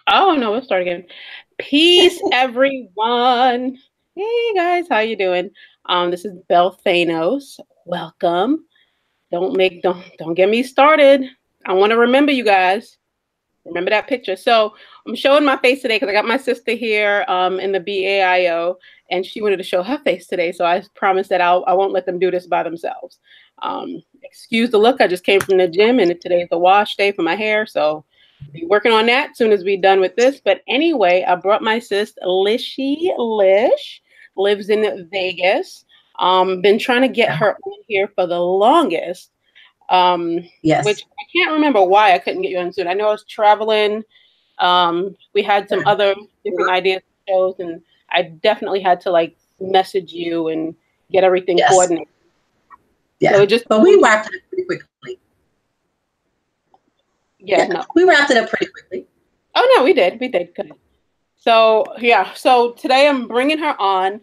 Oh no, we'll start again. Peace, everyone. Hey guys, how you doing? This is Belle Thanos. Welcome. Don't get me started. I want to remember you guys. Remember that picture. So I'm showing my face today because I got my sister here in the BAIO, and she wanted to show her face today. So I promised that I won't let them do this by themselves. Excuse the look. I just came from the gym, and today's a wash day for my hair. So be working on that as soon as we're done with this. But anyway, I brought my sis Lishy Lish, lives in Vegas. Been trying to get her on here for the longest. Yes. Which I can't remember why I couldn't get you on soon. I know I was traveling. We had some other different ideas for shows, and I definitely had to like message you and get everything Yes. coordinated. So Yeah. it just But we wrapped it up pretty quickly. yeah, no. We wrapped it up pretty quickly. Oh no, we did. We did. Good. So yeah, so today I'm bringing her on.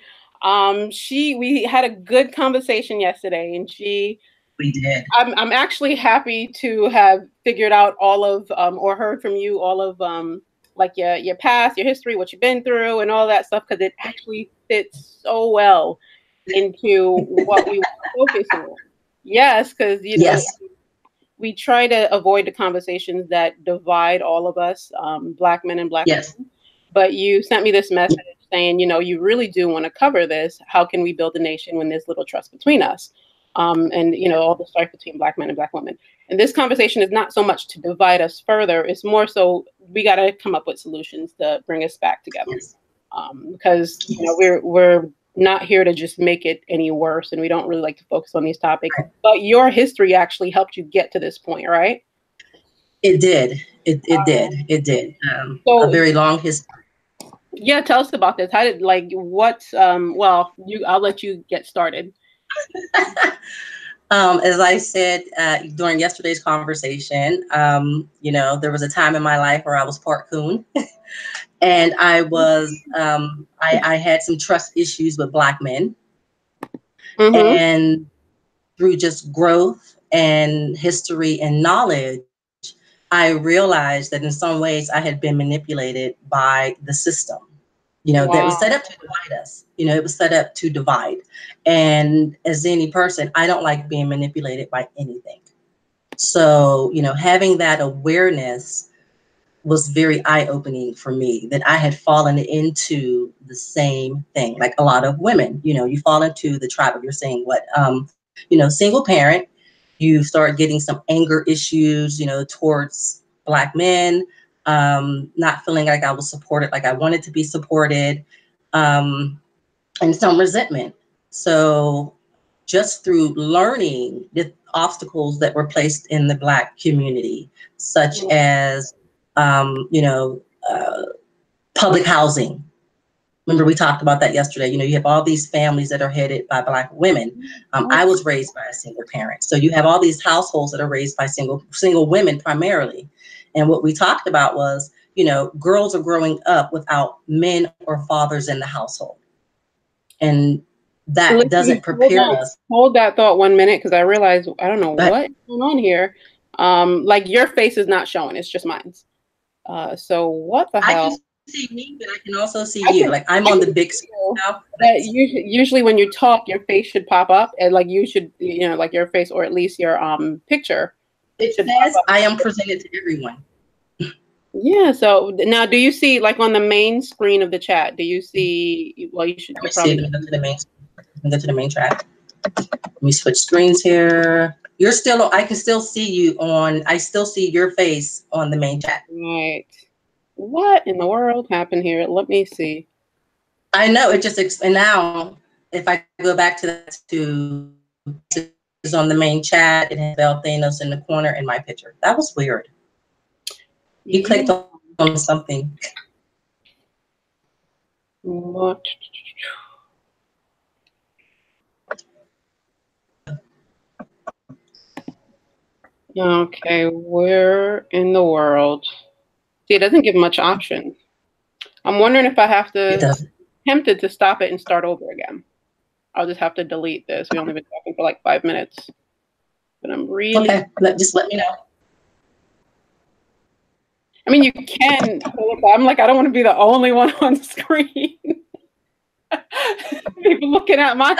We had a good conversation yesterday, and We did. I'm actually happy to have figured out all of or heard from you all of like your past, your history, what you've been through, and all that stuff because it actually fits so well into what we want to focus on. Yes, because Yes. we try to avoid the conversations that divide all of us, black men and black Yes. women. But you sent me this message saying, you really do want to cover this. How can we build a nation when there's little trust between us? And all the strife between black men and black women. And this conversation is not so much to divide us further; it's more so we got to come up with solutions to bring us back together. Yes. Because Yes. we're not here to just make it any worse, and we don't really like to focus on these topics. Right. But your history actually helped you get to this point, right? It did. It did. It did. A So very long history. yeah, tell us about this. How did like what? Well, I'll let you get started. As I said during yesterday's conversation, there was a time in my life where I was part coon, and I had some trust issues with black men, Mm-hmm. and through just growth and history and knowledge, I realized that in some ways I had been manipulated by the system, that was Wow. set up to divide us. It was set up to divide. And as any person, I don't like being manipulated by anything. So, having that awareness was very eye-opening for me, that I had fallen into the same thing. Like a lot of women, you fall into the trap of, you're saying what, single parent, you start getting some anger issues, towards black men, not feeling like I was supported, like I wanted to be supported, um, and some resentment. So just through learning the obstacles that were placed in the black community, such as, um, you know, uh, public housing. Remember, we talked about that yesterday. You have all these families that are headed by black women. I was raised by a single parent. So you have all these households that are raised by single women primarily. And what we talked about was, girls are growing up without men or fathers in the household. And that Listen, doesn't prepare us. hold that thought 1 minute because I realize I don't know But what's going on here. Like your face is not showing; it's just mine. So what the I can hell? see me, but I can also see you. I Like can I'm on the I big can screen see now. you, but usually when you talk, your face should pop up, and like you should, like your face or at least your picture It should pop says up. I am presented to everyone. Yeah. So now, do you see like on the main screen of the chat? Do you see? Well, Let you me see. probably. Let me go to the main. Let me go to the main track. Let me switch screens here. You're still. I can still see you on. I still see your face on the main chat. Right. What in the world happened here? Let me see. I know it just. And now, if I go back to that to is on the main chat, it has Bell Thanos in the corner in my picture. That was weird. You Yeah. clicked on something. What? Okay, where in the world? See, it doesn't give much option. I'm wondering if I have It to doesn't. tempted to stop it and start over again. I'll just have to delete this. We only been talking for like 5 minutes, but I'm really Okay. Just let me know. I mean, you can. I'm like, I don't want to be the only one on the screen. People looking at my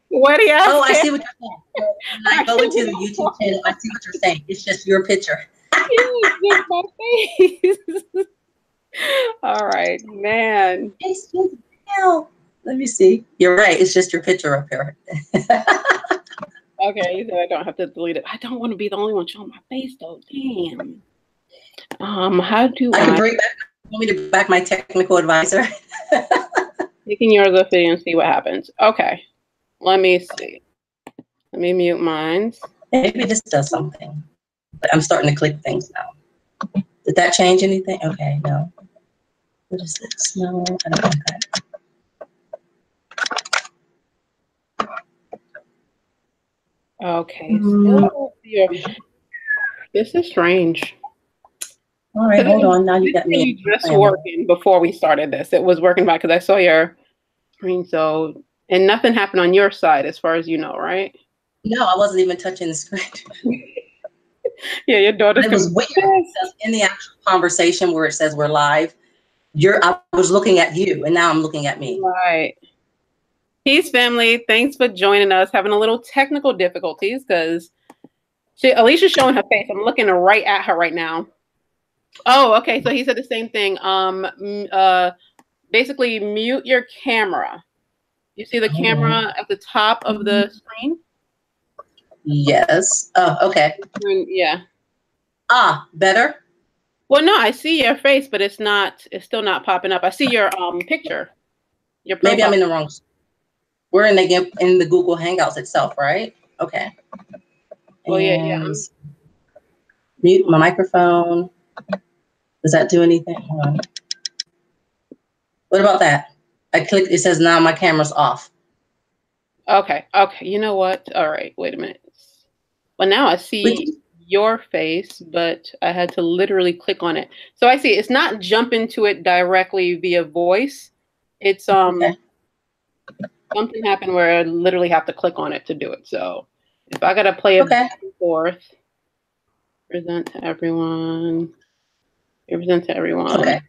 sweaty ass Oh, I hair. see what you're saying. So when I I go can't into be the the YouTube channel, I see what you're saying. It's just your picture. just my face. All right, man. It's just, hell. Let me see. You're right. It's just your picture up here. Okay, you said I don't have to delete it. I don't want to be the only one showing my face though. Damn. How do I can I bring back. Want me to bring back my technical advisor? taking yours off video and see what happens? Okay, let me see. Let me mute mine. Maybe this does something. But I'm starting to click things now. Did that change anything? Okay, no. What is this? No, I don't want that. Okay, still here. This is strange. All right, hold on. Now you This got me thing in just plan. working before we started this. It was working fine because I saw your screen. So, and nothing happened on your side as far as you know, right? No, I wasn't even touching the screen. Yeah, your But daughter's it gonna was be weird because in the actual conversation where it says we're live, I was looking at you, and now I'm looking at me. right. Peace, family. Thanks for joining us. Having a little technical difficulties because Alicia's showing her face. I'm looking right at her right now. Oh, okay. So he said the same thing. Basically mute your camera. You see the camera at the top of the screen? Yes. Oh, okay. Yeah. Ah, better. Well, no, I see your face, but it's still not popping up. I see your picture, your Maybe I'm profile. in the wrong. We're in the Google Hangouts itself, right? Okay. Well, yeah. And mute my microphone. Does that do anything? Hold on. What about that? I clicked. It says now my camera's off. Okay. You know what? All right. Wait a minute. Well, now I see your face, but I had to literally click on it. So I see it's not jumping to it directly via voice. It's Okay. something happened where I literally have to click on it to do it. So if I gotta play it back and forth, present to everyone. Present to everyone. Okay.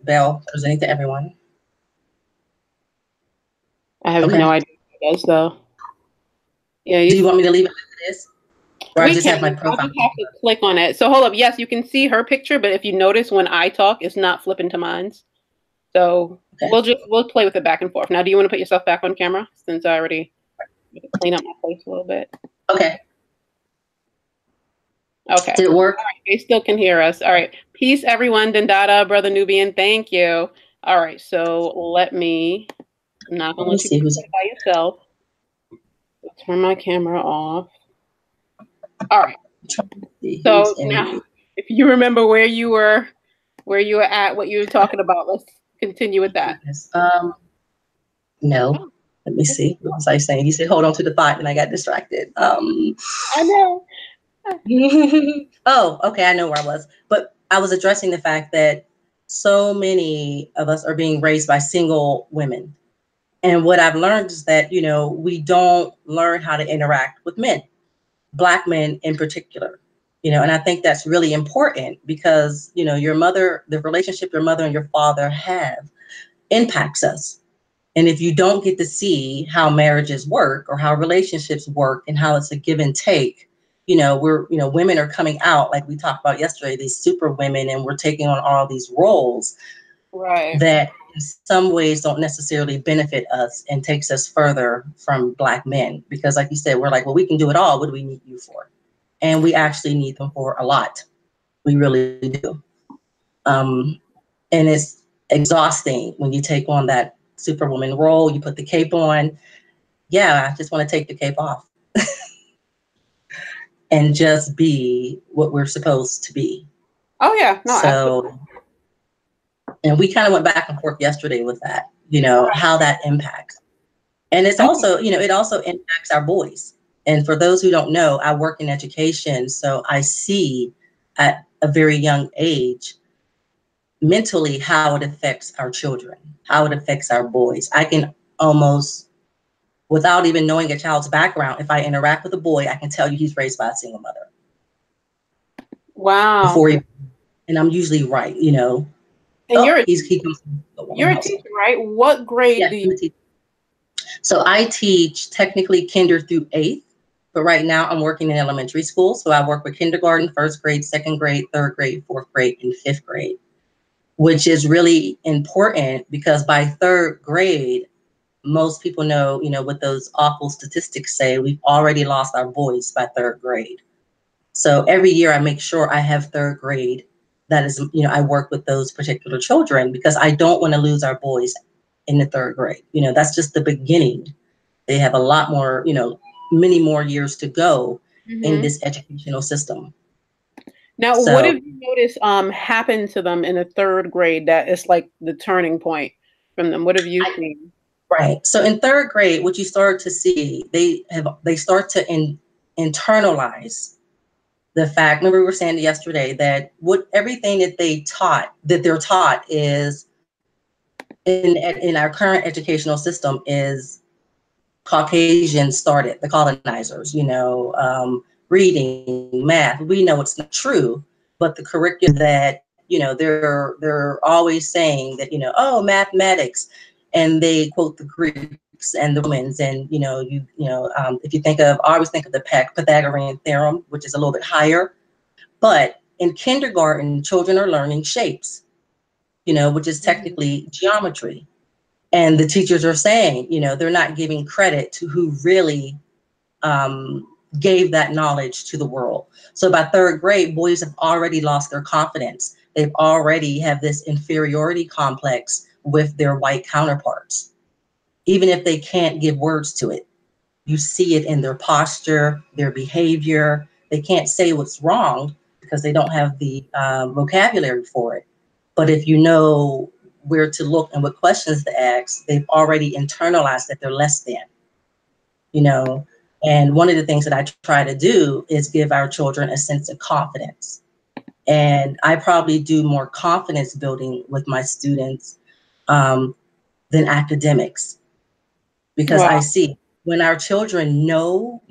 Bell presenting to everyone. I have no idea what it does though. Yeah, Do you want me to leave it like this? Or I we just can. have my I'll profile just have to click on it. So hold up. Yes, you can see her picture, but if you notice when I talk, it's not flipping to mine. So we'll play with it back and forth. Now, do you want to put yourself back on camera since I already clean up my face a little bit? Okay. Okay. Did it work? All right. They still can hear us. All right. Peace, everyone. Dendada, brother Nubian. Thank you. All right. So I'm not gonna let you do it by yourself. Turn my camera off. All right. So now, if you remember where you were at, what you were talking about, let's continue with that. No. Let me see. What was I saying? He said, hold on to the thought, and I got distracted. I know. Oh, okay. I know where I was. But I was addressing the fact that so many of us are being raised by single women. And what I've learned is that, we don't learn how to interact with men, Black men in particular. And I think that's really important because, your mother, the relationship your mother and your father have impacts us. And if you don't get to see how marriages work or how relationships work and how it's a give and take, women are coming out, like we talked about yesterday, these super women, and we're taking on all these roles that in some ways don't necessarily benefit us and takes us further from Black men. Because like you said, we're like, well, we can do it all. What do we need you for? And we actually need them for a lot. We really do. And it's exhausting when you take on that superwoman role, you put the cape on. Yeah, I just want to take the cape off and just be what we're supposed to be. Oh yeah, no, absolutely. And we kind of went back and forth yesterday with that, how that impacts. And it's also, it also impacts our boys. And for those who don't know, I work in education, so I see at a very young age mentally how it affects our children, how it affects our boys. I can almost, without even knowing a child's background, if I interact with a boy, I can tell you he's raised by a single mother. Wow. and I'm usually right. And Oh, he comes from a one you're a household. teacher, right? What grade Yes, do you? I'm a teacher. So I teach technically kinder through eighth, but right now I'm working in elementary school. So I work with kindergarten, first grade, second grade, third grade, fourth grade, and fifth grade, which is really important because by third grade, most people know, what those awful statistics say, we've already lost our voice by third grade. So every year I make sure I have third grade. That is, I work with those particular children because I don't want to lose our voice in the third grade. That's just the beginning. They have a lot more, many more years to go in Mhm. this educational system. Now, what So, have you noticed happened to them in the third grade that is like the turning point from them? What have you seen? right. So in third grade, what you start to see, they start to internalize the fact. Remember, we were saying yesterday that what everything that they're taught is in our current educational system is Caucasians started, the colonizers, reading, math. We know it's not true, but the curriculum that, they're always saying that, oh, mathematics, and they quote the Greeks and the Romans, and, if you think of, I always think of the Pythagorean theorem, which is a little bit higher, but in kindergarten, children are learning shapes, which is Mhm. technically geometry. And the teachers are saying, they're not giving credit to who really um, gave that knowledge to the world. So by third grade, boys have already lost their confidence. They've already have this inferiority complex with their white counterparts, even if they can't give words to it. You see it in their posture, their behavior. They can't say what's wrong because they don't have the vocabulary for it. But if you know where to look and what questions to ask, they've already internalized that they're less than, you know. And one of the things that I try to do is give our children a sense of confidence. And I probably do more confidence building with my students um, than academics, because Wow. I see when our children know,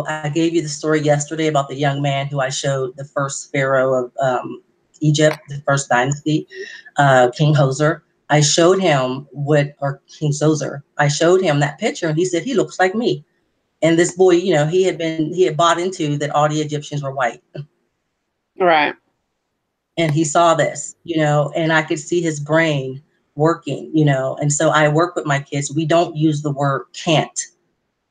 I gave you the story yesterday about the young man who I showed, the first pharaoh of Egypt, the first dynasty, King Hoser. I showed him or King Zoser. I showed him that picture, and he said he looks like me. And this boy, he had bought into that all the Egyptians were white, Right. and he saw this, and I could see his brain working, and so I work with my kids. We don't use the word can't.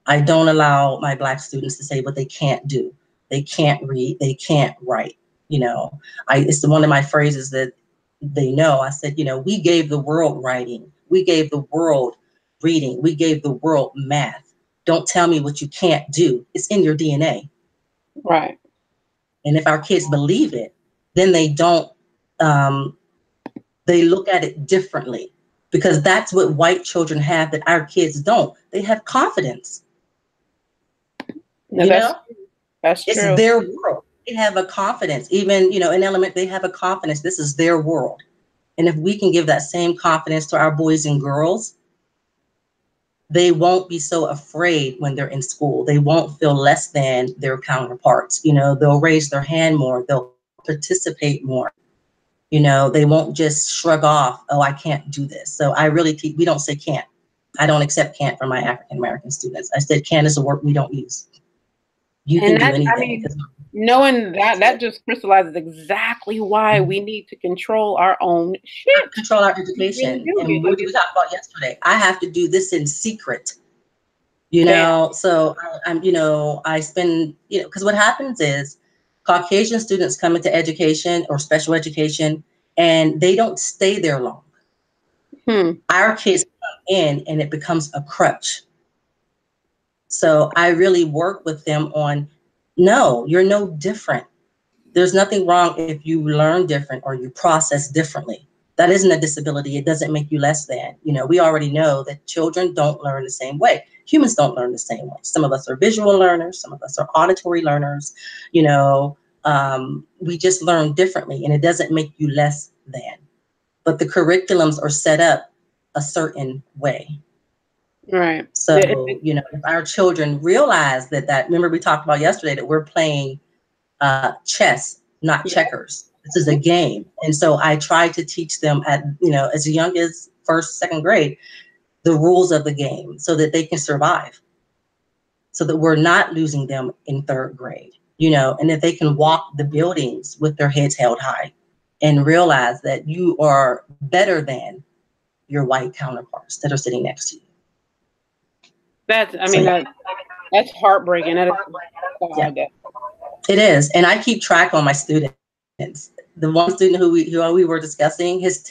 I don't allow my Black students to say what they can't do. They can't read, they can't write. It's one of my phrases that they know. I said, we gave the world writing, we gave the world reading, we gave the world math. Don't tell me what you can't do. It's in your DNA. Right. And if our kids believe it, then they don't, um, they look at it differently, because that's what white children have that our kids don't. They have confidence, No, you know? that's It's true. their world. They have a confidence. Even, in element, they have a confidence. This is their world. And if we can give that same confidence to our boys and girls, they won't be so afraid when they're in school. They won't feel less than their counterparts. They'll raise their hand more. They'll participate more. They won't just shrug off, oh, I can't do this. So I really we don't say can't. I don't accept can't from my African American students. I said can't is a word we don't use. You And can do that, I anything. mean, knowing that, that just crystallizes exactly why we need to control our own shit. Control our We really education. do. And what Like did we it's talk about yesterday? I have to do this in secret, damn. So I'm, I spend, because what happens is Caucasian students come into education or special education, and they don't stay there long. Hmm. Our kids come in and it becomes a crutch. So I really work with them on, no, you're no different. There's nothing wrong if you learn different or you process differently. That isn't a disability. It doesn't make you less than. We already know that children don't learn the same way. Humans don't learn the same way. Some of us are visual learners. Some of us are auditory learners. We just learn differently, and it doesn't make you less than. But the curriculums are set up a certain way. Right. So, if our children realize that, remember we talked about yesterday that we're playing chess, not Yeah. checkers. This is a game. And so I try to teach them at, as young as first, second grade, the rules of the game so that they can survive, so that we're not losing them in third grade, and that they can walk the buildings with their heads held high and realize that you are better than your white counterparts that are sitting next to you. That's, I So mean, yeah, that's heartbreaking. That is yeah, sad. it is. And I keep track on my students. The one student who we were discussing, his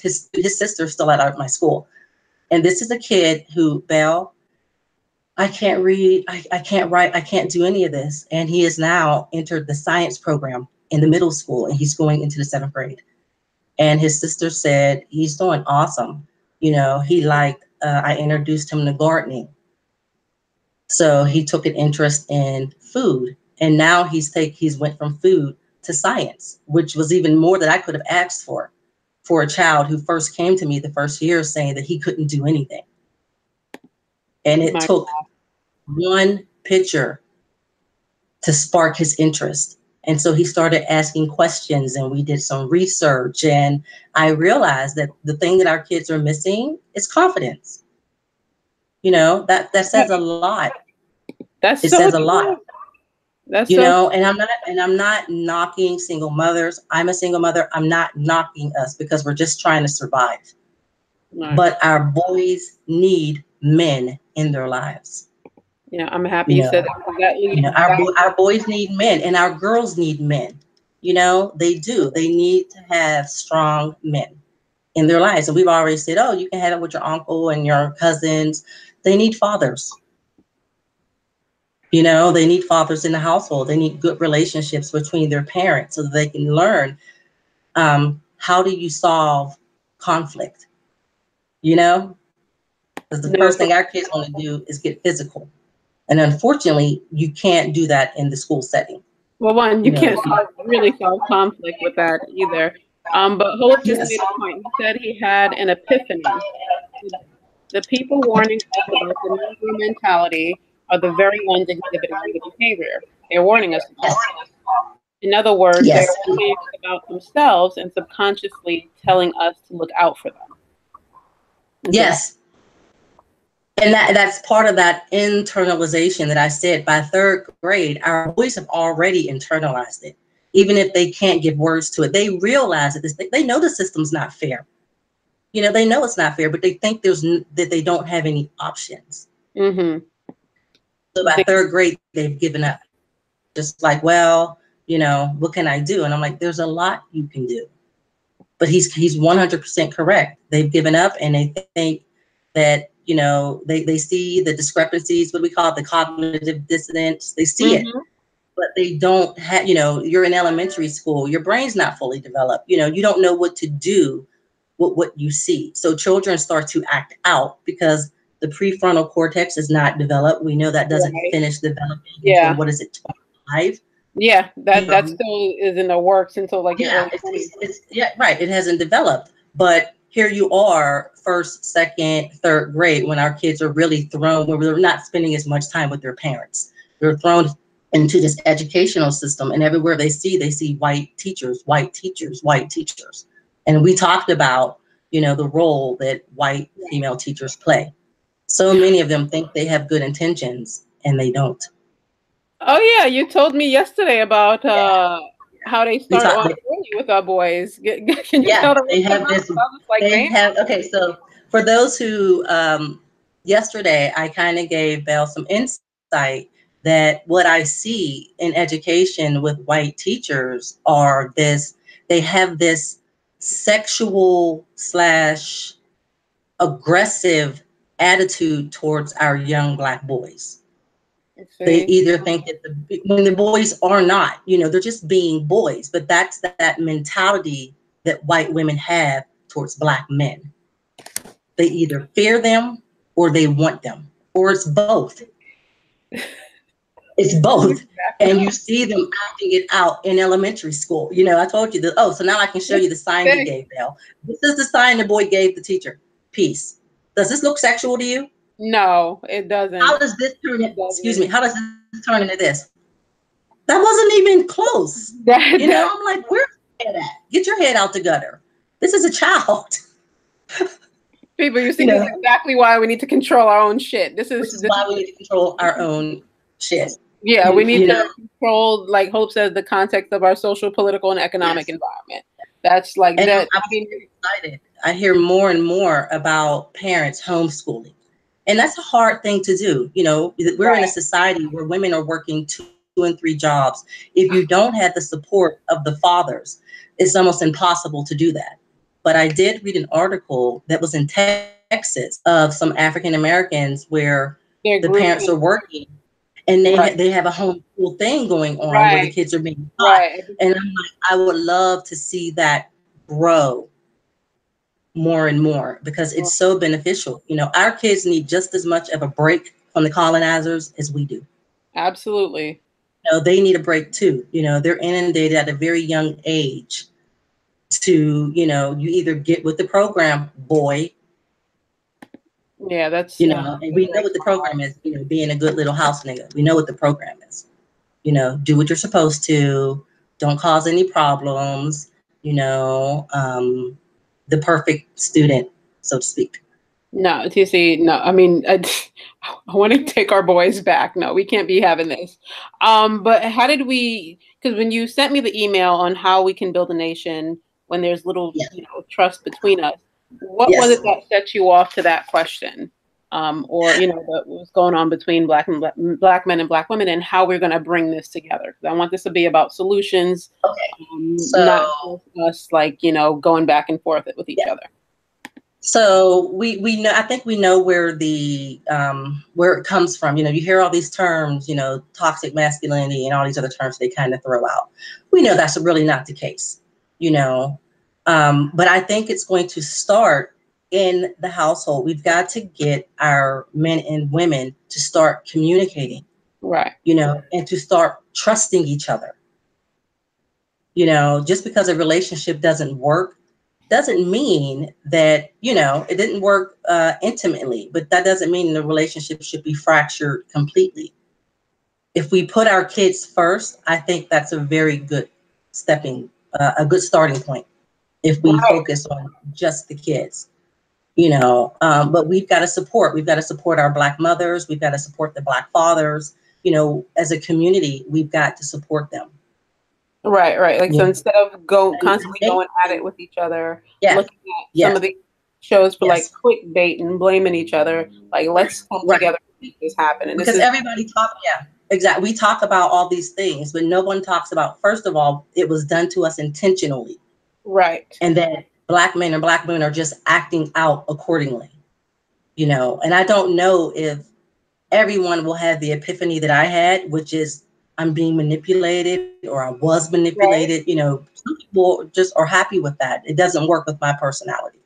sister's still at my school. And this is a kid who, Belle, I can't read, I can't write, I can't do any of this. And he has now entered the science program in the middle school, and he's going into the seventh grade. And his sister said he's doing awesome. He liked, I introduced him to gardening. So he took an interest in food. And now he's went from food to science, which was even more than I could have asked for a child who first came to me the first year saying that he couldn't do anything. And it My, took one picture to spark his interest. And so he started asking questions, and we did some research. And I realized that the thing that our kids are missing is confidence. That says a lot. that's It so says a lot. true. That's so And I'm not knocking single mothers. I'm a single mother. I'm not knocking us because we're just trying to survive. right. But our boys need men in their lives. Yeah, I'm happy You you know, said that, 'cause that leads our back. our boys need men, and our girls need men. They do. They need to have strong men in their lives. And we've already said, oh, you can have it with your uncle and your cousins. They need fathers. They need fathers in the household. They need good relationships between their parents so that they can learn, how do you solve conflict, because the No, first thing our kids want to do is get physical. And unfortunately, you can't do that in the school setting. well, one, you You know, can't really solve conflict with that either. But Holub just yes, made a point. He said he had an epiphany. The people warning us about the Negro mentality are the very ones exhibiting the behavior they're warning us about. yes, In other words, yes, they're warning us about themselves and subconsciously telling us to look out for them. And so, yes. And that's part of that internalization that I said. By third grade, our boys have already internalized it. Even if they can't give words to it, they realize that they know the system's not fair. They know it's not fair, but they think that they don't have any options. mm-hmm. So by third grade, they've given up. Just like, well, what can I do? And I'm like, there's a lot you can do. But he's 100% correct. They've given up, and they think that they see the discrepancies, what we call it, the cognitive dissonance. They see it, Mm-hmm. but they don't have. You're in elementary school. Your brain's not fully developed. You don't know what to do with what you see. So children start to act out because the prefrontal cortex is not developed. We know that doesn't Right. finish developing until, Yeah. what is it, 25? Yeah. You That know, still is in the works until like your yeah, early 20s. yeah, right. It hasn't developed, but here you are, first, second, third grade, when our kids are really thrown, where we're not spending as much time with their parents. They're thrown into this educational system, and everywhere they see white teachers, white teachers, white teachers. And we talked about, the role that white female teachers play. So many of them think they have good intentions, and they don't. Oh yeah, you told me yesterday about how they We start talked. off early with our boys. Can you Yeah, tell the rest they of have us? this. I was like, They damn. have, okay. So for those who, yesterday, I kind of gave Belle some insight that what I see in education with white teachers are this. They have this sexual slash aggressive attitude towards our young Black boys. They See, either think that when the boys are not, they're just being boys, but that's that mentality that white women have towards Black men. They either fear them or they want them, or it's both. It's both. And you see them acting it out in elementary school. I told you that. Oh, so now I can show you the sign he okay. gave, Belle. This is the sign the boy gave the teacher. Peace. Does this look sexual to you? No, it How doesn't. does this turn It it? Excuse doesn't. me. How does this turn into this? That wasn't even close. That, I'm like, where's head at? Get your head out the gutter. This is a child. People, you see, You this is know, exactly why we need to control our own shit. which is why we need to control our own shit. Yeah, we need You to know, control, like Hope says, the context of our social, political, and economic yes. environment. That's like And that. I I was mean, very excited. I hear more and more about parents homeschooling. And that's a hard thing to do. You know, we're in a right. society where women are working 2 and 3 jobs. If you don't have the support of the fathers, it's almost impossible to do that. But I did read an article that was in Texas of some African Americans where the They're parents are grouping. working and Right. they have a homeschool thing going on where the Right. kids are being taught. Right. And I'm like, I would love to see that grow more and more because it's so beneficial. You know, our kids need just as much of a break from the colonizers as we do. Absolutely. You know, they need a break too. You know, they're inundated at a very young age to, you know, you either get with the program, boy, Yeah, that's you know, and it we know breaks what the my program is, you know, being a good little house nigga. We know what the program is. You know, do what you're supposed to, don't cause any problems, you know, the perfect student, so to speak. No, TC, no. I mean, I want to take our boys back. No, we can't be having this. But how did we? Because when you sent me the email on how we can build a nation when there's little, Yeah. trust between us, what was it Yes. that set you off to that question? Or what was going on between black men and black women, and how we're going to bring this together? Because I want this to be about solutions, Okay. not So just us like going back and forth with each yeah. other. So we know, I think we know where it comes from. You know, you hear all these terms, you know, toxic masculinity and all these other terms they kind of throw out. We know that's really not the case, you know. But I think it's going to start in the household. We've got to get our men and women to start communicating, Right. you know, and to start trusting each other. You know, just because a relationship doesn't work doesn't mean that, you know, it didn't work intimately, but that doesn't mean the relationship should be fractured completely. If we put our kids first, I think that's a very good a good starting point. If we Right. focus on just the kids, you know, but we've got to support our Black mothers. We've got to support the Black fathers. You know, as a community, we've got to support them. Right, right. Like You so know, instead of and constantly going at it maybe, with each other, yes, looking at some of yes, the shows for like yes. clickbait and blaming each other, like let's come Right. together and make this happen. And this Because is everybody talk, yeah, exactly. We talk about all these things, but no one talks about, first of all, it was done to us intentionally, right. and that Black men and Black women are just acting out accordingly, you know. And I don't know if everyone will have the epiphany that I had, which is I'm being manipulated or I was manipulated. Right. You know, some people just are happy with that. It doesn't work with my personality.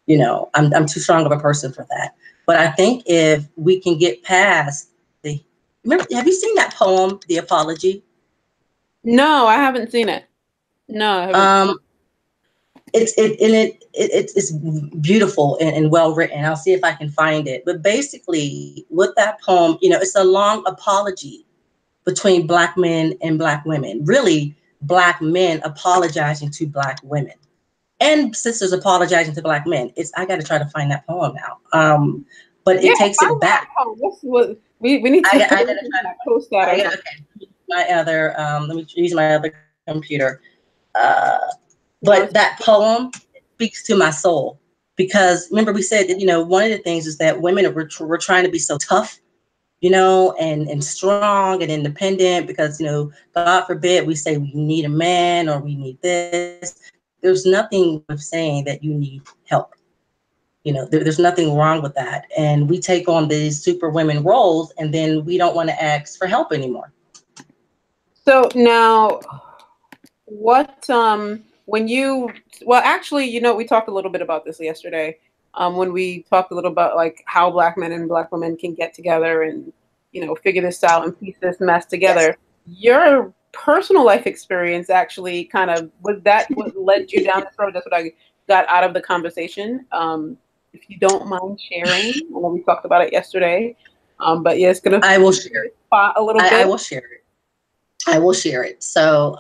You know, I'm too strong of a person for that. But I think if we can get past the, remember, have you seen that poem, The Apology? No, I haven't seen it. No, I haven't. Um, it's beautiful and well written. I'll see if I can find it. But basically, with that poem, you know, it's a long apology between Black men and Black women. Really, Black men apologizing to Black women and sisters apologizing to Black men. It's, I got to try to find that poem now. But Yeah, it takes find it that back. poem. That's what we need to I got to try to. post that or I got something. okay. My other let me use my other computer. Uh, but No, that poem speaks to my soul because remember we said that, you know, one of the things is that women we're trying to be so tough, you know, and strong and independent because, you know, God forbid we say we need a man or we need this. There's nothing with saying that you need help. You know, there's nothing wrong with that. And we take on these super women roles and then we don't want to ask for help anymore. so now what when you well actually we talked a little bit about this yesterday when we talked a little about like how black men and black women can get together and figure this out and piece this mess Yes. together. Your personal life experience actually kind of was that what led you down this road. That's what I got out of the conversation. If you don't mind sharing, I know we talked about it yesterday, but yeah, it's gonna I will share it. spot a little I bit. will share it. I will share it. So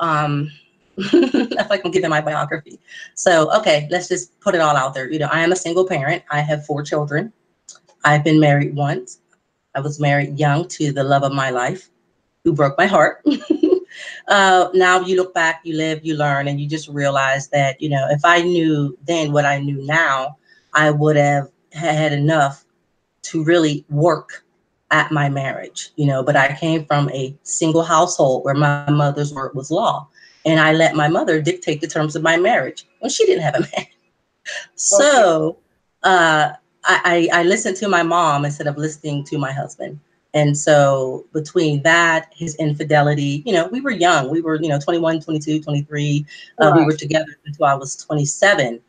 I feel like I'm giving my biography. So, okay, let's just put it all out there. I am a single parent. I have 4 children. I've been married once. I was married young to the love of my life, who broke my heart. Now you look back, you live, you learn, and you just realize that, if I knew then what I knew now, I would have had enough to really work at my marriage, but I came from a single household where my mother's word was law. And I let my mother dictate the terms of my marriage when she didn't have a man. Okay. So I listened to my mom instead of listening to my husband. And so between that, his infidelity, we were young. We were, 21, 22, 23. We Right. were together until I was 27.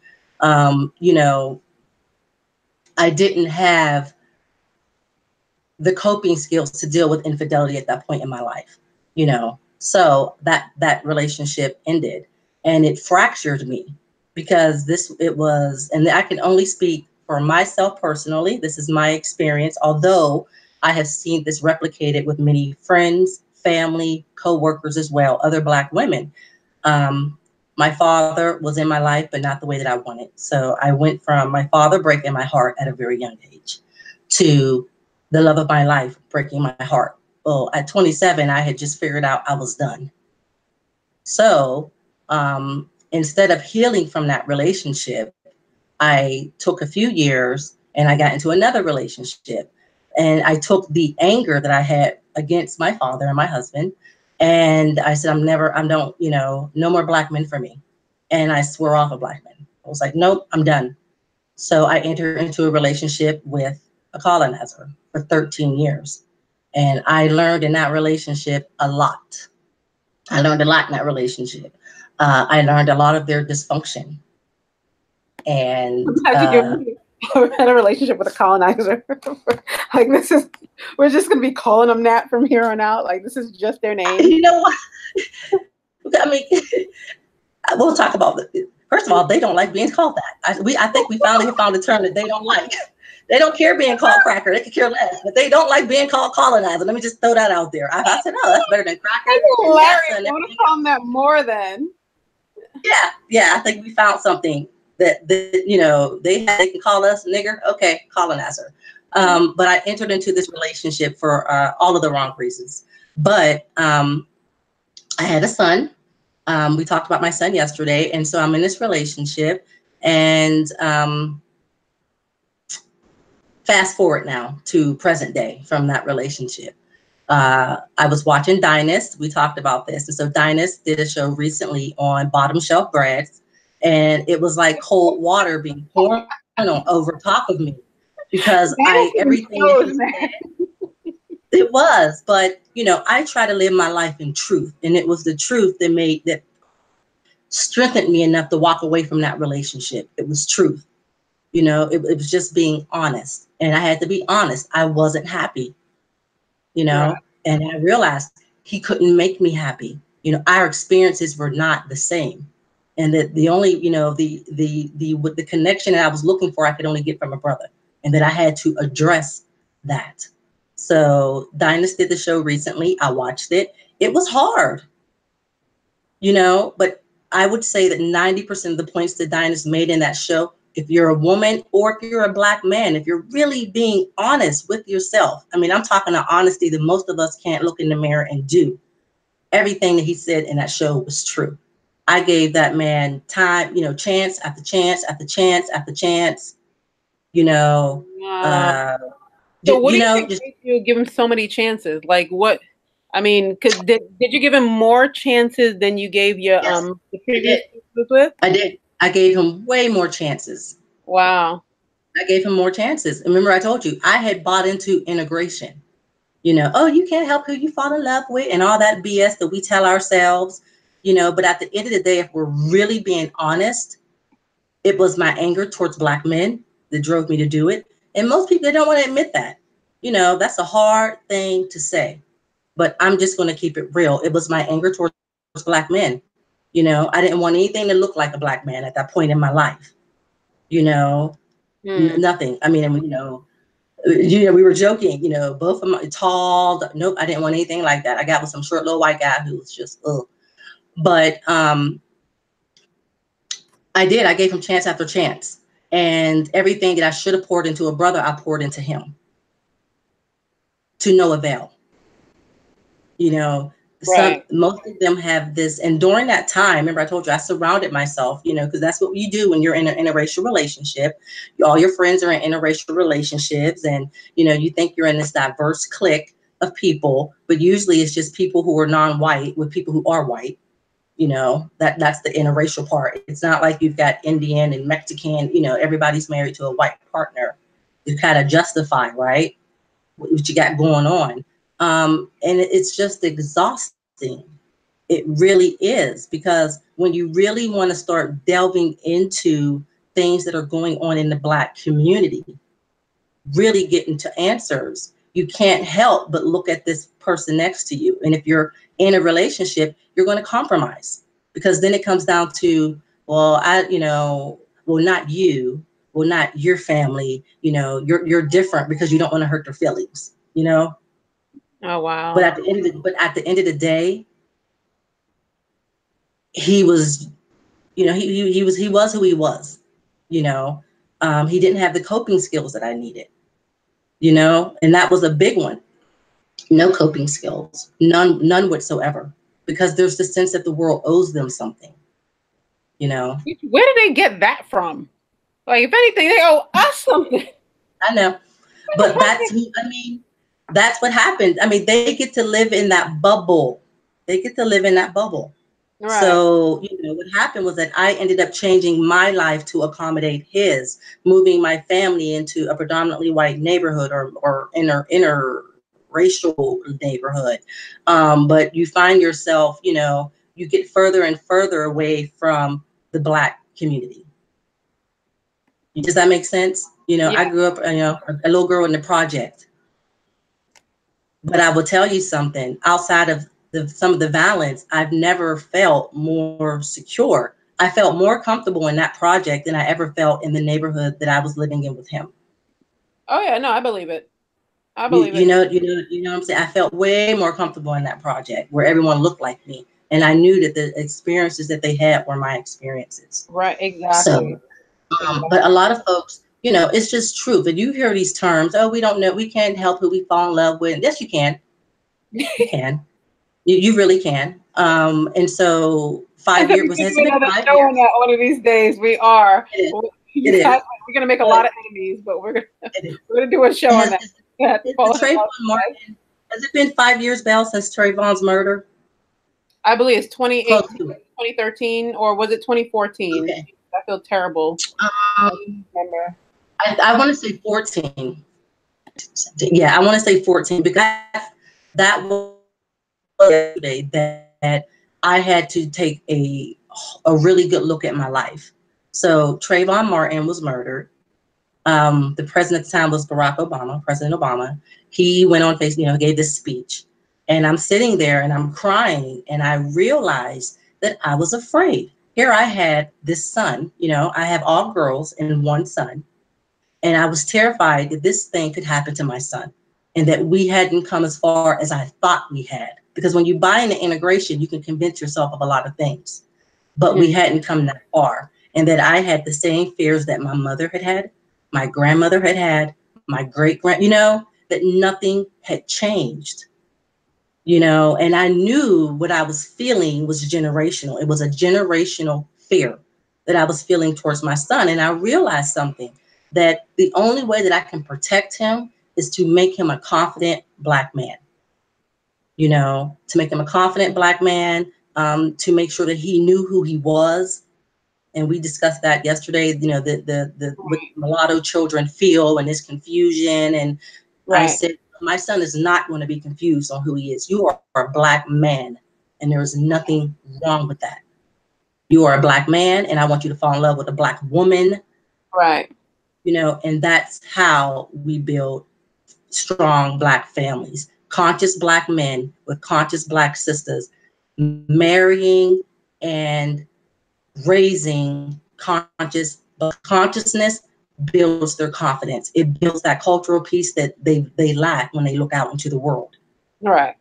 You know, I didn't have the coping skills to deal with infidelity at that point in my life. So that relationship ended, and it fractured me, because and I can only speak for myself personally. This is my experience, although I have seen this replicated with many friends, family, co-workers as well, other Black women. um, my father was in my life, but not the way that I wanted. So I went from my father breaking my heart at a very young age to the love of my life breaking my heart. Well, at 27, I had just figured out I was done. So instead of healing from that relationship, I took a few years and I got into another relationship. And I took the anger that I had against my father and my husband. And I said, I don't, no more Black men for me. And I swore off of Black men. I was like, nope, I'm done. So I entered into a relationship with a colonizer for 13 years. And I learned in that relationship a lot. I learned a lot in that relationship. I learned a lot of their dysfunction. And Sometimes you had a relationship with a colonizer. Like this is, we're just gonna be calling them that from here on out. Like this is just their name. you know what? I mean, we'll talk about it. First of all, they don't like being called that. I think we finally have found a term that they don't like. They don't care being called cracker. They could care less, but they don't like being called colonizer. Let me just throw that out there. I said, oh, that's better than cracker That's and hilarious. NASA and I want to everything call else. them that more than. Yeah, yeah. I think we found something that they can call us nigger. Okay, colonizer. But I entered into this relationship for all of the wrong reasons. But I had a son. We talked about my son yesterday, and so I'm in this relationship. And fast forward now to present day from that relationship. I was watching Dynast. We talked about this. And so Dynast did a show recently on bottom shelf breads. And it was like cold water being poured on over top of me, because everything that he Shows, said, man. it was. But, I try to live my life in truth. And it was the truth that strengthened me enough to walk away from that relationship. It was truth. It was just being honest. And I had to be honest. I wasn't happy, Right. and I realized he couldn't make me happy. Our experiences were not the same. And that the only, with the connection that I was looking for, I could only get from a brother. And that I had to address that. So Dynasty did the show recently. I watched it. It was hard, but I would say that 90% of the points that Dinah's made in that show, if you're a woman or if you're a Black man, if you're really being honest with yourself, I mean, I'm talking to honesty that most of us can't look in the mirror and do. Everything that he said in that show was true. I gave that man time, chance after chance after chance after chance, you know, Wow. uh, So what do you think just made you give him so many chances? Like what? I mean, did you give him more chances than you gave your yes, the I previous did. was with? I did. I gave him way more chances. Wow. I gave him more chances. Remember, I told you I had bought into integration. Oh, you can't help who you fall in love with, and all that BS that we tell ourselves. But at the end of the day, if we're really being honest, it was my anger towards Black men that drove me to do it. And most people, they don't want to admit that. That's a hard thing to say, but I'm just going to keep it real. It was my anger towards Black men. I didn't want anything to look like a Black man at that point in my life. You know, Hmm. Nothing. I mean, we were joking, both of them tall. Nope, I didn't want anything like that. I got with some short little white guy who was just, ugh. But I did. I gave him chance after chance. And everything that I should have poured into a brother, I poured into him to no avail. You know, some Right. most of them have this. And during that time, remember I told you I surrounded myself, you know, because that's what you do when you're in an interracial relationship. All your friends are in interracial relationships, and you know, you think you're in this diverse clique of people, but usually it's just people who are non-white with people who are white. You know, that's the interracial part. It's not like you've got Indian and Mexican, you know, everybody's married to a white partner. You kind of justify, right, what you got going on. And it's just exhausting. It really is, because when you really want to start delving into things that are going on in the Black community, really get into answers, you can't help but look at this person next to you. And if you're in a relationship, you're going to compromise, because then it comes down to, well, well, not you, well, not your family, you're different because you don't want to hurt their feelings. Oh But wow. at the end of the day, he was, he was who he was, you know. He didn't have the coping skills that I needed, and that was a big one. No coping skills, none whatsoever, because there's the sense that the world owes them something, you know. Where did they get that from? Like, if anything, they owe us something. I know, but that's what happens. I mean, they get to live in that bubble. They get to live in that bubble. Right. So, what happened was that I ended up changing my life to accommodate his, moving my family into a predominantly white neighborhood, or interracial neighborhood. But you find yourself, you get further and further away from the Black community. Does that make sense? Yeah. I grew up, a little girl in the project. But I will tell you something, outside of some of the violence, I've never felt more secure. I felt more comfortable in that project than I ever felt in the neighborhood that I was living in with him. Oh yeah. No, I believe it. I You, believe you it. know, you know, you know what I'm saying? I felt way more comfortable in that project where everyone looked like me. And I knew that the experiences that they had were my experiences. Right. Exactly. So, but a Exactly. lot of folks, it's just truth. And you hear these terms, oh, we don't know, we can't help who we fall in love with. Yes, you can. You can. You really can. And so I said 5 years, we're gonna has do it been another 5 show on years? that one of these days. We are. It is. You It guys, is. we're gonna make a lot But of enemies, but we're gonna it is. we're gonna do a show on Has, that. has, That has the falling in Trayvon love, guys. Martin, has it been 5 years, Bell, since Trayvon's murder? I believe it's Close 2018, to it. 2013, or was it 2014? Okay. I feel terrible. I don't Um, remember. I want to say 14. Yeah, I want to say 14, because that was yesterday that I had to take a really good look at my life. So Trayvon Martin was murdered. The president at the time was Barack Obama, President Obama. He went on Facebook, gave this speech. And I'm sitting there and I'm crying, and I realized that I was afraid. Here I had this son, I have all girls and one son. And I was terrified that this thing could happen to my son, and that we hadn't come as far as I thought we had. Because when you buy into integration, you can convince yourself of a lot of things, but we Mm, hadn't come that far. And that I had the same fears that my mother had, my grandmother had, my great grand, that nothing had changed, and I knew what I was feeling was generational. It was a generational fear that I was feeling towards my son. And I realized something, that the only way that I can protect him is to make him a confident Black man, to make him a confident Black man, to make sure that he knew who he was. And we discussed that yesterday, the what mulatto children feel and this confusion. And I right, said, my son is not going to be confused on who he is. You are a Black man, and there is nothing wrong with that. You are a Black man, and I want you to fall in love with a Black woman, right, and that's how we build strong Black families. Conscious Black men with conscious Black sisters marrying and raising consciousness builds their confidence. It builds that cultural piece that they lack when they look out into the world. right.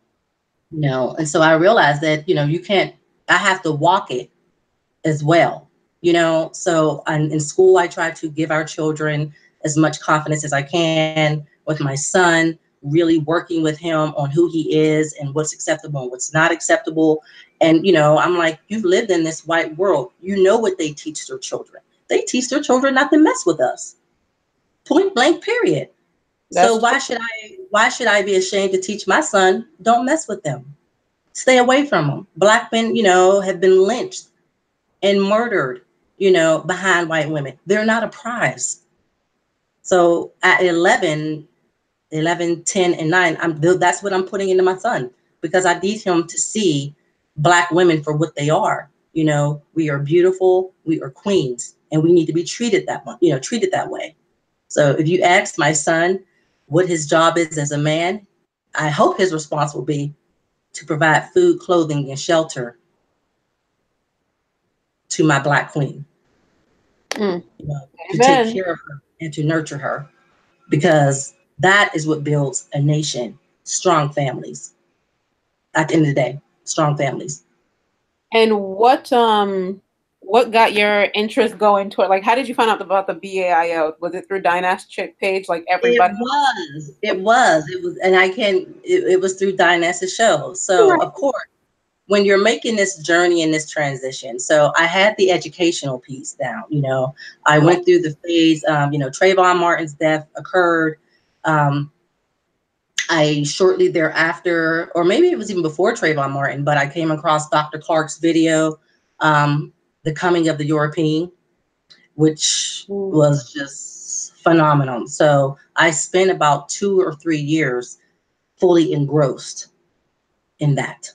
And so I realized that, you can't I have to walk it as well. So in school, I try to give our children as much confidence as I can with my son, really working with him on who he is and what's acceptable and what's not acceptable. And, I'm like, you've lived in this white world. You know what they teach their children. They teach their children not to mess with us. Point blank, period. So That's true. why should I be ashamed to teach my son, don't mess with them. Stay away from them. Black men, have been lynched and murdered, behind white women. They're not a prize. So at 11, 10, and 9, that's what I'm putting into my son, because I need him to see Black women for what they are. We are beautiful, we are queens, and we need to be treated that way. So if you ask my son what his job is as a man, I hope his response will be to provide food, clothing, and shelter to my Black queen, Mm. to take Amen. care of her and to nurture her, because that is what builds a nation. Strong families. At the end of the day, strong families. And what got your interest going toward, like, how did you find out about the BAIO? Was it through Dinah's chick page like everybody It was, and it was through Dinah's show. So else? of course, when you're making this journey and this transition, so I had the educational piece down. I Right. went through the phase. Trayvon Martin's death occurred. Um, I shortly thereafter, or maybe it was even before Trayvon Martin, but I came across Dr. Clark's video, "The Coming of the European," which Mm. was just phenomenal. So I spent about 2 or 3 years fully engrossed in that,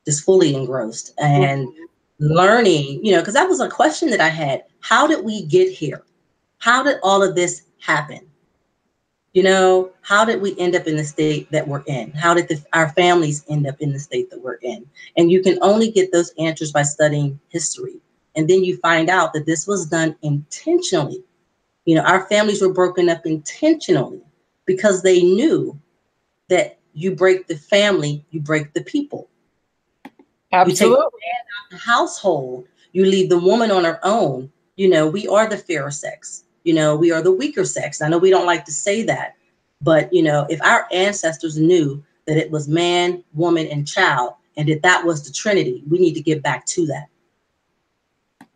just fully engrossed and Mhm. learning, because that was a question that I had. How did we get here? How did all of this happen? How did we end up in the state that we're in? How did our families end up in the state that we're in? And you can only get those answers by studying history. And then you find out that this was done intentionally. Our families were broken up intentionally because they knew that you break the family, you break the people. You take the Absolutely. man out the household, you leave the woman on her own. We are the fairer sex. We are the weaker sex. I know we don't like to say that, but if our ancestors knew that it was man, woman, and child, and that was the Trinity, we need to get back to that.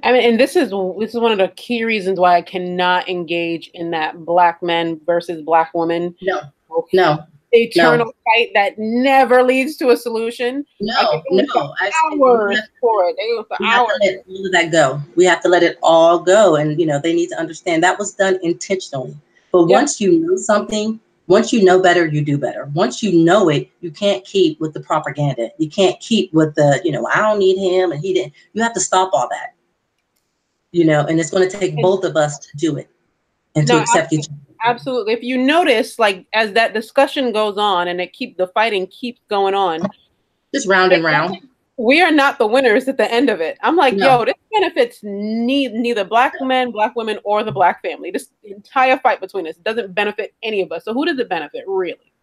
I mean, and this is one of the key reasons why I cannot engage in that black men versus black women No, no, no, eternal fight that never leads to a solution. I could no, go for no. I said hours for it. They go for we have to hours. let all of that go. We have to let it all go. And, they need to understand that was done intentionally. But Yep. once you know something, once you know better, you do better. Once you know it, you can't keep with the propaganda. You can't keep with the, I don't need him and he didn't. You have to stop all that, and it's going to take And both of us to do it and to no, accept each other. absolutely. If you notice, like as that discussion goes on and the fighting keeps going on, Just round and round. we are not the winners at the end of it. I'm like, No, yo, this benefits neither black men, black women, or the black family. This entire fight between us doesn't benefit any of us. So who does it benefit, really?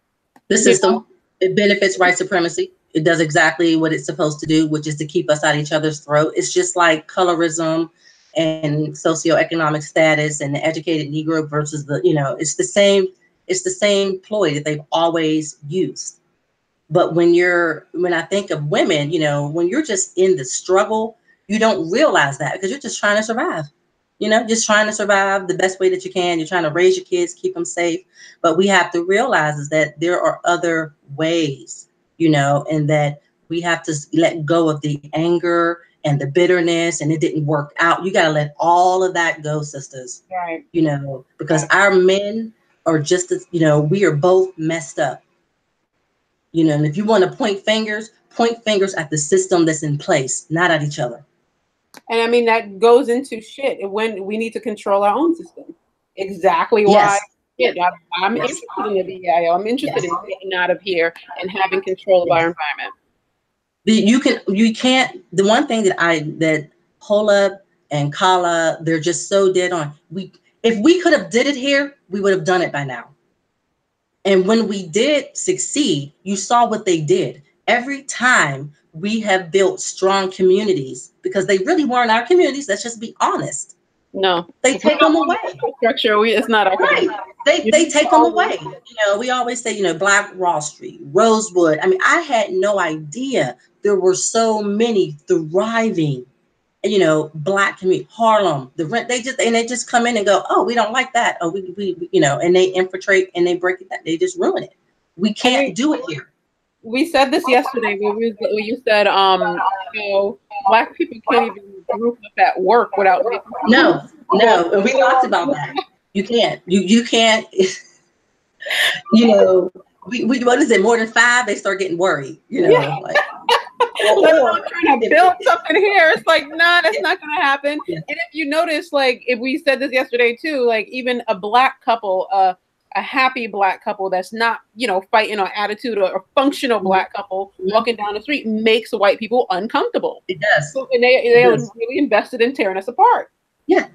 the You know? system, it benefits white supremacy. It does exactly what it's supposed to do, which is to keep us at each other's throat. It's just like colorism and socioeconomic status and the educated Negro versus it's the same ploy that they've always used. But when I think of women, when you're just in the struggle, you don't realize that because you're just trying to survive. Just trying to survive the best way that you can. You're trying to raise your kids, keep them safe. But we have to realize is that there are other ways, and that we have to let go of the anger and the bitterness and it didn't work out. You got to let all of that go, sisters, Right. because Right. our men are just as, we are both messed up. And if you want to point fingers at the system that's in place, not at each other. And I mean, that goes into shit when we need to control our own system. Exactly why. Yes, Yeah, yes, I'm yes, interested in the BIO. I'm interested yes. in getting out of here and having control of our Yes. environment. You can't. The one thing that Hola and Kala, they're just so dead on. If we could have did it here, we would have done it by now. And when we did succeed, you saw what they did. Every time we have built strong communities because they really weren't our communities. Let's just be honest. No, They if we take don't them want away. the structure, it's not our Right. community. They You they need to take them always, away. We always say, Black Wall Street, Rosewood. I mean, I had no idea there were so many thriving, Black community. Harlem, the rent, they just come in and go, oh, we don't like that. Oh, and they infiltrate and they break it down. They just ruin it. We and can't do it here. we said this yesterday when you said, Black people can't even group up at work without making No, people. no. And we talked about that. You can't. You can't. you know, we what is it? More than five, they start getting worried. Yeah. Like, Let or alone trying to build something here. It's like, nah, that's not going to happen. yeah. And if you notice, like, if we said this yesterday too, like even a Black couple, a happy Black couple that's not, fighting on attitude, or a functional Black couple walking down the street makes white people uncomfortable. It does. And they are really invested in tearing us apart. Yeah.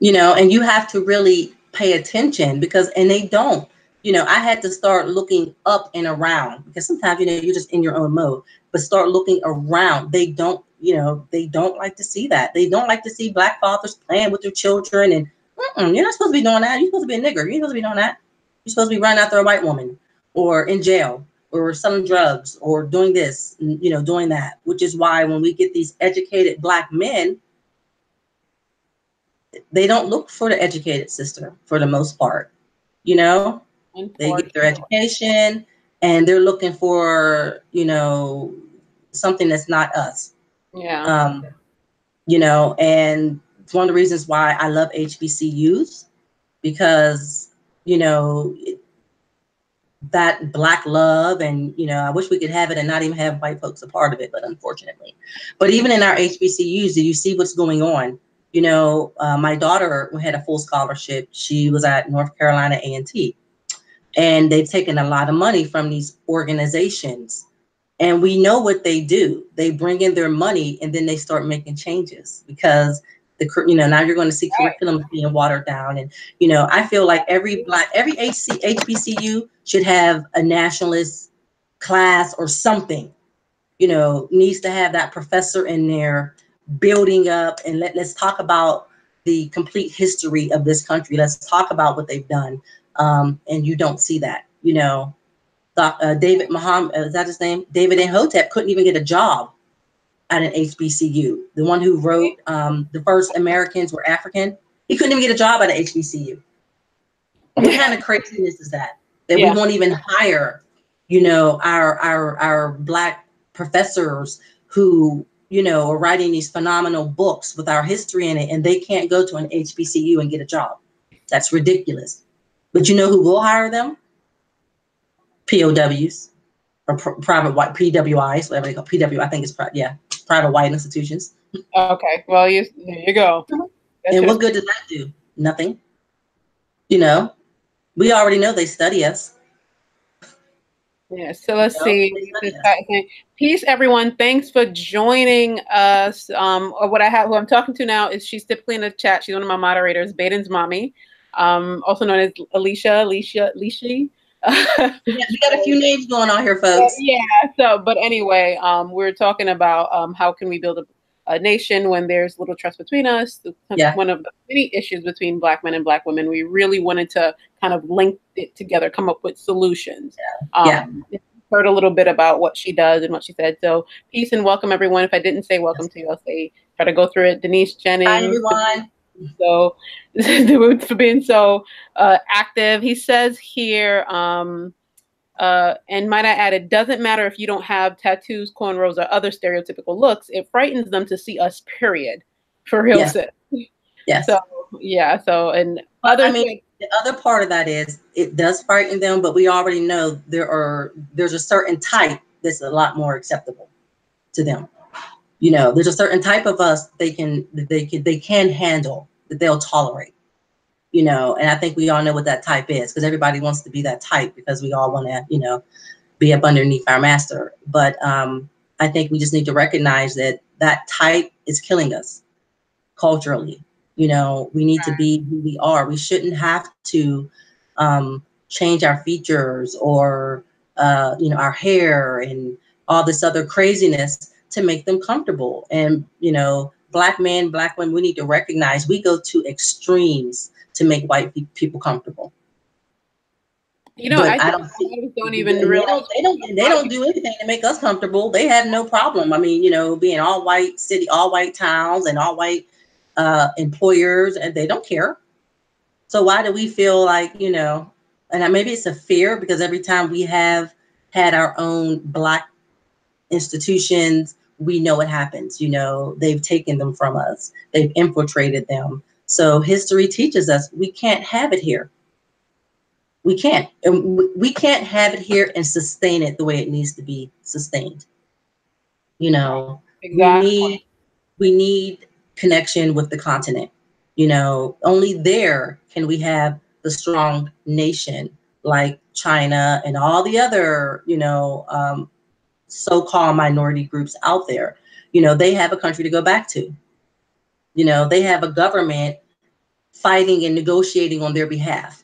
And you have to really pay attention and they don't. I had to start looking up and around because sometimes, you're just in your own mode, but start looking around. They don't like to see that. They don't like to see Black fathers playing with their children. And you're not supposed to be doing that. You're supposed to be a nigger. You're supposed to be doing that. You're supposed to be running after a white woman or in jail or selling drugs or doing this, doing that, which is why when we get these educated Black men, they don't look for the educated sister for the most part. They get their education and they're looking for, something that's not us. Yeah. And it's one of the reasons why I love HBCUs because, that Black love and, I wish we could have it and not even have white folks a part of it, but unfortunately. But even in our HBCUs, do you see what's going on? My daughter had a full scholarship. She was at North Carolina A&T, and they've taken a lot of money from these organizations. And we know what they do. They bring in their money and then they start making changes because now you're going to see curriculums being watered down. And, I feel like every HBCU should have a nationalist class or something, needs to have that professor in there building up and let's talk about the complete history of this country. Let's talk about what they've done. And you don't see that, David Muhammad, is that his name? David Imhotep couldn't even get a job at an HBCU. The one who wrote the first Americans were African. He couldn't even get a job at an HBCU. What kind of craziness is that? That we won't even hire, our Black professors who, are writing these phenomenal books with our history in it, and they can't go to an HBCU and get a job. That's ridiculous. But you know who will hire them? POWs or private white PWIs, whatever they call PW. I think it's private white institutions. Okay, well, there you go. And what good does that do? Nothing. We already know they study us. Yeah, so let's see. Peace, everyone. Thanks for joining us. Who I'm talking to now is, she's typically in the chat. She's one of my moderators, Baden's mommy, also known as Alicia. We got a few names going on here, folks. Yeah. So, but anyway, we're talking about how can we build a nation when there's little trust between us. One of the many issues between Black men and Black women. We really wanted to kind of link it together, come up with solutions. Heard a little bit about what she does and what she said. So peace and welcome, everyone. If I didn't say welcome to you, I'll try to go through it. Denise Jennings. Hi, everyone. So for being so active. He says here, and might I add, it doesn't matter if you don't have tattoos, cornrows, or other stereotypical looks. It frightens them to see us, period. For real. Yes. So, yeah. So, and the other part of that is it does frighten them, but we already know there's a certain type that's a lot more acceptable to them. There's a certain type of us they can handle, that they'll tolerate. And I think we all know what that type is, because everybody wants to be that type because we all want to, be up underneath our master. But I think we just need to recognize that type is killing us culturally. We need to be who we are. We shouldn't have to change our features or, our hair and all this other craziness to make them comfortable. And, Black men, Black women, we need to recognize we go to extremes to make white people comfortable. I But I think don't see, I don't even they realize don't, they don't, they don't do anything to make us comfortable. They have no problem. I mean, being all white city, all white towns, and all white employers, and they don't care. So why do we feel like, and maybe it's a fear because every time we have had our own Black institutions, we know what happens. They've taken them from us. They've infiltrated them. So history teaches us we can't have it here. We can't. And we can't have it here and sustain it the way it needs to be sustained. You know, we exactly. need we need connection with the continent. Only there can we have the strong nation like China and all the other, so-called minority groups out there. They have a country to go back to. They have a government fighting and negotiating on their behalf.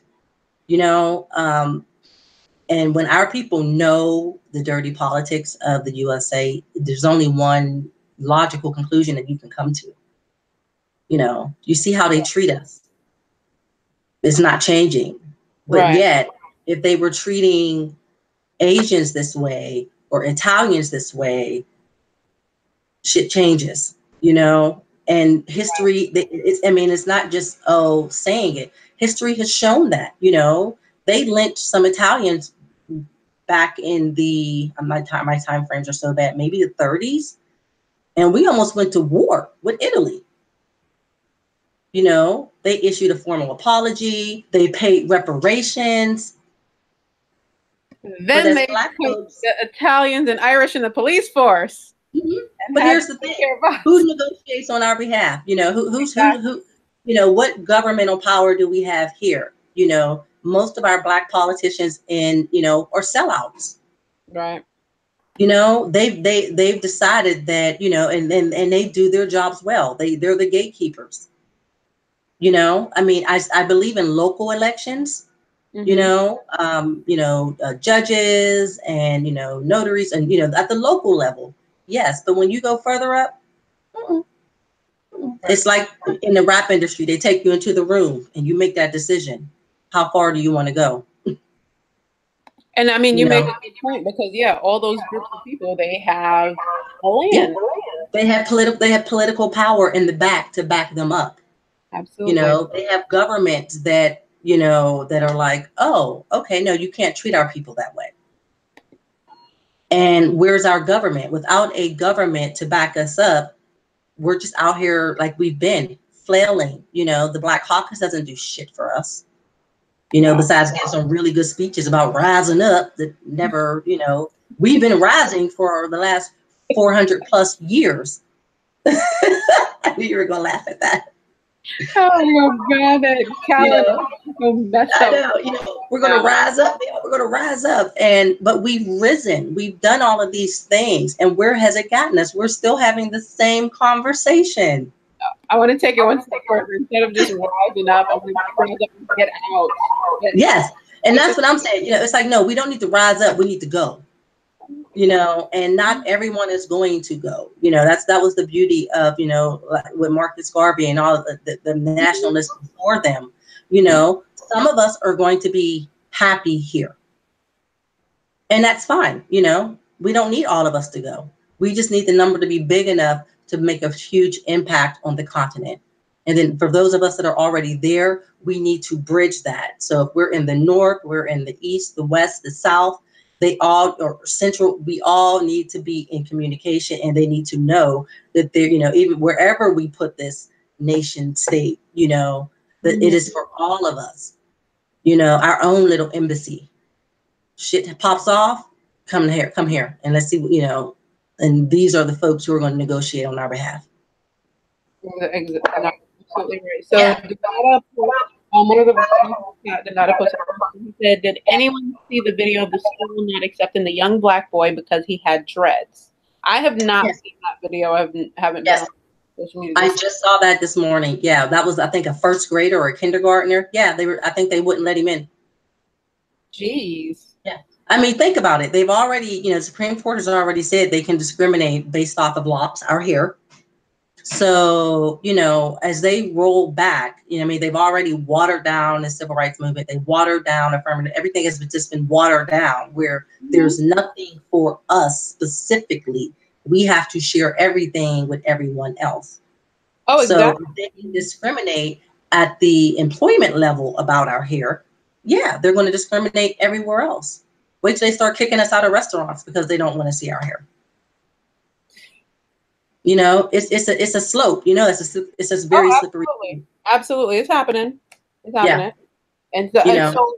You know, um, and when our people know the dirty politics of the USA, there's only one logical conclusion that you can come to. You see how they treat us. It's not changing. But Right. yet, if they were treating Asians this way or Italians this way, shit changes, And history, it's not just, saying it. History has shown that, they lynched some Italians back in my time frames are so bad, maybe the 30s. And we almost went to war with Italy. They issued a formal apology. They paid reparations. But Then as they Black put folks, the Italians and Irish in the police force mhm. and But had to here's the take thing: care of us. who negotiates on our behalf? Exactly. Who? What governmental power do we have here? Most of our Black politicians are sellouts. Right. They've decided that and they do their jobs well. They're the gatekeepers. I mean, I believe in local elections. Mm-hmm. Judges and notaries and at the local level, yes. But when you go further up, mm-mm, mm-mm. Right. It's like in the rap industry, they take you into the room and you make that decision. How far do you want to go? And I mean, You you make know, a good point because yeah, all those groups of people they have a yeah, land. they have political power in the back to back them up. Absolutely. They have governments that that are like, oh, okay, no, you can't treat our people that way. And where's our government? Without a government to back us up, we're just out here like we've been flailing. The Black Caucus doesn't do shit for us. No. Besides give some really good speeches about rising up that never, we've been rising for the last 400 plus years. I knew you were gonna laugh at that. Oh my God, that You calendar know, is so messed I up know, we're gonna now. rise up, we're gonna rise up. But we've risen, we've done all of these things, and where has it gotten us? We're still having the same conversation. I want to take it one step further. Instead of just rising up, I want to rise up and get out. Get, Yes. And get that's this. what I'm saying. It's like, no, we don't need to rise up, we need to go. And not everyone is going to go. That was the beauty of, like with Marcus Garvey and all of the nationalists before them. Some of us are going to be happy here. And that's fine. We don't need all of us to go. We just need the number to be big enough to make a huge impact on the continent. And then for those of us that are already there, we need to bridge that. So if we're in the north, we're in the east, the west, the south, they all are central. We all need to be in communication, and they need to know that they're, even wherever we put this nation state, that it Mhm. is for all of us, our own little embassy. Shit pops off, come here, and let's see, and these are the folks who are going to negotiate on our behalf. No, absolutely right. So Yeah. Donata put one of the Donata posted. He said, "Did anyone see the video of the school not accepting the young black boy because he had dreads?" I have not Yes. seen that video. I haven't been Yes. on social media I this. just saw that this morning. Yeah, that was, I think, a first grader or a kindergartner. Yeah, I think they wouldn't let him in. Jeez. Yeah. I mean, think about it. They've already, the Supreme Court has already said they can discriminate based off of locks, our hair. So, as they roll back, I mean, they've already watered down the civil rights movement. They watered down affirmative. Everything has just been watered down where Mhm. there's nothing for us specifically. We have to share everything with everyone else. Oh, So exactly. if they can discriminate at the employment level about our hair, yeah, they're going to discriminate everywhere else. Wait till they start kicking us out of restaurants because they don't want to see our hair. It's a slope. It's a Oh, very slippery absolutely. slope. Absolutely. It's happening. It's Yeah, happening. And you know. so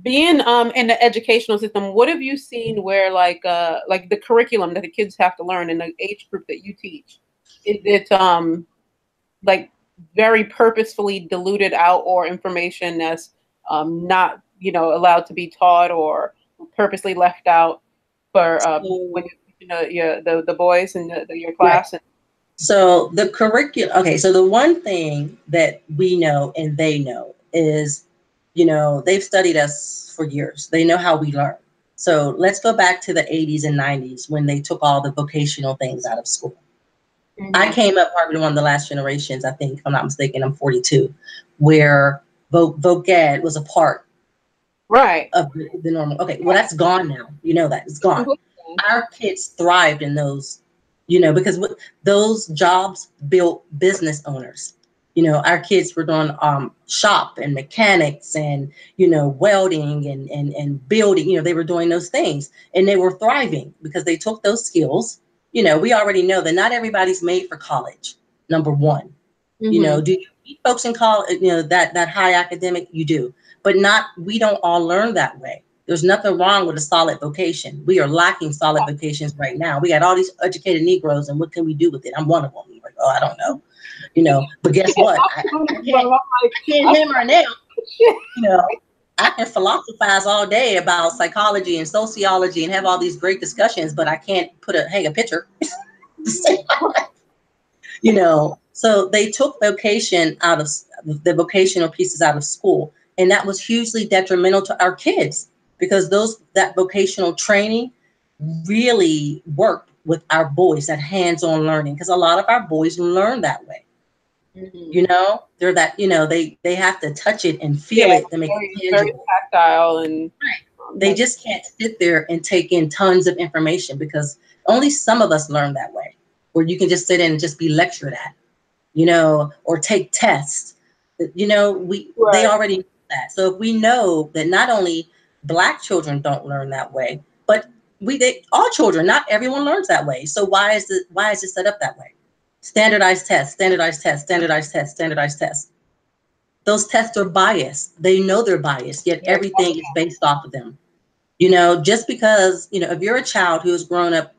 being in the educational system, what have you seen where like the curriculum that the kids have to learn in the age group that you teach? Is it like very purposefully diluted out or information that's not, allowed to be taught or purposely left out for when So, you're teaching the boys in your right. class? And So the curriculum. Okay. So the one thing that we know and they know is, they've studied us for years. They know how we learn. So let's go back to the 80s and 90s when they took all the vocational things out of school. I Mhm. came up probably one of the last generations, I think, if I'm not mistaken, I'm 42, where vocab was a part Right. of the normal. Okay, well, that's gone now. You know that it's It's gone. completely gone. Our kids thrived in those, because those jobs built business owners. Our kids were doing shop and mechanics and welding and building. They were doing those things and they were thriving because they took those skills. We already know that not everybody's made for college. Number one. Hmm. Do you meet folks in college, that high academic? You do, but not, we don't all learn that way. There's nothing wrong with a solid vocation. We are lacking solid vocations right now. We got all these educated Negroes, and what can we do with it? I'm one of them. Like, oh, I don't know, but guess Yeah, what? I'm one I of them. can't, I'm like, I can't I hammer a nail, shit. you know. I can philosophize all day about psychology and sociology and have all these great discussions, but I can't hang a picture. So they took vocation out of the vocational pieces out of school, and that was hugely detrimental to our kids because that vocational training really worked with our boys, that hands-on learning, because a lot of our boys learn that way. Mhm. They're that, they have to touch it and feel Yeah, it to make very, it very tangible. tactile and They just can't sit there and take in tons of information because only some of us learn that way, where you can just sit in and just be lectured at, or take tests. They right. already know that. So if we know that not only Black children don't learn that way, but all children, not everyone learns that way. So why is it set up that way? Standardized tests, standardized tests, standardized tests, standardized tests. Those tests are biased. They know they're biased, yet Yeah. everything is based off of them. Just because, if you're a child who has grown up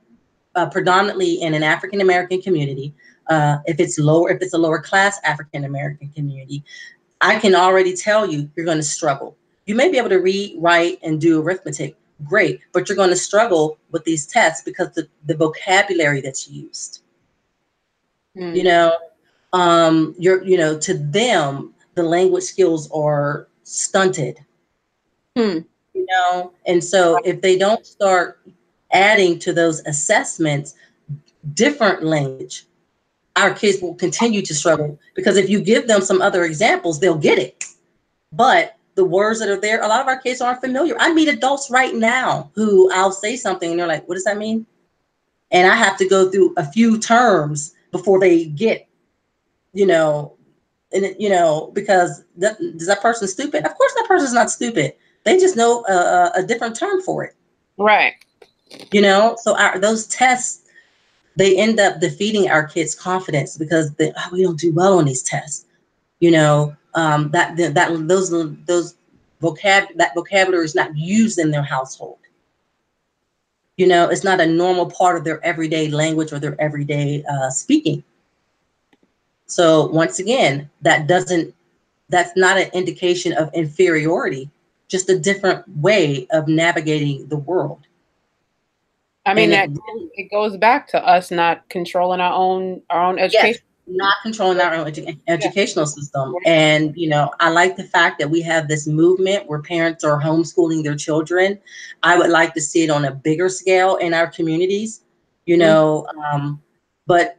predominantly in an African American community, if it's a lower class African American community, I can already tell you're going to struggle. You may be able to read, write, and do arithmetic, great, but you're going to struggle with these tests because the vocabulary that's used. You Mm. know, to them the language skills are stunted. Hmm. And so if they don't start adding to those assessments different language, our kids will continue to struggle because if you give them some other examples, they'll get it. But the words that are there, a lot of our kids aren't familiar. I meet adults right now who I'll say something and they're like, what does that mean? And I have to go through a few terms before they get, you know, because is that person stupid? Of course, that person's not stupid. They just know a different term for it. Right. So those tests, they end up defeating our kids' confidence because we don't do well on these tests. Those that vocabulary is not used in their household. It's not a normal part of their everyday language or their everyday speaking. So once again, that's not an indication of inferiority, just a different way of navigating the world. I mean And it that really, it goes back to us not controlling our own yes, education. not controlling our own Yeah. educational system. And, I like the fact that we have this movement where parents are homeschooling their children. I would like to see it on a bigger scale in our communities, you Mm. know. But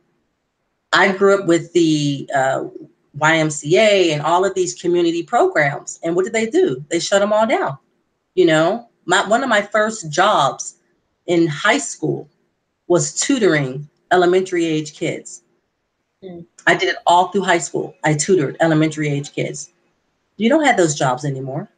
I grew up with the YMCA and all of these community programs. And what did they do? They shut them all down. One of my first jobs in high school was tutoring elementary age kids. Mm. I did it all through high school. I tutored elementary age kids. You don't have those jobs anymore.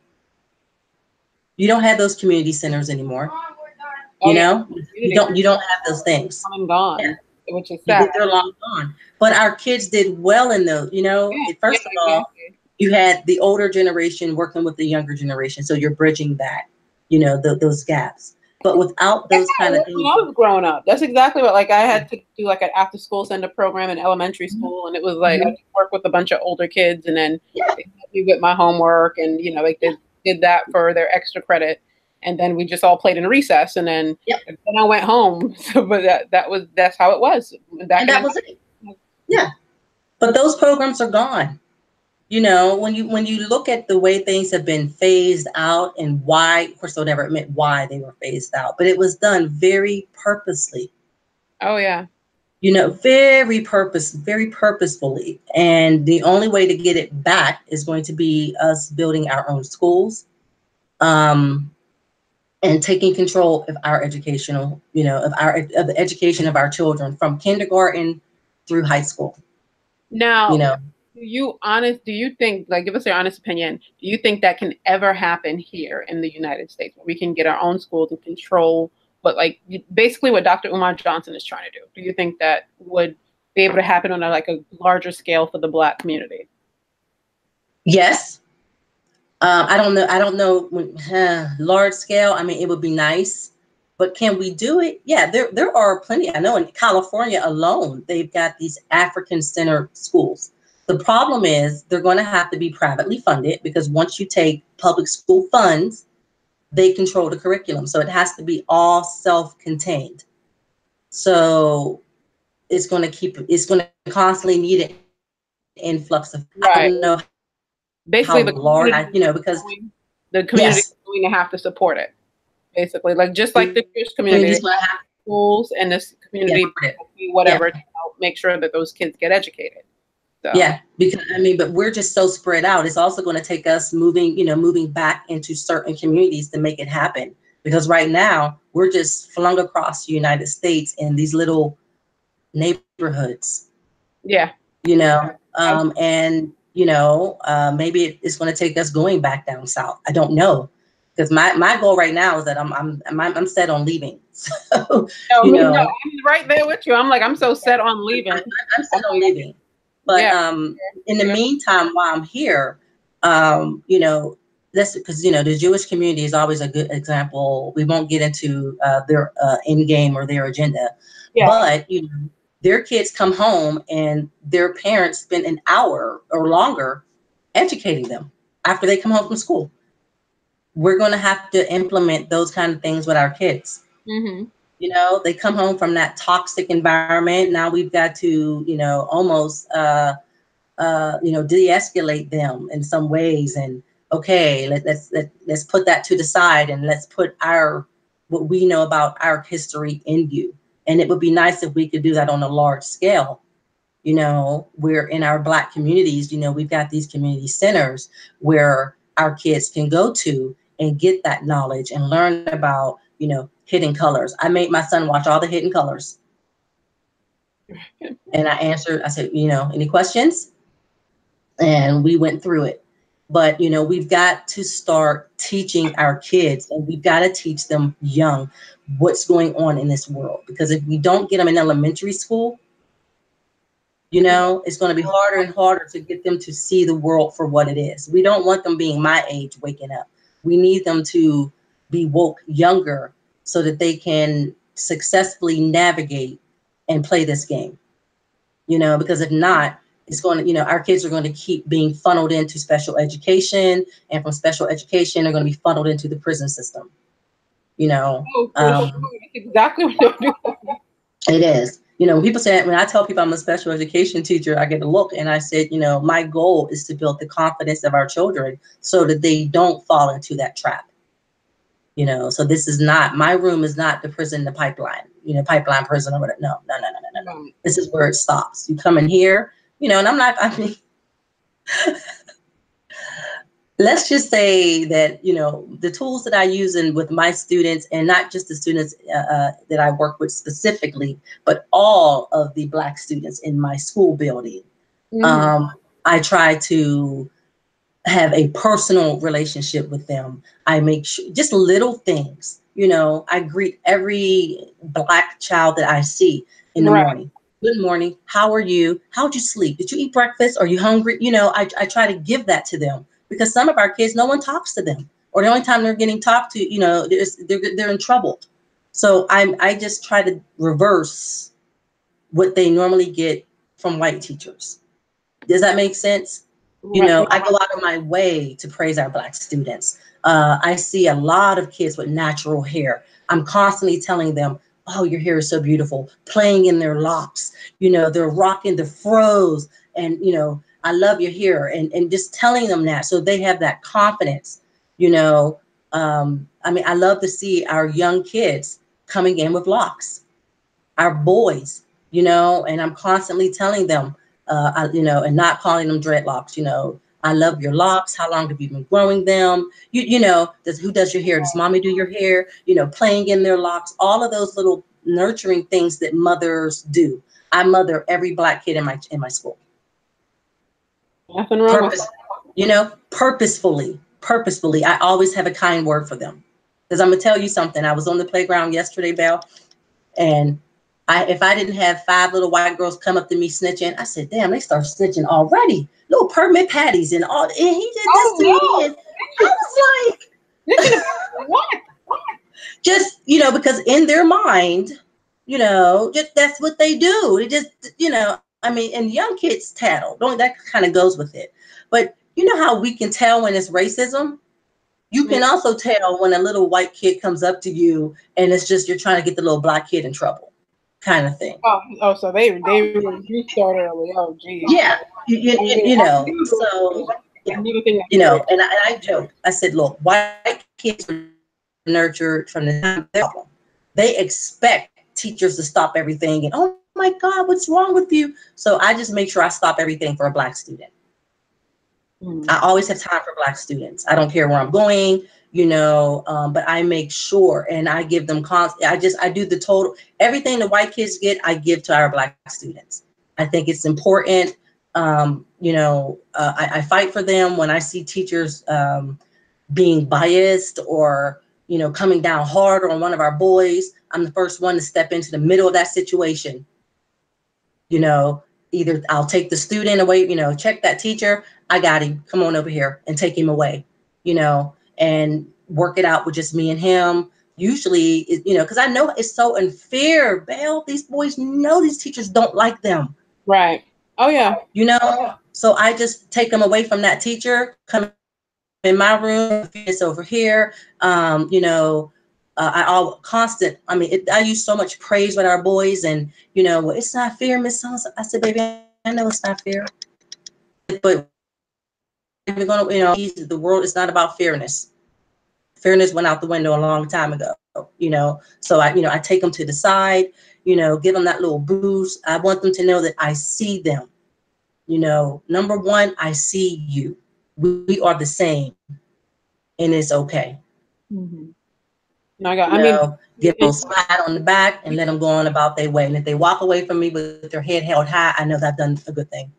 You don't have those community centers anymore. Oh You yeah, know, you community don't you don't have those things. come and Yeah, gone, which is sad. they're long gone. But our kids did well in those. Yeah, yeah, First of all, exactly. you had the older generation working with the younger generation, so you're bridging that. Those gaps. But without That's those how it kind of was when things, I was growing up. That's exactly what, like, I had to do like an after school sender program in elementary school, and it was like I mhm, had to work with a bunch of older kids, and then yeah, they helped me with my homework, and like yeah, they did that for their extra credit, and then we just all played in recess, yeah, and then I went home. So, but that's how it was back and in the that was it. Yeah, but those programs are gone. When you look at the way things have been phased out and why, of course, they'll never admit why they were phased out, but it was done very purposely. Oh yeah. Very purposefully. And the only way to get it back is going to be us building our own schools, um, and taking control of our educational, of the education of our children from kindergarten through high school. You Now, know, do you think, like, give us your honest opinion, do you think that can ever happen here in the United States where we can get our own schools and control basically what Dr. Umar Johnson is trying to do? Do you think that would be able to happen on a larger scale for the Black community? yes. I don't know. I don't know large scale. I mean, it would be nice, but can we do it? Yeah, there are plenty. I know in California alone, they've got these African center schools. The problem is they're going to have to be privately funded because once you take public school funds, they control the curriculum. So it has to be all self-contained. So it's going to constantly need an influx of. I don't know how Right. large. Basically, Because the yes, community is going to have to support it. Basically, like just like the Jewish community, they community's have going to have schools, and this to community support it. Yeah, whatever to help make sure that those kids get educated. So yeah. Because I mean, but we're just so spread out. It's also going to take us moving back into certain communities to make it happen. Because right now we're just flung across the United States in these little neighborhoods. yeah. And maybe it's going to take us going back down south. I don't know, because my goal right now is that I'm set on leaving. So No, you me no, know, I'm right there with you. I'm so set on I'm, leaving. I'm I'm set on like, leaving. But yeah, in the yeah, meantime, while I'm here, um, you know, that's because the Jewish community is always a good example. We won't get into their end game or their agenda, yeah. but their kids come home and their parents spend an hour or longer educating them after they come home from school. We're going to have to implement those kind of things with our kids. Hmm. They come home from that toxic environment. Now we've got to, almost, de-escalate them in some ways. And okay, let's put that to the side and let's put what we know about our history in you. And it would be nice if we could do that on a large scale. We're in our Black communities, we've got these community centers where our kids can go to and get that knowledge and learn about, hidden colors. I made my son watch all the Hidden Colors. And I said, any questions? And we went through it. But, we've got to start teaching our kids, and we've got to teach them young what's going on in this world. Because if we don't get them in elementary school, it's going to be harder and harder to get them to see the world for what it is. We don't want them being my age waking up. We need them to be woke younger so that they can successfully navigate and play this game. Because if not, it's going to, our kids are going to keep being funneled into special education, and from special education, they're going to be funneled into the prison system. you know Oh, for sure. um That's exactly what they're doing. it is. When people say, when I tell people I'm a special education teacher, I get a look, and I said, my goal is to build the confidence of our children so that they don't fall into that trap. So this is not, my room is not the prison, the pipeline, pipeline prison or whatever. No, no, no, no, no, no, no. Right. This is where it stops. You come in here, and I mean, let's just say that, the tools that I use with my students, and not just the students that I work with specifically, but all of the Black students in my school building, Mhm. um, I try to have a personal relationship with them. I make sure just little things. I greet every Black child that I see in the Right. morning. Good morning. How are you? How'd you sleep? Did you eat breakfast? Are you hungry? I try to give that to them, because some of our kids, no one talks to them, or the only time they're getting talked to, they're in trouble. So I just try to reverse what they normally get from white teachers. Does that make sense? Right. I go out of my way to praise our Black students. I see a lot of kids with natural hair. I'm constantly telling them, oh, your hair is so beautiful, playing in their locks. They're rocking the fros, and, I love your hair, and just telling them that so they have that confidence. You know, I mean, I love to see our young kids coming in with locks, our boys, and I'm constantly telling them, and not calling them dreadlocks. I love your locks. How long have you been growing them? Who does your hair? Does mommy do your hair? Playing in their locks, all of those little nurturing things that mothers do. I mother every Black kid in my school. Nothing wrong with Purpose, purposefully. I always have a kind word for them. Because I'm gonna tell you something. I was on the playground yesterday, Belle, and if I didn't have 5 little white girls come up to me snitching, I said, damn, they start snitching already. Little permit patties and all. And he did this to me. Oh And I was like, no! Snitching about what? just, because in their mind, just that's what they do. It just, I mean, and young kids tattle. Don't that kind of goes with it. But you know how we can tell when it's racism? You can Mm. also tell when a little white kid comes up to you and it's just you're trying to get the little Black kid in trouble, kind of thing. Oh, so they you start early. Oh, geez. Yeah, I mean, so yeah, another thing that scares. and I joke. I said, look, white kids were nurtured from the time they're problem. They expect teachers to stop everything and, oh my God, what's wrong with you? So I just make sure I stop everything for a Black student. I Mm. always have time for Black students. I don't care where I'm going, but I make sure, and I give them I do the total, everything the white kids get, I give to our Black students. I think it's important. I fight for them when I see teachers being biased or, coming down hard on one of our boys. I'm the first one to step into the middle of that situation. you know, Either I'll take the student away, check that teacher, I got him, come on over here, and take him away, and work it out with just me and him. Usually, because I know it's so unfair, Belle. These boys know these teachers don't like them, Right. Oh yeah. so I just take them away from that teacher, come in my room, fairness over here. I all constant. I mean, I use so much praise with our boys, and well, it's not fair, Miss So. I said, baby, I know it's not fair, but we're not even gonna. The world is not about fairness. Fairness went out the window a long time ago. So I take them to the side. Give them that little boost. I want them to know that I see them. Number one, I see you. We are the same, and it's okay. Hmm. No, I got. I mean, Give them a little pat on the back and let them go on about their way. And if they walk away from me with their head held high, I know that I've done a good thing.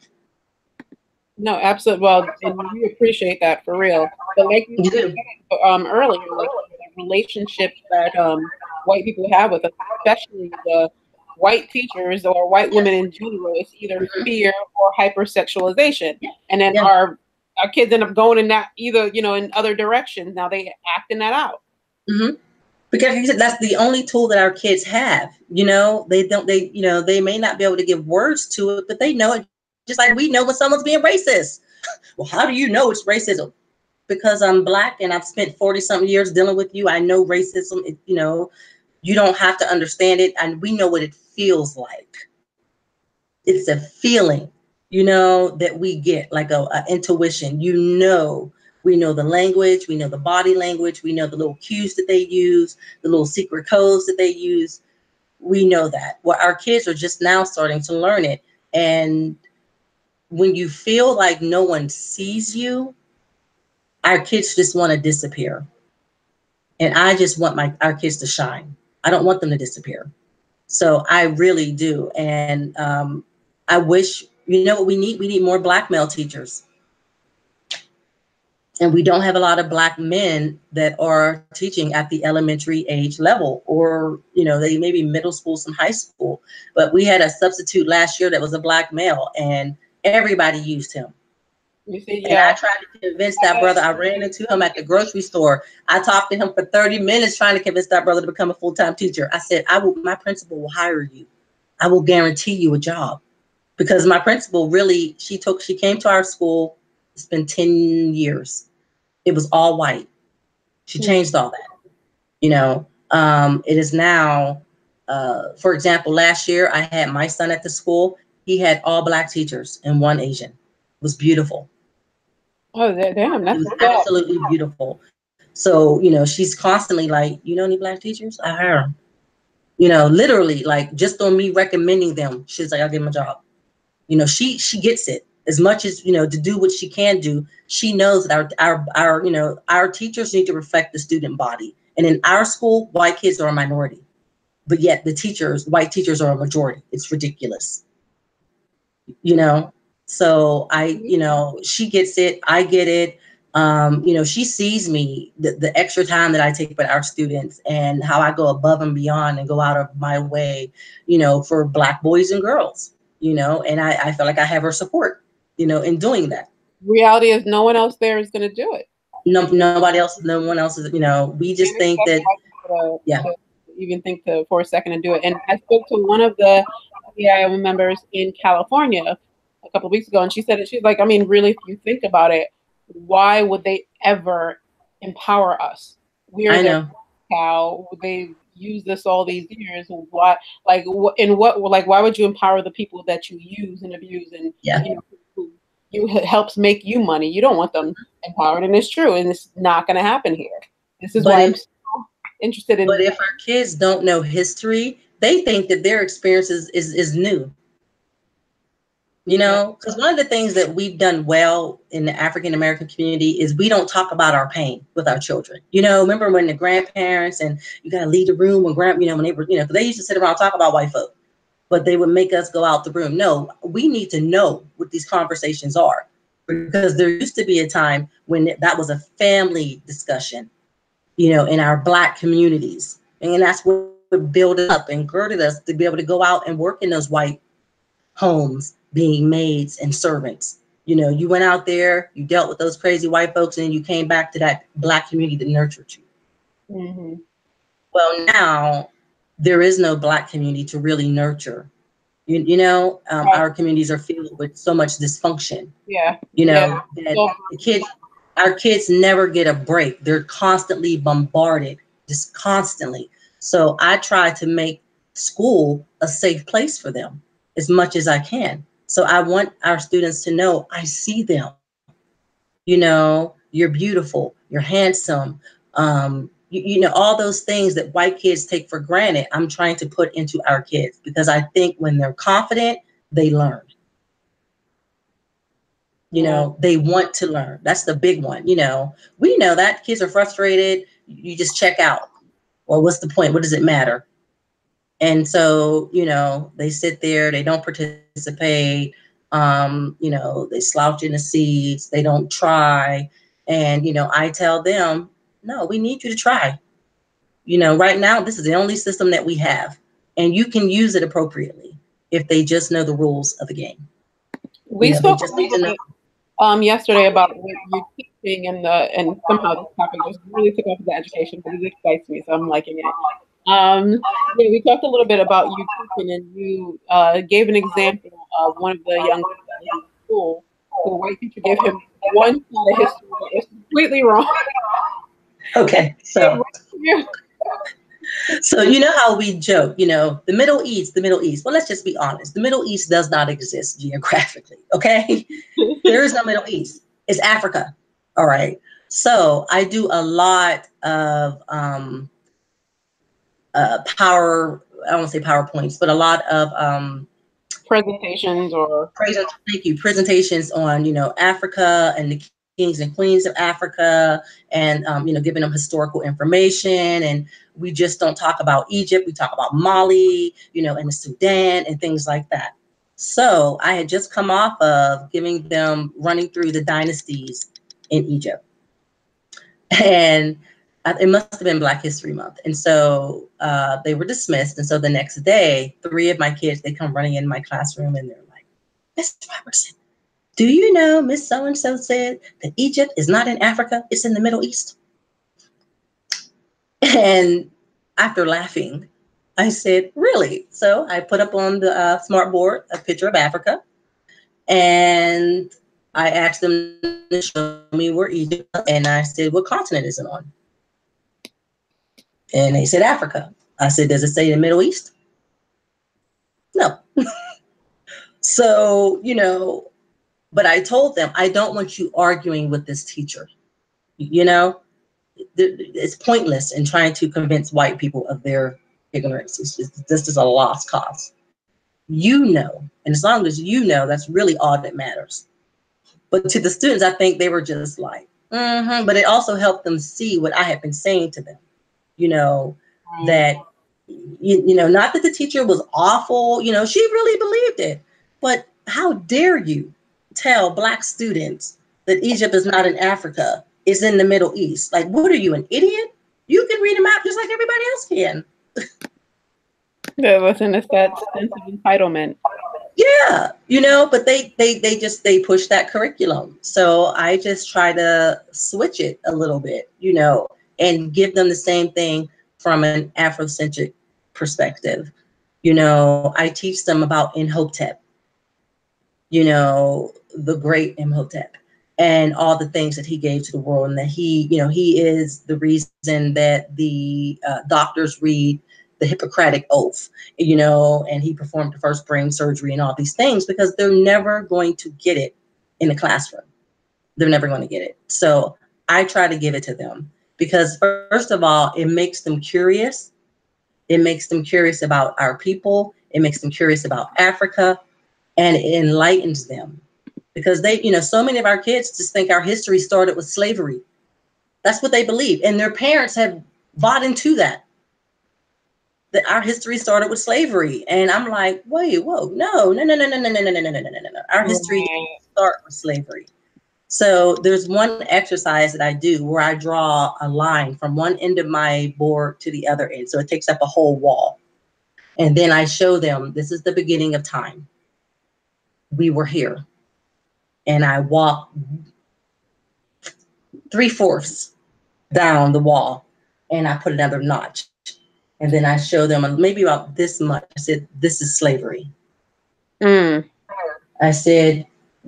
no, absolutely. Well, and we appreciate that for real. But like you You do. said earlier, like the relationships that white people have with us, especially the white teachers or white women in general, it's either Mm-hmm. fear or hypersexualization, and then Yeah. our kids end up going in that either in other directions. Now they acting that out. Mm-hmm. Because like you said, that's the only tool that our kids have. They don't. They may not be able to give words to it, but they know it. Just like we know when someone's being racist. Well, how do you know it's racism? Because I'm Black and I've spent 40-something years dealing with you. I know racism. You don't have to understand it, and we know what it feels like. It's a feeling, that we get, like a intuition. We know the language, we know the body language, we know the little cues that they use, the little secret codes that they use. We know that. Well, our kids are just now starting to learn it. And when you feel like no one sees you, our kids just want to disappear. And I just want our kids to shine. I don't want them to disappear. So I really do. And I wish, what we need? We need more black male teachers. And we don't have a lot of black men that are teaching at the elementary age level, or they maybe middle school, some high school. But we had a substitute last year that was a black male, and everybody used him. You see, And I yeah. tried to convince that brother. I ran into him at the grocery store. I talked to him for 30 minutes trying to convince that brother to become a full-time teacher. I said, my principal will hire you. I will guarantee you a job. Because my principal really, she came to our school. It's been 10 years. It was all white. She Mm. changed all that. It is now, for example, last year I had my son at the school. He had all black teachers and one Asian. It was beautiful. Oh, damn, It that's was what's up. absolutely beautiful. So, she's constantly like, you know any black teachers? I hire them. Literally, like, just on me recommending them, she's like, I'll give them a job. She gets it. As much as, to do what she can do, she knows that our teachers need to reflect the student body. And in our school, white kids are a minority, but yet white teachers are a majority. It's ridiculous. you know so she gets it, I get it. She sees me, the extra time that I take with our students, and how I go above and beyond and go out of my way, for black boys and girls, and I feel like I have her support, in doing that. Reality is no one else there is going to do it. No, no one else is, we just Can't think expect that. white people Yeah, to even think for a second to do it. And I spoke to one of the CIO members in California a couple of weeks ago, and she said that she's like, I mean, really, if you think about it, why would they ever empower us? We're I their know. cow. They use this all these years. Why? Like, in what? Like, why would you empower the people that you use and abuse and Yeah, who you helps make you money? You don't want them empowered, and it's true, and it's not going to happen here. This is but why if I'm so interested but in. if our kids don't know history, they think that their experience is new. Yeah. Because one of the things that we've done well in the African American community is we don't talk about our pain with our children. Remember when the grandparents, and you got to leave the room when when they were, 'cause they used to sit around and talk about white folk, but they would make us go out the room. No, we need to know what these conversations are, because there used to be a time when that was a family discussion, in our black communities. And that's what built us up and girded us to be able to go out and work in those white homes, being maids and servants. You went out there, you dealt with those crazy white folks, and you came back to that black community that nurtured you. Mm-hmm. Well, now there is no black community to really nurture. Right. Our communities are filled with so much dysfunction, Yeah. Yeah. that So, our kids never get a break. They're constantly bombarded, just constantly. So I try to make school a safe place for them as much as I can. So I want our students to know, I see them. You're beautiful, you're handsome. All those things that white kids take for granted, I'm trying to put into our kids, because I think when they're confident, they learn. yeah. They want to learn. That's the big one. We know that kids are frustrated, you just check out. Well, what's the point? What does it matter? And so, they sit there, they don't participate. They slouch in the seats, they don't try. And, I tell them, no, we need you to try. Right now, this is the only system that we have, and you can use it appropriately if they just know the rules of the game. We They spoke a just need little to know. bit yesterday about what you're teaching, and somehow this topic just really took off of the education, but it excites me, so I'm liking it. Yeah, we talked a little bit about you teaching, and you gave an example of one of the young people in school who a white teacher gave him one side of history that was completely wrong. And Okay, it so came right from you. So you know how we joke, the Middle East, the Middle East. Well, let's just be honest. The Middle East does not exist geographically, okay? There is no Middle East. It's Africa. All right. So I do a lot of power, I don't want to say PowerPoints, but a lot of Presentations or thank you, presentations on, Africa and the kings and queens of Africa, and giving them historical information. And we just don't talk about Egypt. We talk about Mali, and the Sudan and things like that. So I had just come off of giving them running through the dynasties in Egypt, and it must have been Black History Month. And so they were dismissed. And so the next day, three of my kids, they come running in my classroom and they're like, Miss Robertson, do you know Miss So-and-so said that Egypt is not in Africa, it's in the Middle East? And after laughing, I said, really? So I put up on the smart board a picture of Africa, and I asked them to show me where Egypt was, and I said, what continent is it on? And they said Africa. I said, does it say the Middle East? No. So, but I told them, I don't want you arguing with this teacher. You know, it's pointless in trying to convince white people of their ignorance. This is a lost cause. And as long as that's really all that matters. But to the students, I think they were just like, but it also helped them see what I had been saying to them, you know, that, not that the teacher was awful, she really believed it. But how dare you tell Black students that Egypt is not in Africa, it's in the Middle East? Like, what are you, an idiot? You can read a map just like everybody else can. there wasn't a that sense of entitlement. Yeah, but they push that curriculum. So I just try to switch it a little bit, and give them the same thing from an Afrocentric perspective. I teach them about Imhotep, the great Imhotep, and all the things that he gave to the world, and that he is the reason that the doctors read the Hippocratic Oath, and he performed the first brain surgery and all these things, because they're never going to get it in the classroom. They're never going to get it. So I try to give it to them because, first of all, it makes them curious. It makes them curious about our people. It makes them curious about Africa, and it enlightens them, because so many of our kids just think our history started with slavery. That's what they believe. And their parents have bought into that our history started with slavery. And I'm like, wait, whoa, no, no, no, no, no, no, no, no, no, no, no, no, no, no. Our history didn't Right. start with slavery. So there's one exercise that I do where I draw a line from one end of my board to the other end. So it takes up a whole wall. And then I show them, this is the beginning of time. We were here. And I walk 3/4 down the wall, and I put another notch. And then I show them maybe about this much. I said, this is slavery. Mm. I said,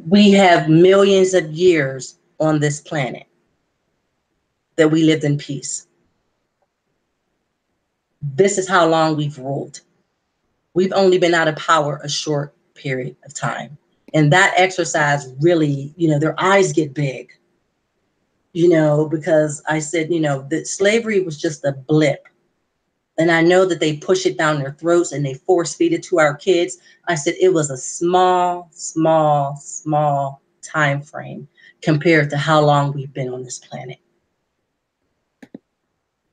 we have millions of years on this planet that we lived in peace. This is how long we've ruled. We've only been out of power a short period of time. And that exercise really, their eyes get big, because I said, that slavery was just a blip. And I know that they push it down their throats and they force feed it to our kids. I said it was a small, small, small time frame compared to how long we've been on this planet.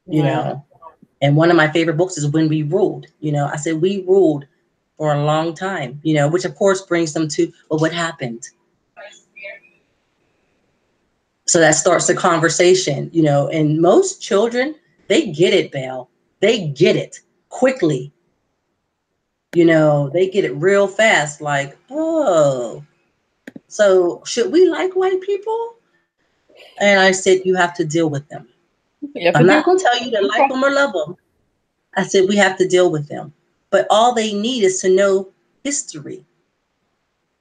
You Wow. know, and one of my favorite books is When We Ruled. I said we ruled for a long time, which of course brings them to, well, what happened? So that starts the conversation, and most children, they get it, Belle. They get it quickly. They get it real fast, like, oh, so should we like white people? And I said, you have to deal with them. You have I'm to not do. going to tell you to like Okay. them or love them. I said, we have to deal with them. But all they need is to know history.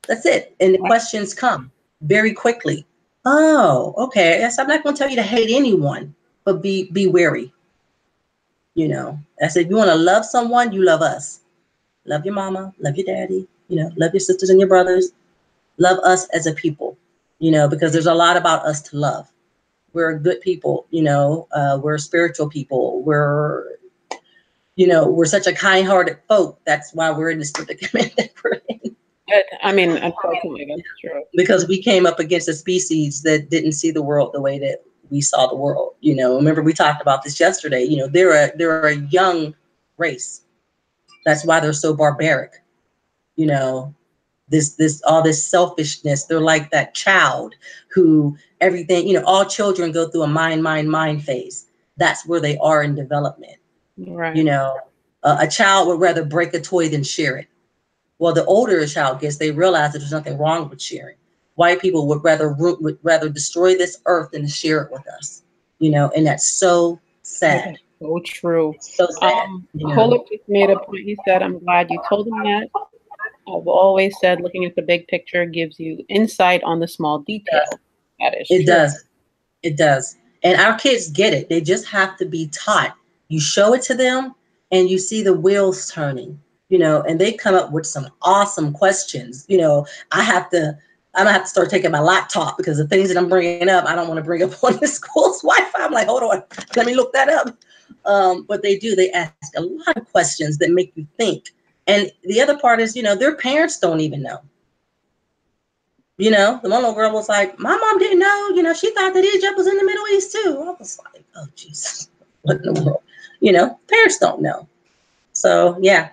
That's it. And the questions come very quickly. Oh, okay. Yes, I'm not going to tell you to hate anyone, but be wary. I said, if you want to love someone, you love us. Love your mama, love your daddy, love your sisters and your brothers, love us as a people, because there's a lot about us to love. We're good people, we're spiritual people. We're such a kind-hearted folk. That's why we're in this predicament that we're in. I mean, unfortunately, that's true. Because we came up against a species that didn't see the world the way that we saw the world. Remember we talked about this yesterday. They're a young race. That's why they're so barbaric. You know, this all this selfishness. They're like that child who everything. All children go through a mind phase. That's where they are in development. You Right. know, a child would rather break a toy than share it. Well, the older a child gets, they realize that there's nothing wrong with sharing. White people would rather destroy this earth than to share it with us. And that's so That sad. is so true. It's so sad. Holip just made a point. He said, I'm glad you told him that. I've always said looking at the big picture gives you insight on the small It does. details. That is It true. does. It does. And our kids get it. They just have to be taught. You show it to them and you see the wheels turning, and they come up with some awesome questions. I have to, I'm gonna have to start taking my laptop because the things that I'm bringing up, I don't want to bring up on the school's Wi-Fi. I'm like, hold on, let me look that up. But they do. They ask a lot of questions that make you think. And the other part is, their parents don't even know. The one little girl was like, my mom didn't know, she thought that Egypt was in the Middle East too. I was like, oh, Jesus, what in the world? Parents don't know. So, yeah,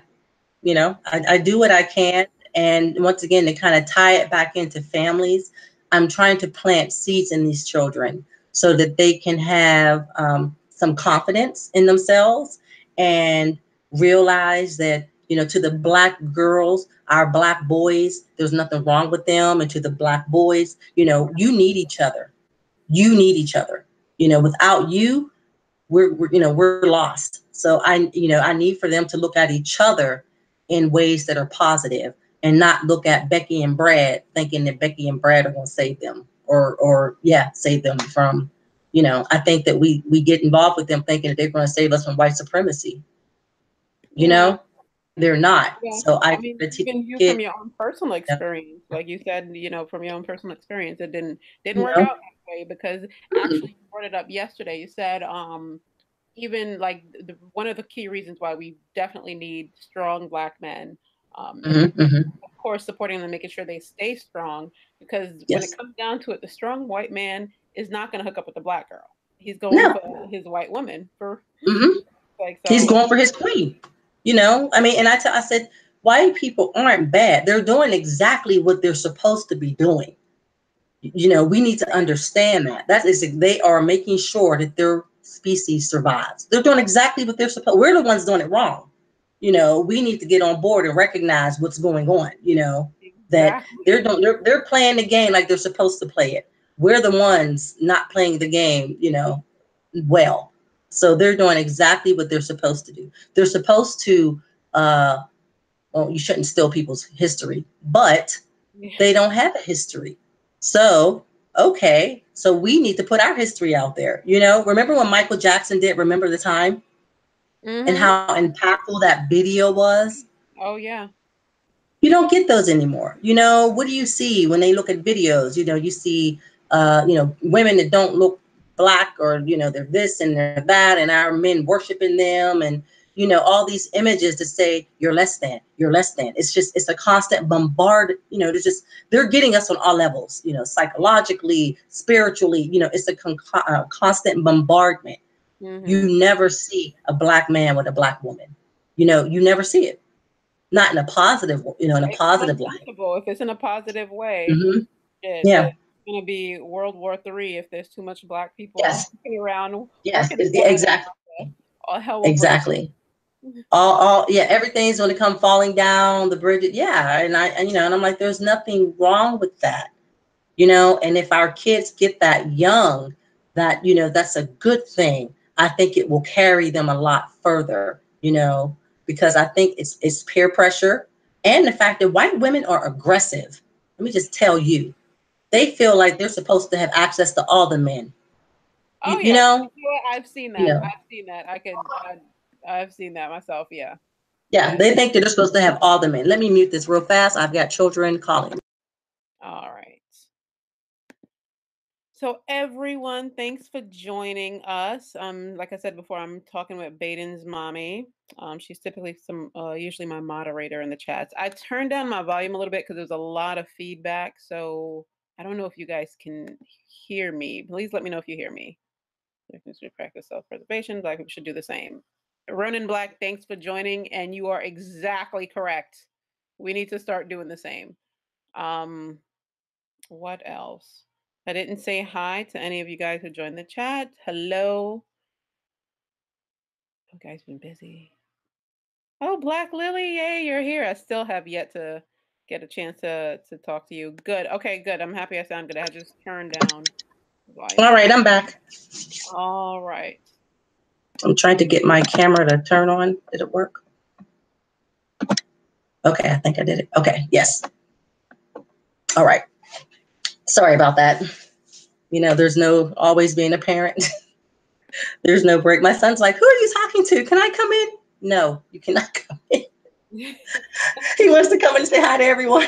I do what I can. And once again, to kind of tie it back into families, I'm trying to plant seeds in these children so that they can have some confidence in themselves and realize that, to the Black girls, our Black boys, there's nothing wrong with them. And to the Black boys, you need each other. You need each other. Without you, we're lost. So I need for them to look at each other in ways that are positive and not look at Becky and Brad thinking that Becky and Brad are going to save them or yeah, save them from, I think that we get involved with them thinking that they're going to save us from white supremacy. you Yeah. know they're not. Yeah. So I I try mean, to teach even you kids. from your own personal Yeah. experience, like you said, from your own personal experience, it didn't you work know out that way because Mm-mm. actually you brought it up yesterday. You said even like one of the key reasons why we definitely need strong Black men, and Mm-hmm, mm-hmm. of course supporting them, making sure they stay strong. Because when it Yes. comes down to it, the strong white man is not going to hook up with the Black girl. He's going No. for his white woman for Mm-hmm. like He's so. going for his queen. I mean, and I said, white people aren't bad. They're doing exactly what they're supposed to be doing. We need to understand that. That is, they are making sure that their species survives. They're doing exactly what they're supposed. We're the ones doing it wrong. We need to get on board and recognize what's going on. That they're Exactly. doing, they're playing the game like they're supposed to play it. We're the ones not playing the game, well. So they're doing exactly what they're supposed to do. They're supposed to, well, you shouldn't steal people's history, but Yeah. they don't have a history. So, okay, so we need to put our history out there. Remember when Michael Jackson did Remember the Time and Mhm. how impactful that video was? Oh yeah. You don't get those anymore. What do you see when they look at videos? You see, women that don't look Black, or they're this and they're that, and our men worshiping them, and all these images to say you're less than, you're less than. It's a constant bombard. They're getting us on all levels. Psychologically, spiritually. It's a constant bombardment. Mhm. You never see a Black man with a Black woman. You never see it, not in a positive, in a It's positive light. uncomfortable if it's in a positive way. Hmm. There's Yeah. gonna be World War III if there's too much Black people Yes. around Yes. working together. Exactly. All hell will break. Exactly. All, yeah. Everything's going to come falling down the bridge. Yeah. And I'm like, there's nothing wrong with that. And if our kids get that young, that, that's a good thing. I think it will carry them a lot further, because I think it's peer pressure and the fact that white women are aggressive. Let me just tell you, they feel like they're supposed to have access to all the men. Oh You yeah, know, you know what? I've seen you that. know, I've seen that. I've seen that myself. Yeah. Yeah, Yeah. they think that they're supposed to have all the men. Let me mute this real fast. I've got children calling. All right. So everyone, thanks for joining us. Like I said before, I'm talking with Baden's mommy. She's typically usually my moderator in the chats. I turned down my volume a little bit because there's a lot of feedback. So I don't know if you guys can hear me. Please let me know if you hear me. If you should practice self-preservation, Black people should do the same. Ronan Black, thanks for joining, and you are exactly correct. We need to start doing the same. Um, what else? I didn't say hi to any of you guys who joined the chat. Hello. You guys been busy. Oh, Black Lily, yay, you're here. I still have yet to get a chance to talk to you. Good. Okay, good. I'm happy I sound good. I just turned down the volume. All right, I'm back. All right. I'm trying to get my camera to turn on. Did it work? Okay, I think I did it. Okay, yes. All right. Sorry about that. There's no always being a parent. There's no break. My son's like, "Who are you talking to? Can I come in?" No, you cannot come in. He wants to come in and say hi to everyone.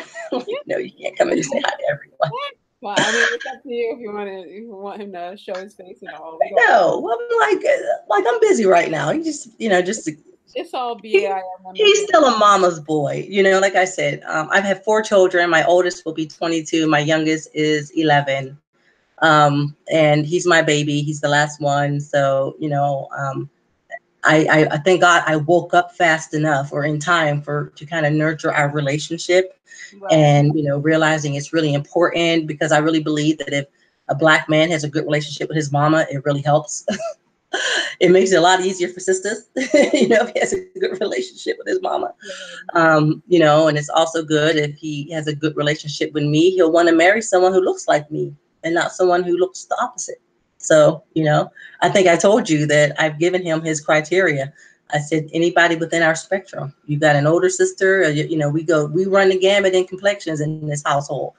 No, you can't come in and say hi to everyone. Well, I mean, it's up to you if you want him to show his face and all. We don't. No, I'm like I'm busy right now. He just It's all he, BAI members. he's still a mama's boy. Like I said, I've had 4 children. My oldest will be 22. My youngest is 11. And he's my baby. He's the last one. So, I thank God I woke up fast enough or in time to kind of nurture our relationship, Right. and realizing it's really important, because I really believe that if a Black man has a good relationship with his mama, it really helps. It makes it a lot easier for sisters, if he has a good relationship with his mama. And it's also good if he has a good relationship with me. He'll want to marry someone who looks like me and not someone who looks the opposite. So, I think I told you that I've given him his criteria. I said, anybody within our spectrum. You got an older sister, or, we run the gamut in complexions in this household.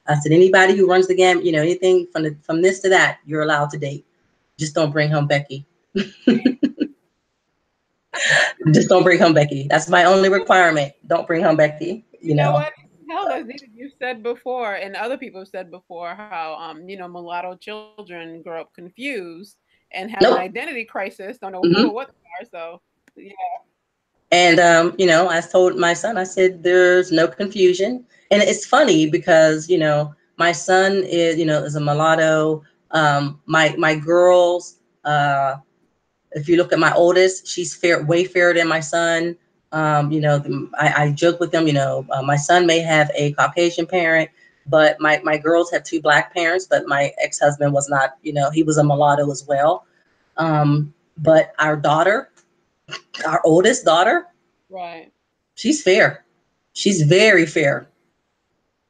I said, anybody who runs the gamut, anything from this to that, you're allowed to date. Just don't bring home Becky. Just don't bring home Becky. That's my only requirement. Don't bring home Becky. You know what? Hell, that's needed. You said before, and other people have said before, how mulatto children grow up confused and have an Nope. identity crisis, don't know who or Hmm. what they are. So yeah. And I told my son, I said, there's no confusion. And it's funny because my son is a mulatto. My girls, if you look at my oldest, she's way fairer than my son. I joke with them. My son may have a Caucasian parent, but my girls have 2 Black parents. But my ex-husband was not. He was a mulatto as well. But our oldest daughter, Right. she's fair. She's very fair.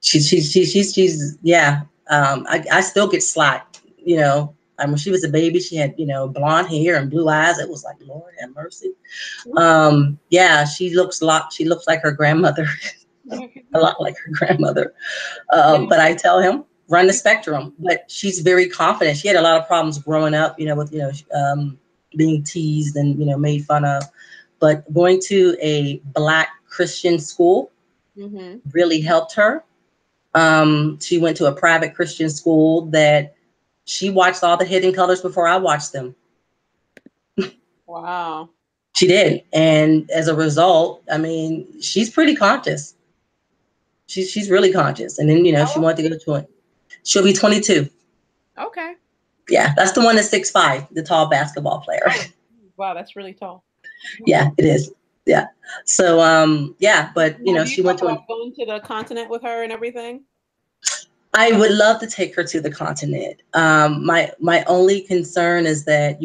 She's yeah. I still get slack. When she was a baby, she had blonde hair and blue eyes. It was like, Lord have mercy. Yeah, she looks like her grandmother, a lot like her grandmother. Yeah. But I tell him, run the spectrum. But she's very confident. She had a lot of problems growing up, with being teased and made fun of. But going to a Black Christian school Mm-hmm. really helped her. She went to a private Christian school that she watched all the Hidden Colors before I watched them. Wow. She did, and as a result, I mean, she's pretty conscious. She's really conscious. And then How she old wanted is to go to it. She'll be 22. she? Okay. Yeah, that's the one that's 6'5", the tall basketball player. Oh, wow, that's really tall. Yeah, it is. Yeah. So yeah, but Now, do you she talk went to about an going to the continent with her and everything? I would love to take her to the continent. My only concern is that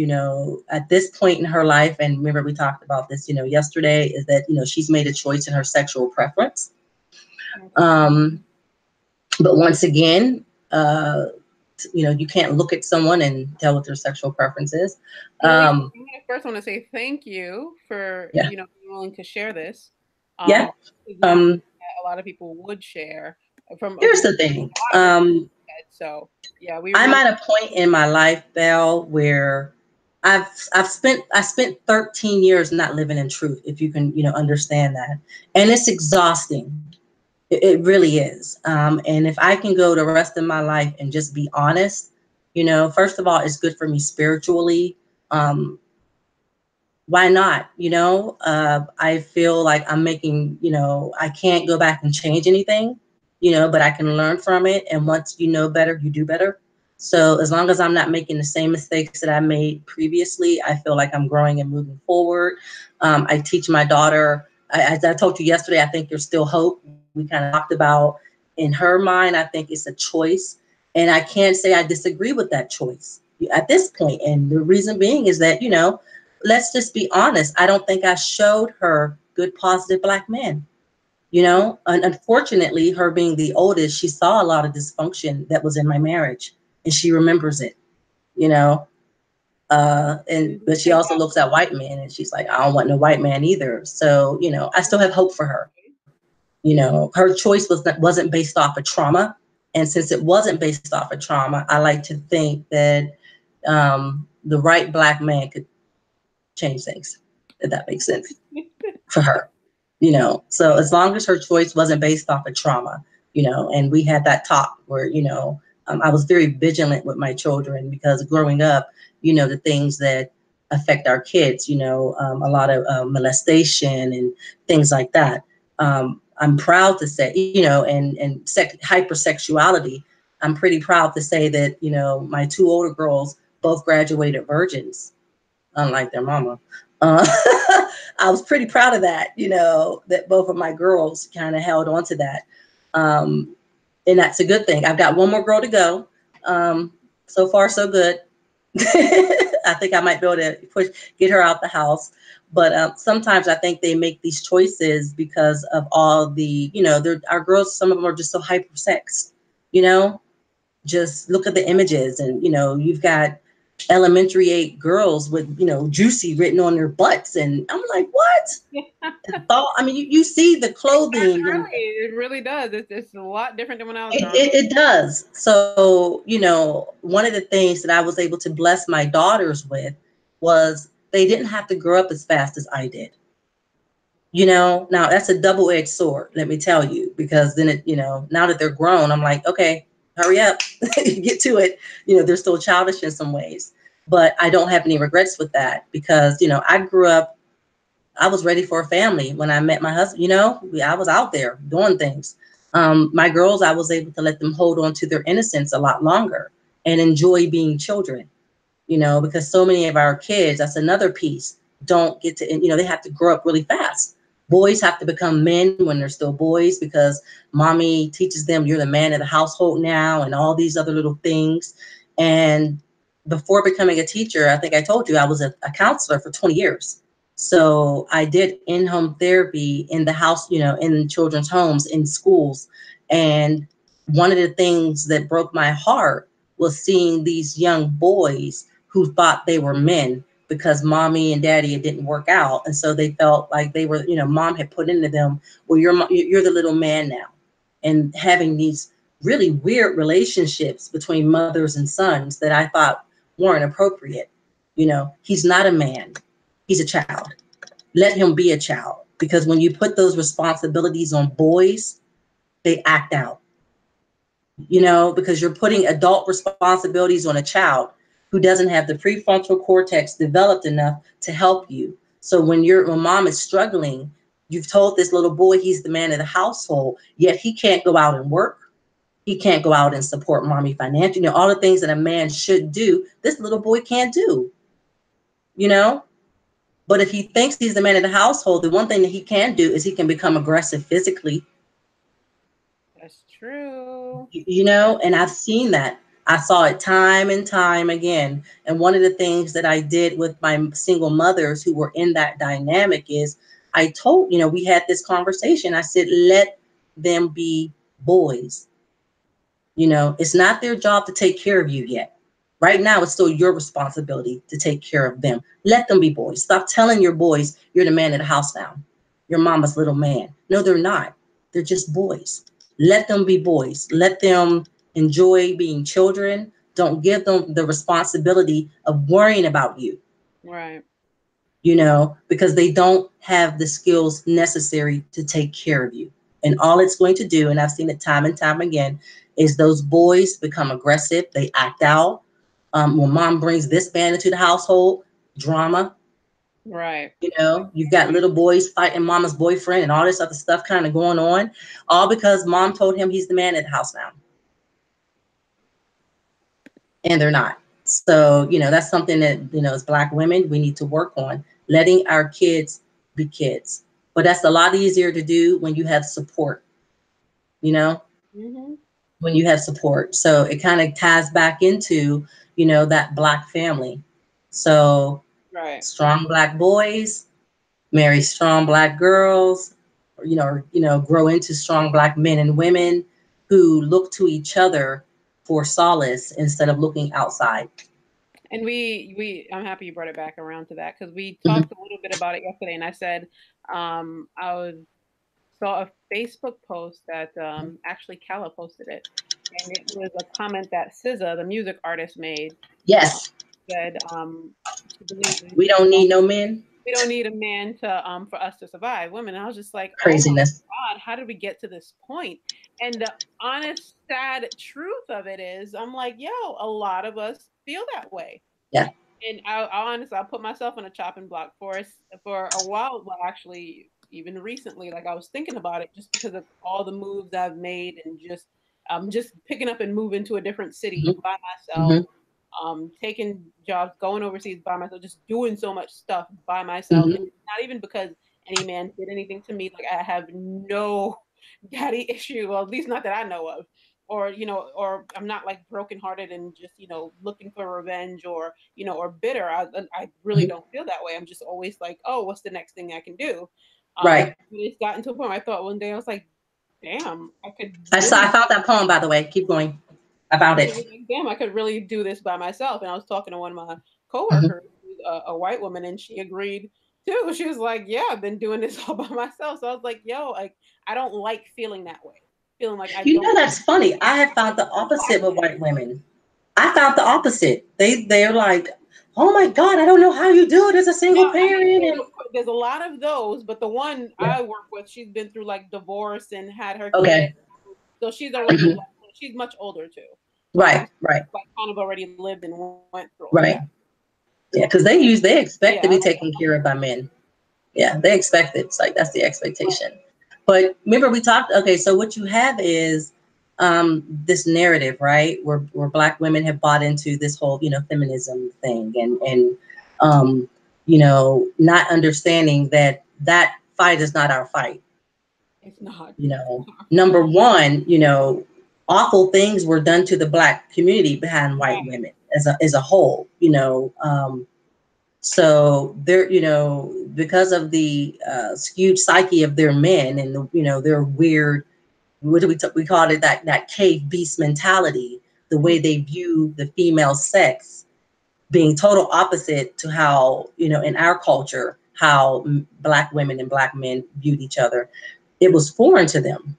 at this point in her life, and remember we talked about this yesterday, is that she's made a choice in her sexual preference. Okay. Um, but once again, you can't look at someone and tell what their sexual preference is. Well, Um, I first want to say thank you for yeah, being willing to share this. yeah. It's not something Um, that a lot of people would share from Here's what the thing. I've heard. So yeah, we I'm really at a point in my life, Belle, where I spent 13 years not living in truth, if you can, understand that. And it's exhausting. It really is. And if I can go the rest of my life and just be honest, first of all, it's good for me spiritually. Um, why not? I feel like I'm making, I can't go back and change anything, but I can learn from it. And once you know better, you do better. So as long as I'm not making the same mistakes that I made previously, I feel like I'm growing and moving forward. I teach my daughter, as I told you yesterday, I think there's still hope. We kind of talked about, in her mind, I think it's a choice. And I can't say I disagree with that choice at this point. And the reason being is that, let's just be honest. I don't think I showed her good, positive black men. And unfortunately, her being the oldest, she saw a lot of dysfunction that was in my marriage, and she remembers it. You know, and Mhm. but she Thank also God looks for at white men, and she's like, I don't want no white man either. So I still have hope for her. Her choice wasn't based off of trauma, and since it wasn't based off of trauma, I like to think that the right black man could change things. If that makes sense for her. So as long as her choice wasn't based off of trauma, and we had that talk where, I was very vigilant with my children, because growing up, the things that affect our kids, a lot of molestation and things like that. I'm proud to say, hypersexuality. I'm pretty proud to say that, my two older girls both graduated virgins, unlike their mama. Uh, I was pretty proud of that, that both of my girls kind of held on to that. Um, and that's a good thing. I've got one more girl to go. So far, so good. I think I might be able to get her out the house. But sometimes I think they make these choices because of all the, our girls, some of them are just so hypersexed, you know, just look at the images, and you've got elementary age girls with juicy written on their butts, and I'm like, what the thought? I mean, you see the clothing, and early. It really does. It's a lot different than when I was it, growing up. it, it does. So one of the things that I was able to bless my daughters with was they didn't have to grow up as fast as I did. Now that's a double-edged sword, let me tell you, because then now that they're grown, I'm like, okay, hurry up, get to it. They're still childish in some ways, but I don't have any regrets with that, because I grew up, I was ready for a family when I met my husband. I was out there doing things. My girls, I was able to let them hold on to their innocence a lot longer and enjoy being children, because so many of our kids, that's another piece, don't get to, they have to grow up really fast. Boys have to become men when they're still boys, because mommy teaches them you're the man of the household now, and all these other little things. And before becoming a teacher, I think I told you I was a counselor for 20 years. So I did in-home therapy in the house, in children's homes, in schools. And one of the things that broke my heart was seeing these young boys who thought they were men because mommy and daddy, it didn't work out, and so they felt like they were, mom had put into them, well, you're the little man now, and having these really weird relationships between mothers and sons that I thought weren't appropriate. He's not a man, he's a child. Let him be a child, because when you put those responsibilities on boys, they act out, because you're putting adult responsibilities on a child who doesn't have the prefrontal cortex developed enough to help you. So when mom is struggling, you've told this little boy he's the man of the household, yet he can't go out and work. He can't go out and support mommy financially. All the things that a man should do, this little boy can't do, you know? But if he thinks he's the man of the household, the one thing that he can do is he can become aggressive physically. That's true. And I've seen that. I saw it time and time again. And one of the things that I did with my single mothers who were in that dynamic is I told, we had this conversation. I said, let them be boys. It's not their job to take care of you yet. Right now, it's still your responsibility to take care of them. Let them be boys. Stop telling your boys you're the man of the house now. Your mama's little man. No, they're not. They're just boys. Let them be boys. Let them enjoy being children. Don't give them the responsibility of worrying about you. Right. because they don't have the skills necessary to take care of you. And all it's going to do, and I've seen it time and time again, is those boys become aggressive. They act out. When mom brings this man into the household, drama. Right. You've got little boys fighting mama's boyfriend and all this other stuff kind of going on, all because mom told him he's the man at the house now, and they're not. So, that's something that, as Black women, we need to work on letting our kids be kids. But that's a lot easier to do when you have support, you know, Hmm. when you have support. So it kind of ties back into, that Black family. So Right. strong Black boys, marry strong Black girls, grow into strong Black men and women who look to each other for solace instead of looking outside. And I'm happy you brought it back around to that because we Mhm. talked a little bit about it yesterday, and I said I saw a Facebook post that actually Kala posted it, and it was a comment that SZA, the music artist, made. Uh, Yes, said she believes we don't need no men. we don't need a man to for us to survive women. And I was just like, oh my Craziness. god, how did we get to this point? And the honest sad truth of it is I'm like, yo, a lot of us feel that way. Yeah. And I honestly, I put myself on a chopping block for for a while. Well, actually, even recently, like I was thinking about it just because of all the moves I've made and just picking up and moving to a different city Hmm. by myself, Hmm. taking jobs, going overseas by myself, just doing so much stuff by myself. And Hmm. it's not even because any man did anything to me. Like I have no daddy issue, well, at least not that I know of. Or or I'm not like brokenhearted and just looking for revenge or bitter. I really Hmm. don't feel that way. I'm just always like, oh, what's the next thing I can do? Right. But it's gotten to a point where I thought one day I was like, damn, I could I really found that poem, by the way. Keep going. I found yeah, I it. was like, damn, I could really do this by myself. And I was talking to one of my Hmm. coworkers, who's a white woman, and she agreed too. She was like, yeah, I've been doing this all by myself. So I was like, yo, like I don't like feeling that way. Feeling like I don't That's funny. I have found the opposite with white women. I found the opposite. They're like, oh my God, I don't know how you do it as a now, single I mean, parent. And there's a lot of those, but the one yeah. I work with, she's been through like divorce and had her kid, Okay. so she's already Hmm. like, she's much older too. Right. So Right. like kind of already lived and went through all Right. that. Yeah, because they But expect to yeah, I be like taken care of by men. Yeah, they expect it. It's like that's the expectation. But remember, we talked. Okay, so what you have is this narrative, right? Where Black women have bought into this whole feminism thing, and not understanding that fight is not our fight. it's not. Number one, awful things were done to the Black community behind white Right. women as a whole. So they're, because of the skewed psyche of their men and their weird, what do we call it, that cave beast mentality, the way they view the female sex being total opposite to how, in our culture, how Black women and Black men viewed each other. It was foreign to them,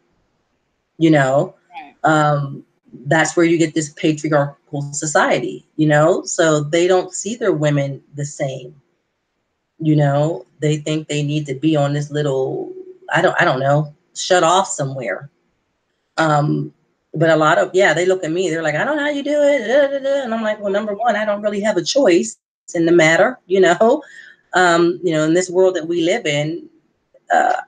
you know. Right. That's where you get this patriarchal society, so they don't see their women the same. They think they need to be on this little, I don't know, shut off somewhere. um but a lot of, yeah, they look at me, they're like, I don't know how you do it, da, da, da. And I'm like, well, number one, I don't really have a choice in the matter, in this world that we live in.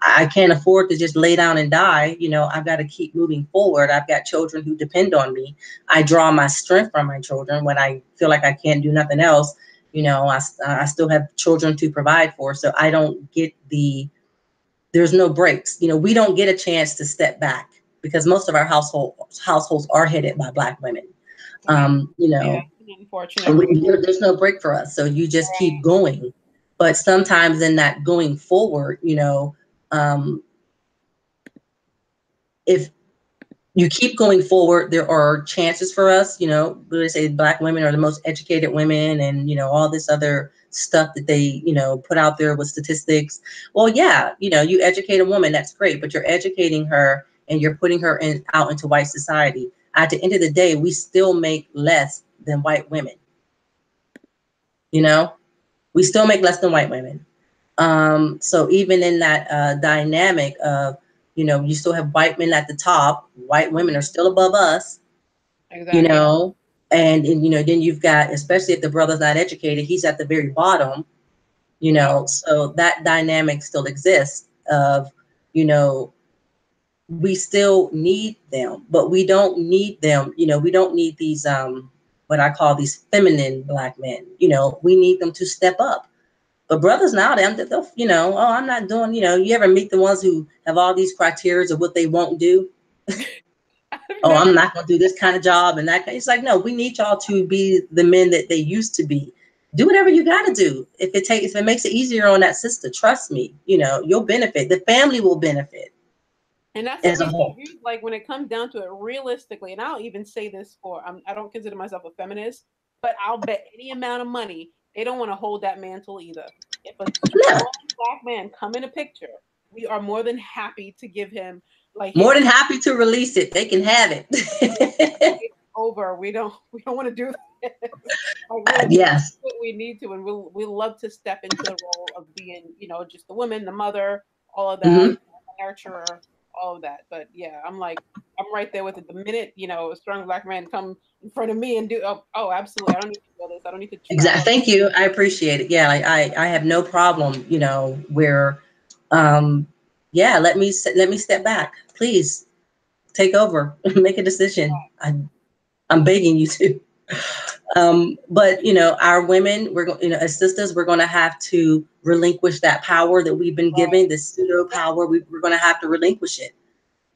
I can't afford to just lay down and die. I've got to keep moving forward. I've got children who depend on me. I draw my strength from my children when I feel like I can't do nothing else. I still have children to provide for. So I don't get there's no breaks. We don't get a chance to step back because most of our households are headed by Black women. Right. You Yeah, know, it's an unfortunate reality. there's no break for us. So you just keep going. But sometimes in that going forward, um, if you keep going forward, there are chances for us. They say Black women are the most educated women, and all this other stuff that they put out there with statistics. Well, yeah, you educate a woman, that's great, but you're educating her and you're putting her out into white society. At the end of the day, we still make less than white women. You know, We still make less than white women. So even in that dynamic of, you still have white men at the top, white women are still above us, you Exactly. know, and then you've got, especially if the brother's not educated, he's at the very bottom, Yep. so that dynamic still exists of, you know, we still need them, but we don't need them, we don't need these, what I call these feminine black men, we need them to step up. But brothers now, they'll, oh, I'm not doing, you ever meet the ones who have all these criteria of what they won't do? I've Oh, never. I'm not going to do this kind of job and that. It's like, no, we need y'all to be the men that they used to be. Do whatever you got to do. If it makes it easier on that sister, trust me, you'll benefit. The family will benefit And that's what as a we whole. like when it comes down to it, realistically. And I'll even say this for I don't consider myself a feminist, but I'll bet any amount of money they don't want to hold that mantle either. If a No, strong black man come in a picture, we are more than happy to give him like more here. than happy to release it. They can have it. It's over. We don't want to do this. Like we'll do Yes. what we need to, and we'll love to step into the role of being, just the woman, the mother, all of that, Hmm. the nurturer, all of that. But yeah, I'm like I'm right there with it. The minute a strong black man come in front of me and do absolutely, I don't need to do this. I don't need to Exactly. travel. Thank you. I appreciate it. Yeah, like I have no problem, where, um, yeah, let me step back. Please take over, make a decision. I'm begging you to. But our women, we're going, as sisters, we're going to have to relinquish that power that we've been given, this pseudo power. We're going to have to relinquish it.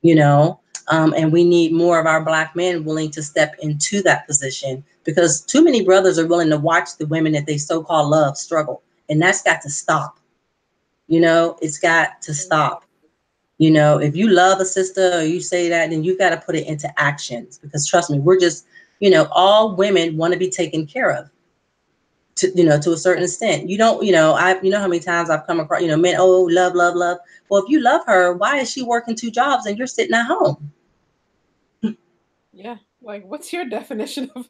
You know, and we need more of our black men willing to step into that position, because too many brothers are willing to watch the women that they so-called love struggle, and that's got to stop. It's got to stop. If you love a sister or you say that, then you've got to put it into actions, because trust me, we're just, all women want to be taken care of, to a certain extent. You don't, how many times I've come across, men, oh, love, love, love. Well, if you love her, why is she working two jobs and you're sitting at home? Yeah, like what's your definition of?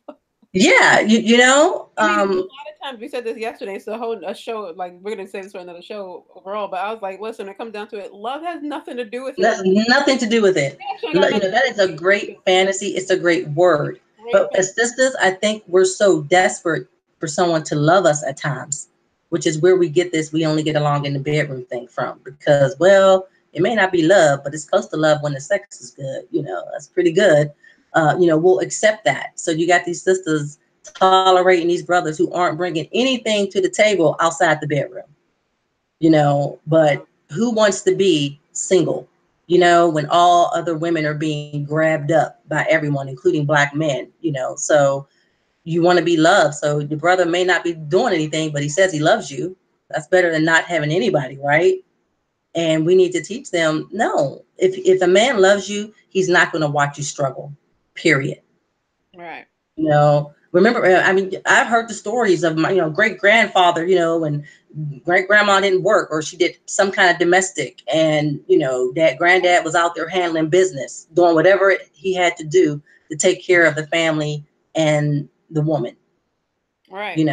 Yeah, I mean, a lot of times we said this yesterday. It's a show. Like we're gonna say this for another show overall. But I was like, listen, when it comes down to it, love has nothing to do with it. that's nothing to do with it. Passion got nothing That to is a do with great it. fantasy. It's a great word. Great But fan. as sisters, I think we're so desperate for someone to love us at times, which is where we get this we only get along in the bedroom thing from. Because, well, it may not be love, but it's close to love when the sex is good. That's pretty good. We'll accept that. So you got these sisters tolerating these brothers who aren't bringing anything to the table outside the bedroom. But who wants to be single, when all other women are being grabbed up by everyone, including black men, so you want to be loved. So your brother may not be doing anything, but he says he loves you. That's better than not having anybody, right? And we need to teach them, no, if a man loves you, he's not going to watch you struggle, period. Right. Remember, I mean, I've heard the stories of my, great grandfather, when great grandma didn't work or she did some kind of domestic, and, that granddad was out there handling business, doing whatever he had to do to take care of the family and the woman, Right. in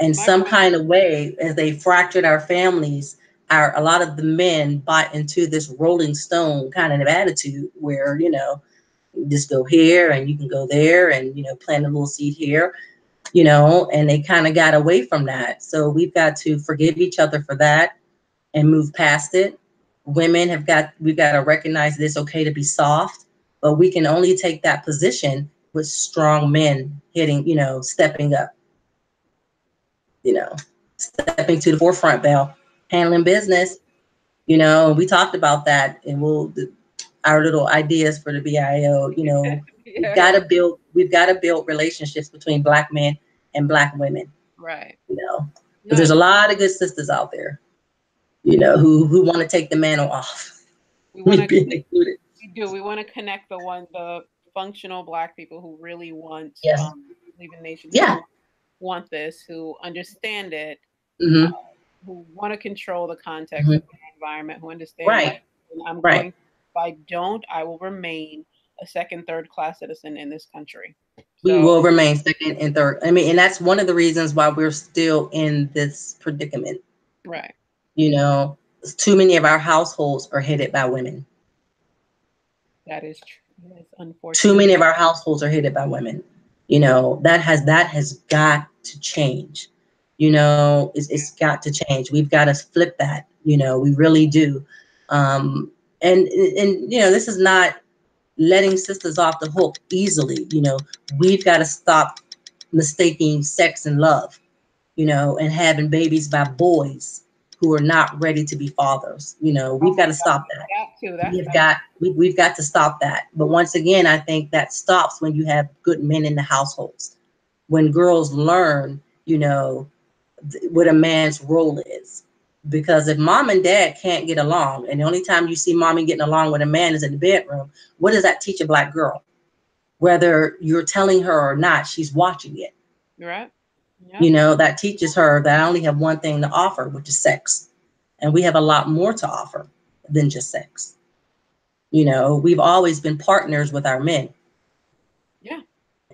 My some kind of way. As they fractured our families, a lot of the men bought into this Rolling Stone kind of attitude where, just go here and you can go there and, plant a little seed here, and they kind of got away from that. So we've got to forgive each other for that and move past it. We've got to recognize that it's okay to be soft, but we can only take that position with strong men hitting, stepping up, you know, stepping to the forefront, Bell, handling business. We talked about that, and our little ideas for the BIO. We've yeah. got to build relationships between black men and black women. Right. Because No, there's a lot of good sisters out there, who want to take the mantle off, we want me to. being included. We do. We want to connect the functional Black people who really want Yes. leave a nation, Yeah. who want this, who understand it, uh, Hmm. who want to control the context of Hmm. the environment, who understand that Right. when I'm Right. going, if I don't, I will remain a second, third class citizen in this country. We So will remain second and third. I mean, and that's one of the reasons why we're still in this predicament. right, You know, too many of our households are headed by women. that is true. That is Too unfortunate. many of our households are headed by women. You know, that has got to change. You know, it's got to change. We've got to flip that. You know, we really do. Um, and you know, this is not letting sisters off the hook easily. You know, we've got to stop mistaking sex and love, you know, and having babies by boys who are not ready to be fathers. You know, Oh we've got my to God, stop that. that too. We've got we've got to stop that. But once again, I think that stops when you have good men in the households. When girls learn, you know, what a man's role is. Because if mom and dad can't get along, and the only time you see mommy getting along with a man is in the bedroom, what does that teach a black girl? Whether you're telling her or not, she's watching it. right. Yep. You know, that teaches her that I only have one thing to offer, which is sex. And we have a lot more to offer than just sex. You know, we've always been partners with our men, Yeah.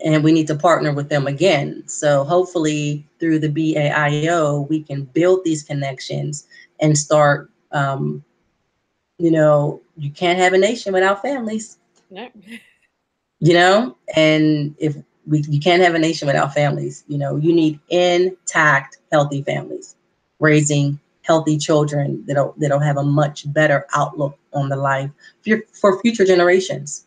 and we need to partner with them again. So hopefully through the BAIO, we can build these connections and start, you know, you can't have a nation without families, Yep. you know, and if you can't have a nation without families, you know, you need intact, healthy families raising healthy children that'll have a much better outlook on the life for future generations.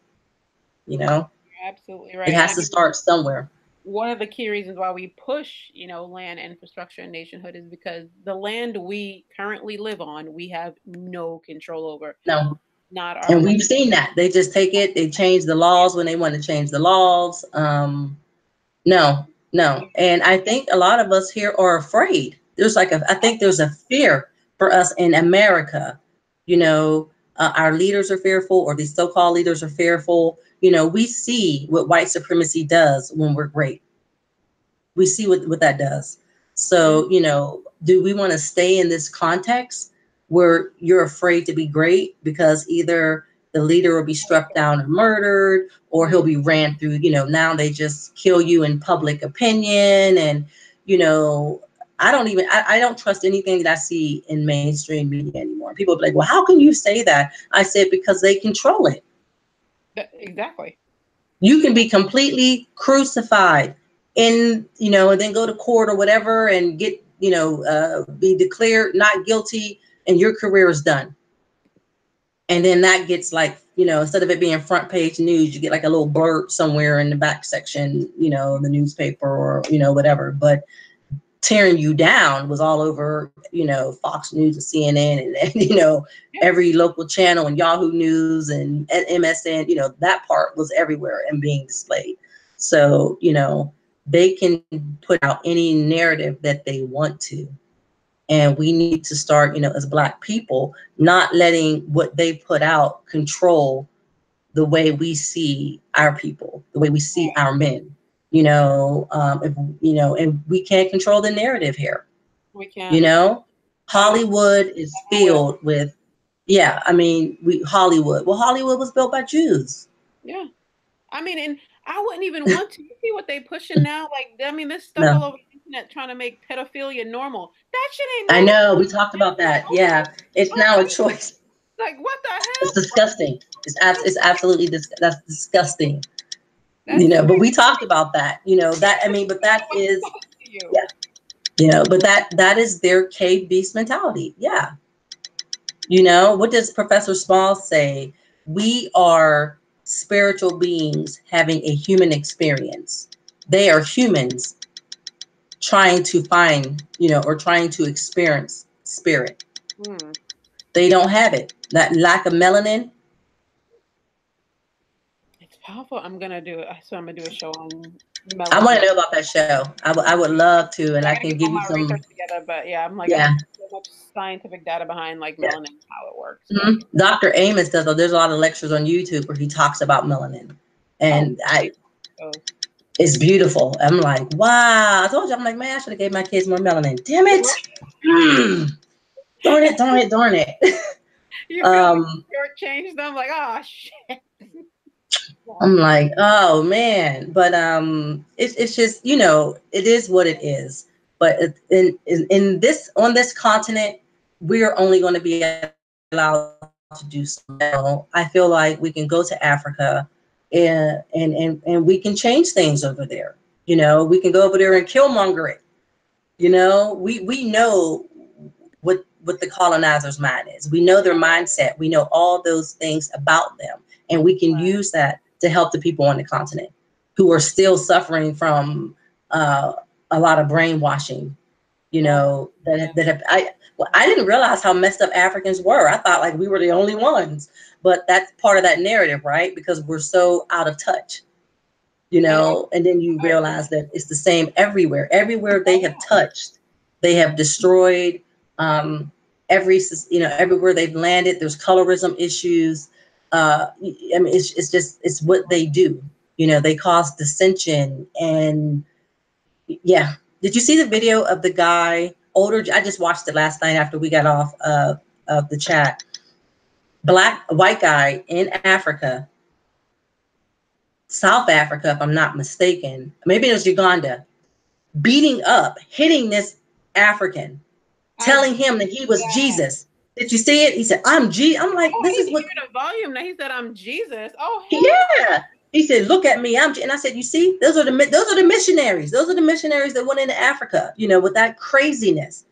You know, You're absolutely it right. And has I to mean, start somewhere. one of the key reasons why we push, land infrastructure and nationhood is because the land we currently live on, we have no control over. No, Not our and land. we've seen that they just take it, they change the laws when they want to change the laws. No, no. And I think a lot of us here are afraid. There's like I think there's a fear for us in America. You know, our leaders are fearful, or these so-called leaders are fearful. You know, we see what white supremacy does when we're great. We see what that does. Mhm. So, you know, do we want to stay in this context where you're afraid to be great because either the leader will be struck down or murdered, or he'll Mhm. be ran through, you know, now they just kill you in public opinion. And, you know, I don't trust anything that I see in mainstream media anymore. People be like, well, how can you say that? I said, because they control it. Exactly. You can be completely crucified in, you know, and then go to court or whatever and get, you know, be declared not guilty, and your career is done. And then that gets like, you know, instead of it being front page news, you get like a little blurb somewhere in the back section, you know, the newspaper or, you know, whatever. But tearing you down was all over, you know, Fox News and CNN and you know, Yeah. every local channel and Yahoo News and MSN, you know, that part was everywhere and being displayed. So, you know, they can put out any narrative that they want to. And we need to start, you know, as Black people, not letting what they put out control the way we see our people, the way we see Right. our men. You know, if you know, and we can't control the narrative here. We You can't. know, And we Hollywood is never will. filled with, yeah. I mean, we Hollywood. Well, Hollywood was built by Jews. Yeah. I mean, and I wouldn't even want to see what they pushing now. Like, I mean, this stuff all No, over the internet trying to make pedophilia normal. That shit ain't I normal. know we talked about that. Yeah, it's now a Okay. choice. Like, what the It's hell? disgusting. It's absolutely that's disgusting. You That's know, but we crazy. talked about that. You know that I mean, but that What's is, to you? yeah. You know, but that is their cave beast mentality. Yeah. You know, what does Professor Small say? We are spiritual beings having a human experience. They are humans trying to find, you know, or trying to experience spirit. Hmm. They don't have it. That lack of melanin. It's powerful. I'm gonna do it. So I'm gonna do a show on I want melanin. to know about that show. I would love to, and I I gotta can get give all you my research some. together, but yeah, I'm like, I Yeah, have so much scientific data behind like yeah. melanin, how it works. But Dr. Amos does. There's a lot of lectures on YouTube where he talks about melanin, oh, and I those. it's beautiful. I'm like, wow. I told you, I'm like, man, I should have gave my kids more melanin. Damn it. Mm. Darn it, darn it, darn it. You feel like um, you shortchanged them, like, oh shit. I'm Wow. like, oh man, but it's just it is what it is. But in this on this continent, we are only going to be allowed to do so much. I feel like we can go to Africa, and we can change things over there. We can go over there and killmonger it. We know what the colonizers' mind is. We know their mindset. We know all those things about them, and we can use that to help the people on the continent who are still suffering from uh, a lot of brainwashing. Oh, yeah. I didn't realize how messed up Africans were. I thought like we were the only ones, but that's part of that narrative, right? Because we're so out of touch. And And then you I, realize that it's the same everywhere. Everywhere they have oh, touched, they have destroyed. Um, everywhere they've landed, there's colorism issues. I mean, it's what they do. They cause dissension, and yeah. Did you see the video of the guy older? I just watched it last night after we got off of the chat. Black white guy in Africa, South Africa, if I'm not mistaken. Maybe it was Uganda, beating up, hitting this African, I telling did him that he was that. Jesus. Did you see it? He said, I'm like, Oh, I this need is to what, hear the volume. Now he said, "I'm Jesus." Oh, yeah. He said, look at me. And I said, you see, those are the missionaries. Those are the missionaries that went into Africa, with that craziness.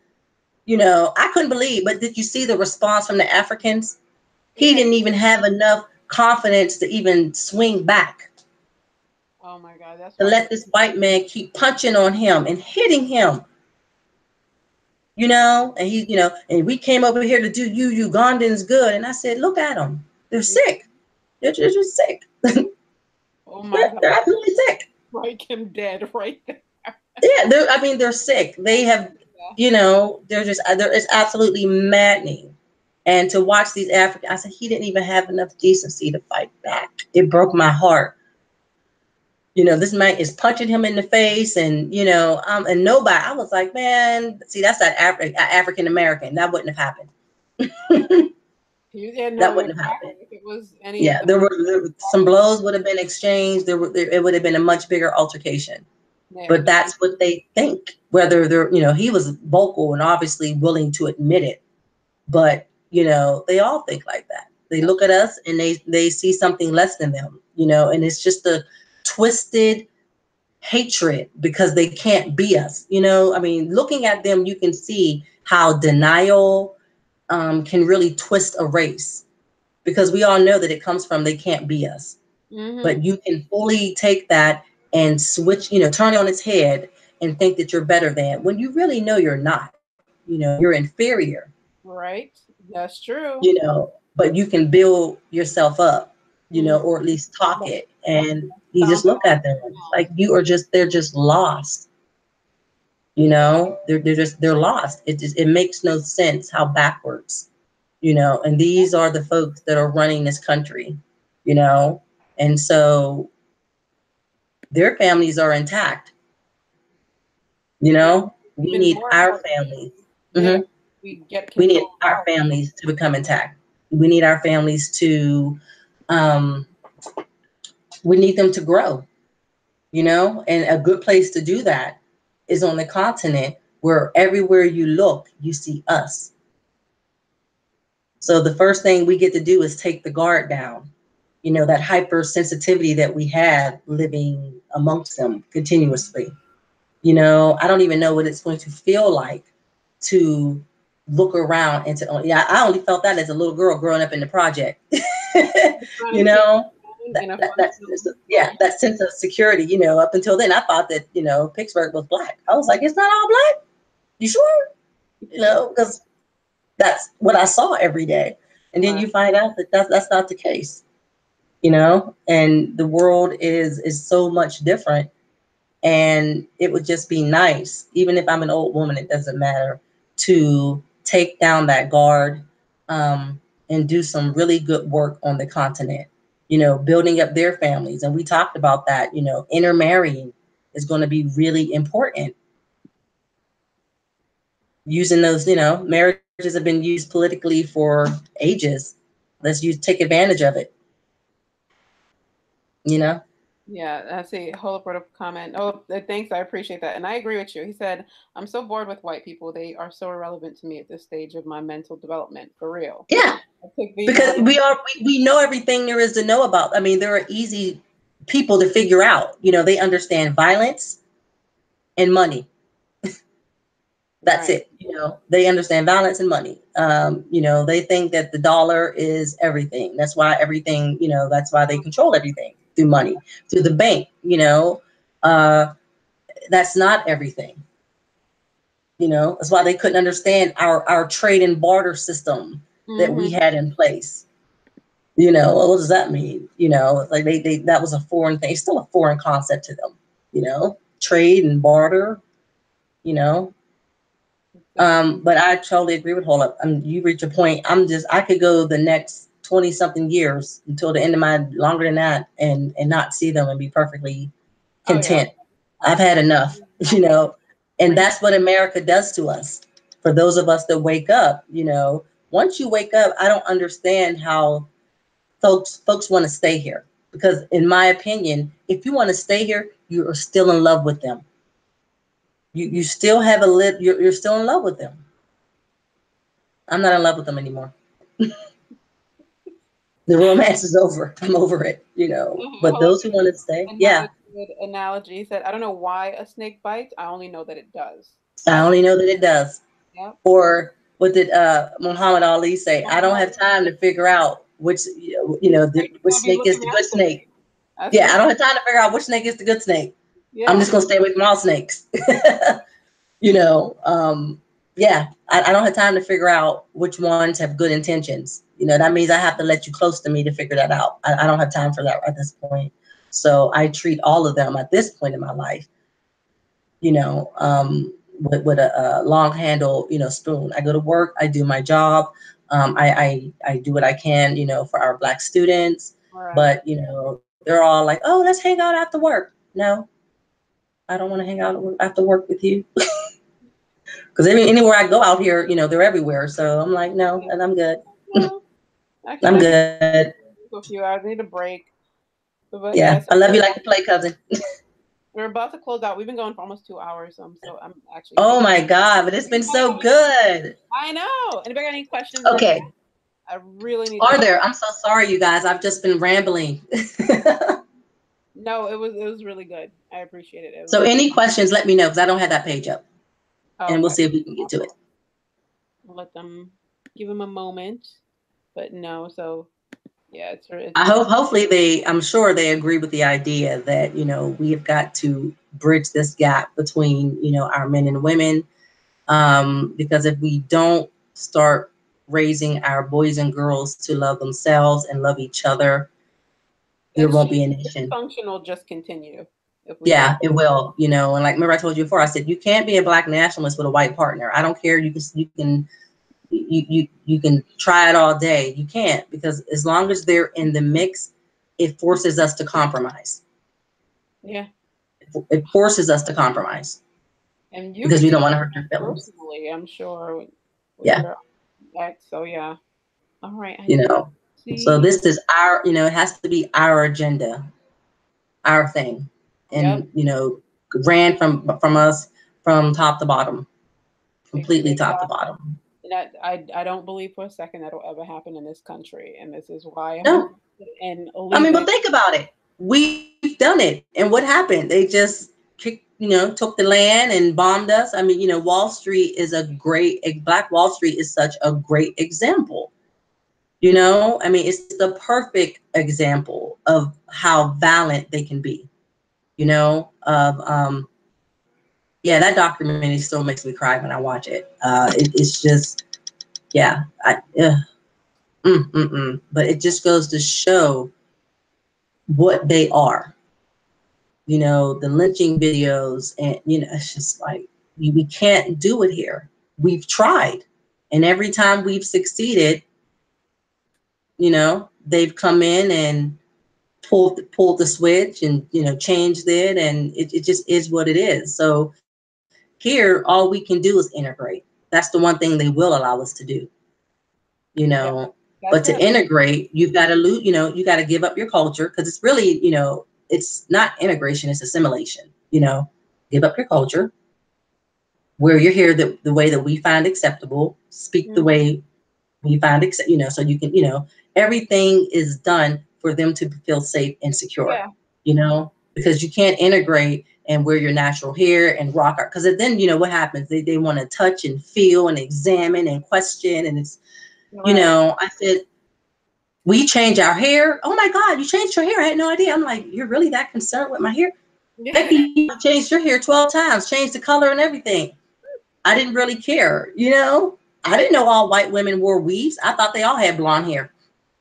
I couldn't believe, but did you see the response from the Africans? He hell, yeah. didn't even have enough confidence to even swing back, Oh my God, that's to why he. let this white man keep punching on him and hitting him. And we came over here to do you Ugandans good. And I said, look at them. They're sick. They're just sick. Oh my they're, God, they're absolutely sick. strike him dead right there. Yeah, I mean, they're sick. They have, they're just, it's absolutely maddening. And to watch these Africans, I said, he didn't even have enough decency to fight back. It broke my heart. This man is punching him in the face, and nobody. I was like, man, see, that's that African American. That wouldn't have happened. Yeah, no, That wouldn't have exactly. happened. If it was any of Yeah, the some blows would have been exchanged. It would have been a much bigger altercation. yeah, But that's what they think. Whether he was vocal and obviously willing to admit it, but they all think like that. They look that's at us and they see something less than them, and it's just a twisted hatred because they can't be us. I mean, looking at them, you can see how denial can really twist a race, because we all know that it comes from they can't be us. mm-hmm. But you can fully take that and switch, turn it on its head and think that you're better than, when you really know you're not. You're inferior. Right. That's true. But you can build yourself up, Mm-hmm. or at least talk Like, it. And you just stomp it look out at them down. like they're just lost. They're lost. It makes no sense how backwards, and these are the folks that are running this country, you know, and so their families are intact. Yeah. We Even need more our important. families. Yeah. Mhm. We get We control need of our our. families to become intact. We need our families to, um, we need them to grow, and a good place to do that is on the continent where everywhere you look, you see us. So the first thing we get to do is take the guard down, that hypersensitivity that we have living amongst them continuously. I don't even know what it's going to feel like to look around and to, yeah, I only felt that as a little girl growing up in the project. you Trying to keep know, in a that's functional yeah, that sense of security. Up until then, I thought that Pittsburgh was black. I was like, it's not all black. You sure? Because that's what I saw every day. And then right. you find out that that's not the case. And the world is so much different. And it would just be nice, even if I'm an old woman, it doesn't matter, to take down that guard, and do some really good work on the continent, building up their families. And we talked about that, intermarrying is going to be really important. Using those, marriages have been used politically for ages. Take advantage of it. you know? Yeah, I see. Hold up for the comment. Oh, thanks. I appreciate that. And I agree with you. He said, I'm so bored with white people. They are so irrelevant to me at this stage of my mental development. For real. Yeah, I took the because we know everything there is to know about. I mean, there are easy people to figure out. They understand violence and money. That's right. it. They understand violence and money. They think that the dollar is everything. That's why everything, that's why they control everything through money, through the bank. Uh, that's not everything. That's why they couldn't understand our trade and barter system that we Mm-hmm. had in place. What does that mean? Like they that was a foreign thing. It's still a foreign concept to them. Trade and barter. You know, but I totally agree with Hold Up. You reach a point. I could go the next 20 something years until the end of my longer than that, and not see them and be perfectly Oh yeah. content. I've had enough. And Reach. that's what America does to us. For those of us that wake up, once you wake up, I don't understand how folks want to stay here, because in my opinion, if you want to stay here, you are still in love with them. You still have you're still in love with them. I'm not in love with them anymore. The romance is over. I'm over it. But Hold up. those who want to stay, Another yeah. good analogy. He said, I don't know why a snake bites. I only know that it does. I That's only know that it does. yep. Or what did Muhammad Ali say? I don't have time to figure out which Which snake you which gonna be snake is looking the good after me? snake. That's Yeah, I it. don't have time to figure out which snake is the good snake. I'm Yeah. just gonna stay away from all snakes. you know, um, yeah, I don't have time to figure out which ones have good intentions. That means I have to let you close to me to figure that out. I don't have time for that at this point. So I treat all of them at this point in my life, with a long handle, spoon. I go to work, I do my job. I do what I can, for our Black students. Right. But, they're all like, oh, let's hang out after work. No, I don't want to hang out after work with you. Because anywhere I go out here, they're everywhere. So I'm like, no, and I'm good. Well, actually, I'm I can good. for a few hours. I need a break. But Yeah. yes, I love you like to play, cousin. we're about to close out. We've been going for almost 2 hours. So I'm actually Oh feeling. my God, but it's been Anybody so have any- good. I know. Anybody got any questions in the chat? Okay. I really need to Are know. there? I'm so sorry, you guys. I've just been rambling. No, it was really good. I appreciate it. It was So really any questions, let me know, because I don't have that page up, oh, and we'll okay. see if we can get to it. I'll let them give them a moment. But no, so yeah, it's I hope, hopefully I'm sure they agree with the idea that, we have got to bridge this gap between, our men and women. Because if we don't start raising our boys and girls to love themselves and love each other, there won't be a nation. dysfunction will just continue if we don't. Yeah, it will, and like, remember I told you before, I said, you can't be a Black nationalist with a white partner. I don't care. You can try it all day. You can't, because as long as they're in the mix, it forces us to compromise. Yeah. It forces us to compromise And you've because we don't experienced want to hurt their it feelings. personally, I'm sure, with Yeah, your ex. So yeah. All right. I you do know. So see. this is it has to be our agenda, our thing, Yep. and ran from us from top to bottom, completely top to Exactly. bottom. And I don't believe for a second that'll ever happen in this country, and this is why I'm No, interested in I mean, leaving. but think about it. We've done it, and what happened? They just took the land and bombed us. I mean, Wall Street is Black Wall Street is such a great example. I mean, it's the perfect example of how violent they can be. Of Yeah, that documentary still makes me cry when I watch it. It's just, yeah, but it just goes to show what they are. The lynching videos, and it's just like we can't do it here. We've tried, and every time we've succeeded, they've come in and pulled the switch and changed it, and it just is what it is. So here, all we can do is integrate. That's the one thing they will allow us to do. you Yeah. know But That's to it. integrate, you've got to lose, you got to give up your culture because it's really, it's not integration, it's assimilation. Give up your culture, where you're here the way that we find acceptable, speak the Mhm. way we find accept, so you can, everything is done for them to feel safe and secure, Yeah. because you can't integrate and wear your natural hair and rock art. Because then, what happens? They want to touch and feel and examine and question. And it's, Right. I said, we change our hair. Oh my God, you changed your hair. I had no idea. I'm like, you're really that concerned with my hair? Yeah. Becky, you changed your hair 12 times, changed the color and everything. I didn't really care. I didn't know all white women wore weaves. I thought they all had blonde hair.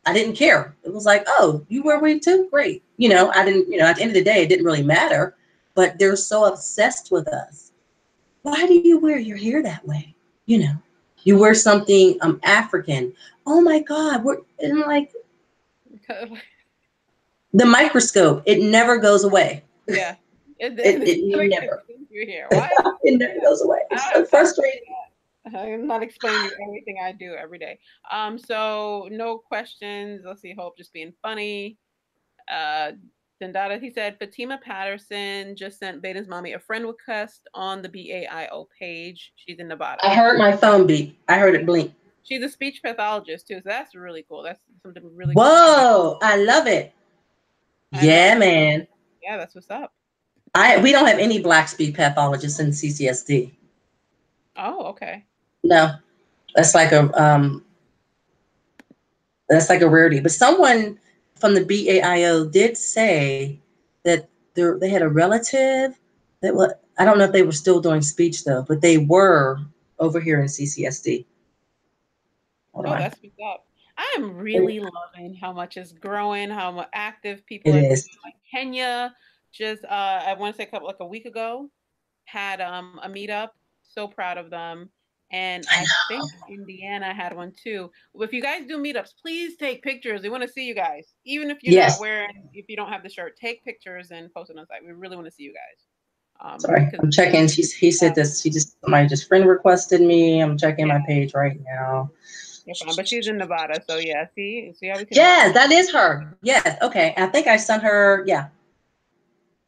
I didn't care. It was like, oh, you wear weave too? Great. I didn't, at the end of the day, it didn't really matter. But they're so obsessed with us. Why do you wear your hair that way? You know, you wear something African. Oh my God. And I'm like, the microscope, it never goes away. Yeah. It's It like never, you're here. Why? it never Yeah. goes away. I It's don't so have time for frustrating. that. I'm not explaining you everything I do every day. So no questions. Let's see, Hope just being funny. Uh, Dendada, he said, Fatima Patterson just sent Beta's mommy a friend request on the BAIO page. She's in Nevada. I heard my phone beep. I heard it blink. She's a speech pathologist too, so that's really cool. That's something really cool. Whoa, I love it. I know. Yeah, man. Yeah, that's what's up. We don't have any black speed pathologists in CCSD. Oh, okay. No, that's like a rarity. But someone from the BAIO did say that they had a relative that was, I don't know if they were still doing speech though, but they were over here in CCSD. Hold Oh, on. that's what's up. I am really loving how much it's growing, how much active people It are being. is. Like Kenya, just I want to say like a week ago, had a meetup. So proud of them. And I I know. think Indiana had one too. If you guys do meetups, please take pictures. We want to see you guys. Even if you're not Yes. wearing, if you don't have the shirt, take pictures and post it on the site. We really want to see you guys. Sorry, Because I'm checking. He said this. Somebody just friend requested me. I'm checking yeah, my page right now. you're fine. But she's in Nevada, so yeah. See how we connect. Yes, that is her. Yes. Okay. I think I sent her. Yeah.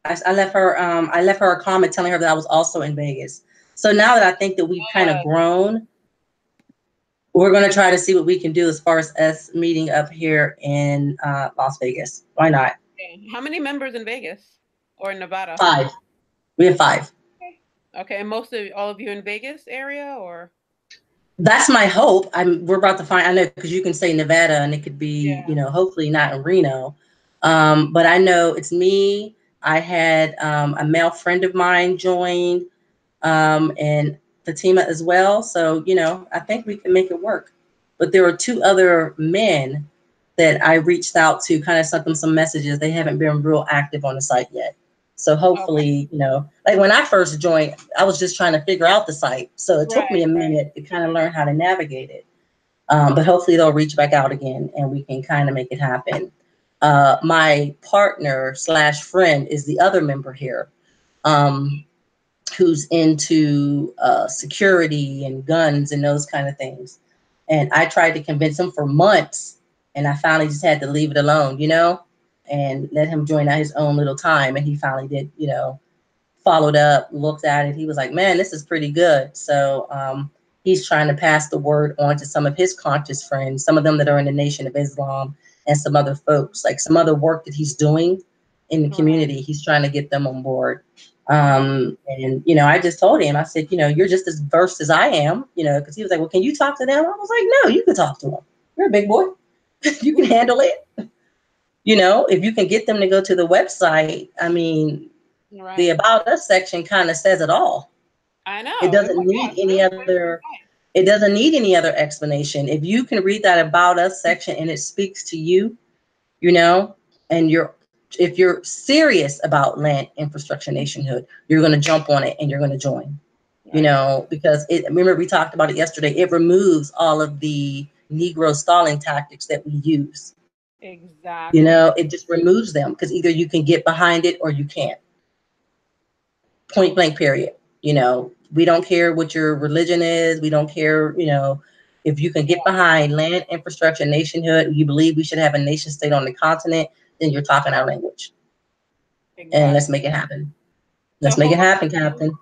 I left her. I left her a comment telling her that I was also in Vegas. So now that I think that we've kind of Uh, grown, we're going to try to see what we can do as far as us meeting up here in Las Vegas. Why not? yeah. How many members in Vegas or in Nevada? Five. We have five. Okay. Okay, and most of all of you in Vegas area or That's my hope. We're about to find. I know because you can say Nevada and it could be, yeah. hopefully not in Reno. But I know it's me. I had a male friend of mine join, and Fatima as well. So I think we can make it work. But there were two other men that I reached out to, kind of sent them some messages. They haven't been real active on the site yet. So Okay. hopefully, like when I first joined, I was just trying to figure out the site. So it took Right, me a right. minute to kind of learn how to navigate it. But hopefully they'll reach back out again and we can kind of make it happen. My partner slash friend is the other member here, um, who's into security and guns and those kind of things. And I tried to convince him for months, and I finally just had to leave it alone, and let him join at his own little time. And he finally did, followed up, looked at it. He was like, man, this is pretty good. So he's trying to pass the word on to some of his conscious friends, some of them that are in the Nation of Islam, and some other folks, like some other work that he's doing in the Right. community. He's trying to get them on board. Mhm. And, I just told him, I said, you're just as versed as I am, because he was like, well, can you talk to them? I was like, no, you can talk to them. You're a big boy. You can handle it. If you can get them to go to the website, I mean, the Right. about us section kind of says it all. I It know. doesn't Yeah, need it's any really quick and other concise. it doesn't need any other explanation. If you can read that about us section and it speaks to you, you know, and if you're serious about land infrastructure nationhood, you're going to jump on it and you're going to join. Right. Because remember we talked about it yesterday. It removes all of the Negro stalling tactics that we use. Exactly. It just removes them because either you can get behind it or you can't. Point blank period. We don't care what your religion is. We don't care, If you can get behind land, infrastructure, nationhood, you believe we should have a nation state on the continent, then you're talking our language. And let's Exactly. make it happen. So Let's make it happen, Hawaii Captain.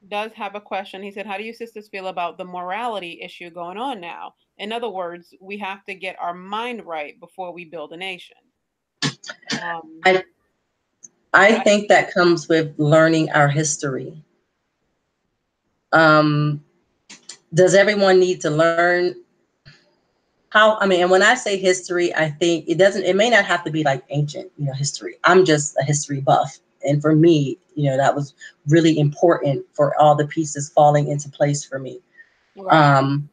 does have a question. He said, "How do you sisters feel about the morality issue going on now? In other words, we have to get our mind right before we build a nation." Um, I I I, think that comes with learning our history. Um, does everyone need to learn how? I mean, and when I say history, I think it doesn't. It may not have to be like ancient, history. I'm just a history buff, and for me, that was really important for all the pieces falling into place for me. right. Um,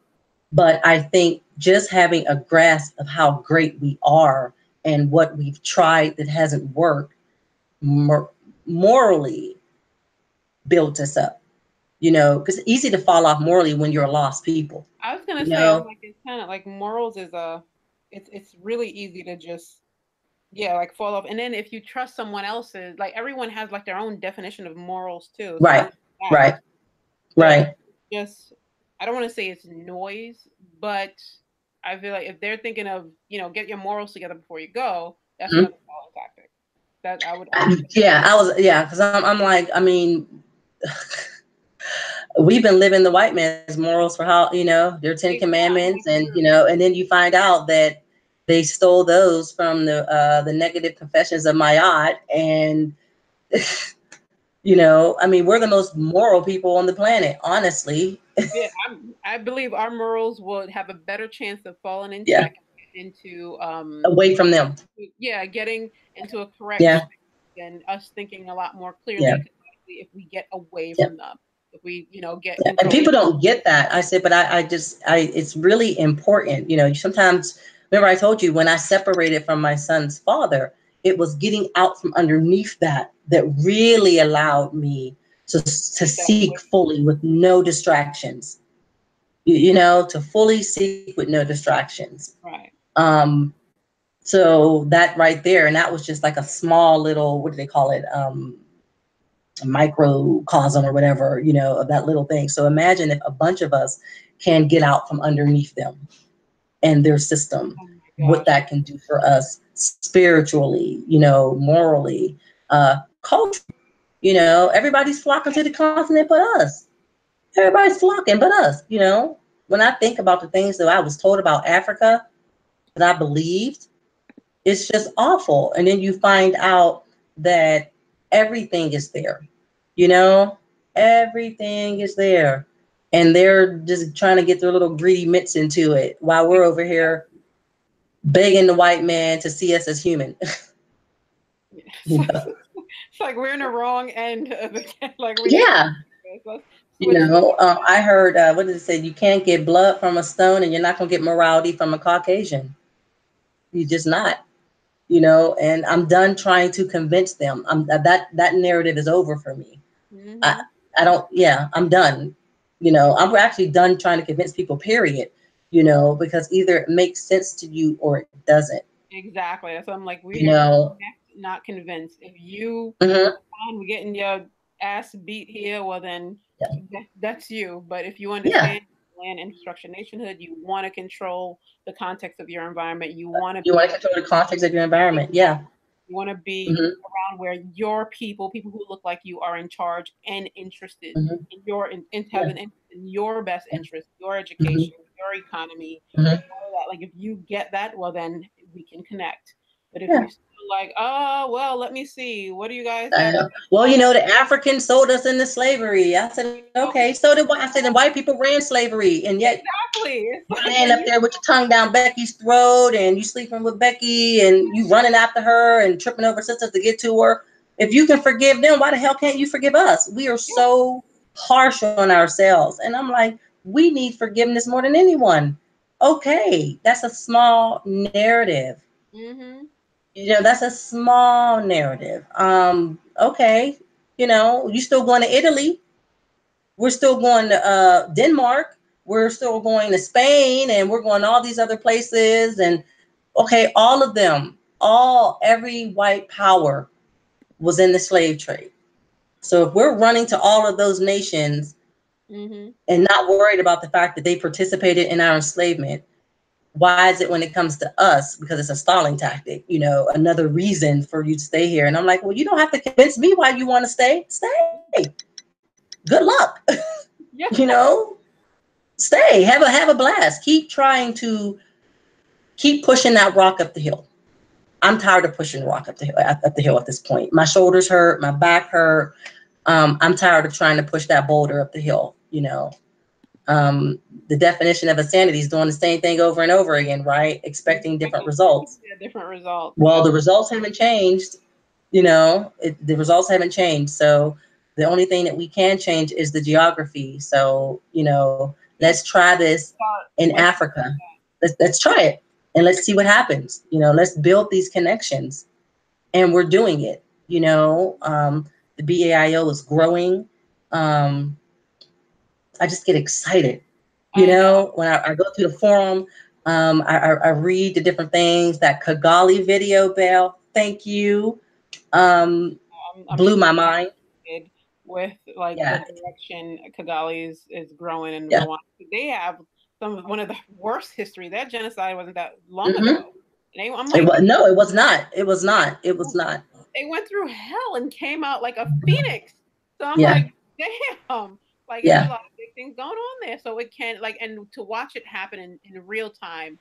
but I think just having a grasp of how great we are and what we've tried that hasn't worked morally built us up. Because it's easy to fall off morally when you're a lost people. I was gonna You say, I'm know, like, it's kind of like morals is it's really easy to just yeah, like fall off. And then if you trust someone else's, like everyone has like their own definition of morals too. So right, then that right, that right. just I don't want to say it's noise, but I feel like if they're thinking of get your morals together before you go, that's Mhm. another falling tactic. That I would say. Yeah, because I'm like, I mean, we've been living the white man's morals for how, their 10 Yeah, I'm commandments, like and, and then you find out that they stole those from the negative confessions of Mayat. And, I mean, we're the most moral people on the planet, honestly. yeah, I believe our morals would have a better chance of falling in Yeah, check into away from them. yeah, getting into a correct Yeah, space and us thinking a lot more clearly yeah. economically if we get away Yeah. from them. If we, get Yeah, and control. people don't get that. I said, but it's really important. Sometimes, remember I told you when I separated from my son's father, it was getting out from underneath that really allowed me to Take that seek away. fully with no distractions. To fully seek with no distractions. Right. Um, so that right there, and that was just like a small little, what do they call it? Microcosm or whatever, of that little thing. So imagine if a bunch of us can get out from underneath them and their system, Oh my what gosh. that can do for us spiritually, morally, culturally. Everybody's flocking to the continent but us. Everybody's flocking but us. When I think about the things that I was told about Africa that I believed, it's just awful. And then you find out that everything is there, you know, everything is there. And they're just trying to get their little greedy mitts into it while we're over here begging the white man to see us as human. Yes. you know? It's like we're in the wrong end of the like we need to Yeah. let's switch the I heard, what did it say? You can't get blood from a stone and you're not going to get morality from a Caucasian. You're just not. And I'm done trying to convince them. That narrative is over for me. I hmm I don't. Yeah, I'm done. I'm actually done trying to convince people. Period. Because either it makes sense to you or it doesn't. Exactly. That's what I'm like. We're You here to know. connect, not convince. If you Hmm. find getting your ass beat here, well then Yeah. that's you. But if you Yeah. understand land infrastructure nationhood, you want to control the context of your environment. You want to You want be to control the context of your environment. Yeah. you want to be Hmm. around where your people who look like you, are in charge and interested Hmm. in in have Yeah. an interest in your best Yeah. interest, your Hmm. education, your economy, Hmm. all that. Like if you get that, well then we can connect. But if Yeah. you still like, oh well, let me see, what do you guys I have know. against Well, my the Africans sold us into slavery. I said, okay. So did white. I said, and white people ran slavery, and yet exactly? It's you like laying when up you there with your tongue down Becky's throat, and you sleeping with Becky, and you running after her and tripping over sisters to get to her. If you can forgive them, why the hell can't you forgive us? We are yeah. so harsh on ourselves. And I'm like, we need forgiveness more than anyone. Okay, that's a small narrative. Mm-hmm. That's a small narrative. Okay, you still going to Italy. We're still going to Denmark. We're still going to Spain, and we're going to all these other places. And okay, all of them, every white power was in the slave trade. So if we're running to all of those nations, Mhm. and not worried about the fact that they participated in our enslavement. Why is it when it comes to us? Because it's a stalling tactic, another reason for you to stay here. And I'm like, well, you don't have to convince me why you want to stay. Stay. Good luck. Yeah. Stay. Have a blast. Keep trying to keep pushing that rock up the hill. I'm tired of pushing rock up the hill at this point. My shoulders hurt, my back hurt. I'm tired of trying to push that boulder up the hill. The definition of insanity is doing the same thing over and over again, right? Expecting different results. Yeah, different results. Well, Yeah. the results haven't changed. The results haven't changed. So the only thing that we can change is the geography. So, Yeah. let's try this in Let's Africa. Let's try it and let's see what happens. Let's build these connections, and we're doing it. The BAIO is growing. Um, I just get excited. I know. When I go to the forum, I read the different things. That Kigali video, Belle, thank you. I'm Blew just my mind. excited with like the Yeah. direction Kigali is growing in Yeah. Rwanda. They have one of the worst history. That genocide wasn't that long ago. Hmm. I'm like, No, it was not. It was not. It was not. they went through hell and came out like a phoenix. So I'm Yeah. like, damn, like it's a Yeah. lot of big things going on there. So it can like, and to watch it happen in real time,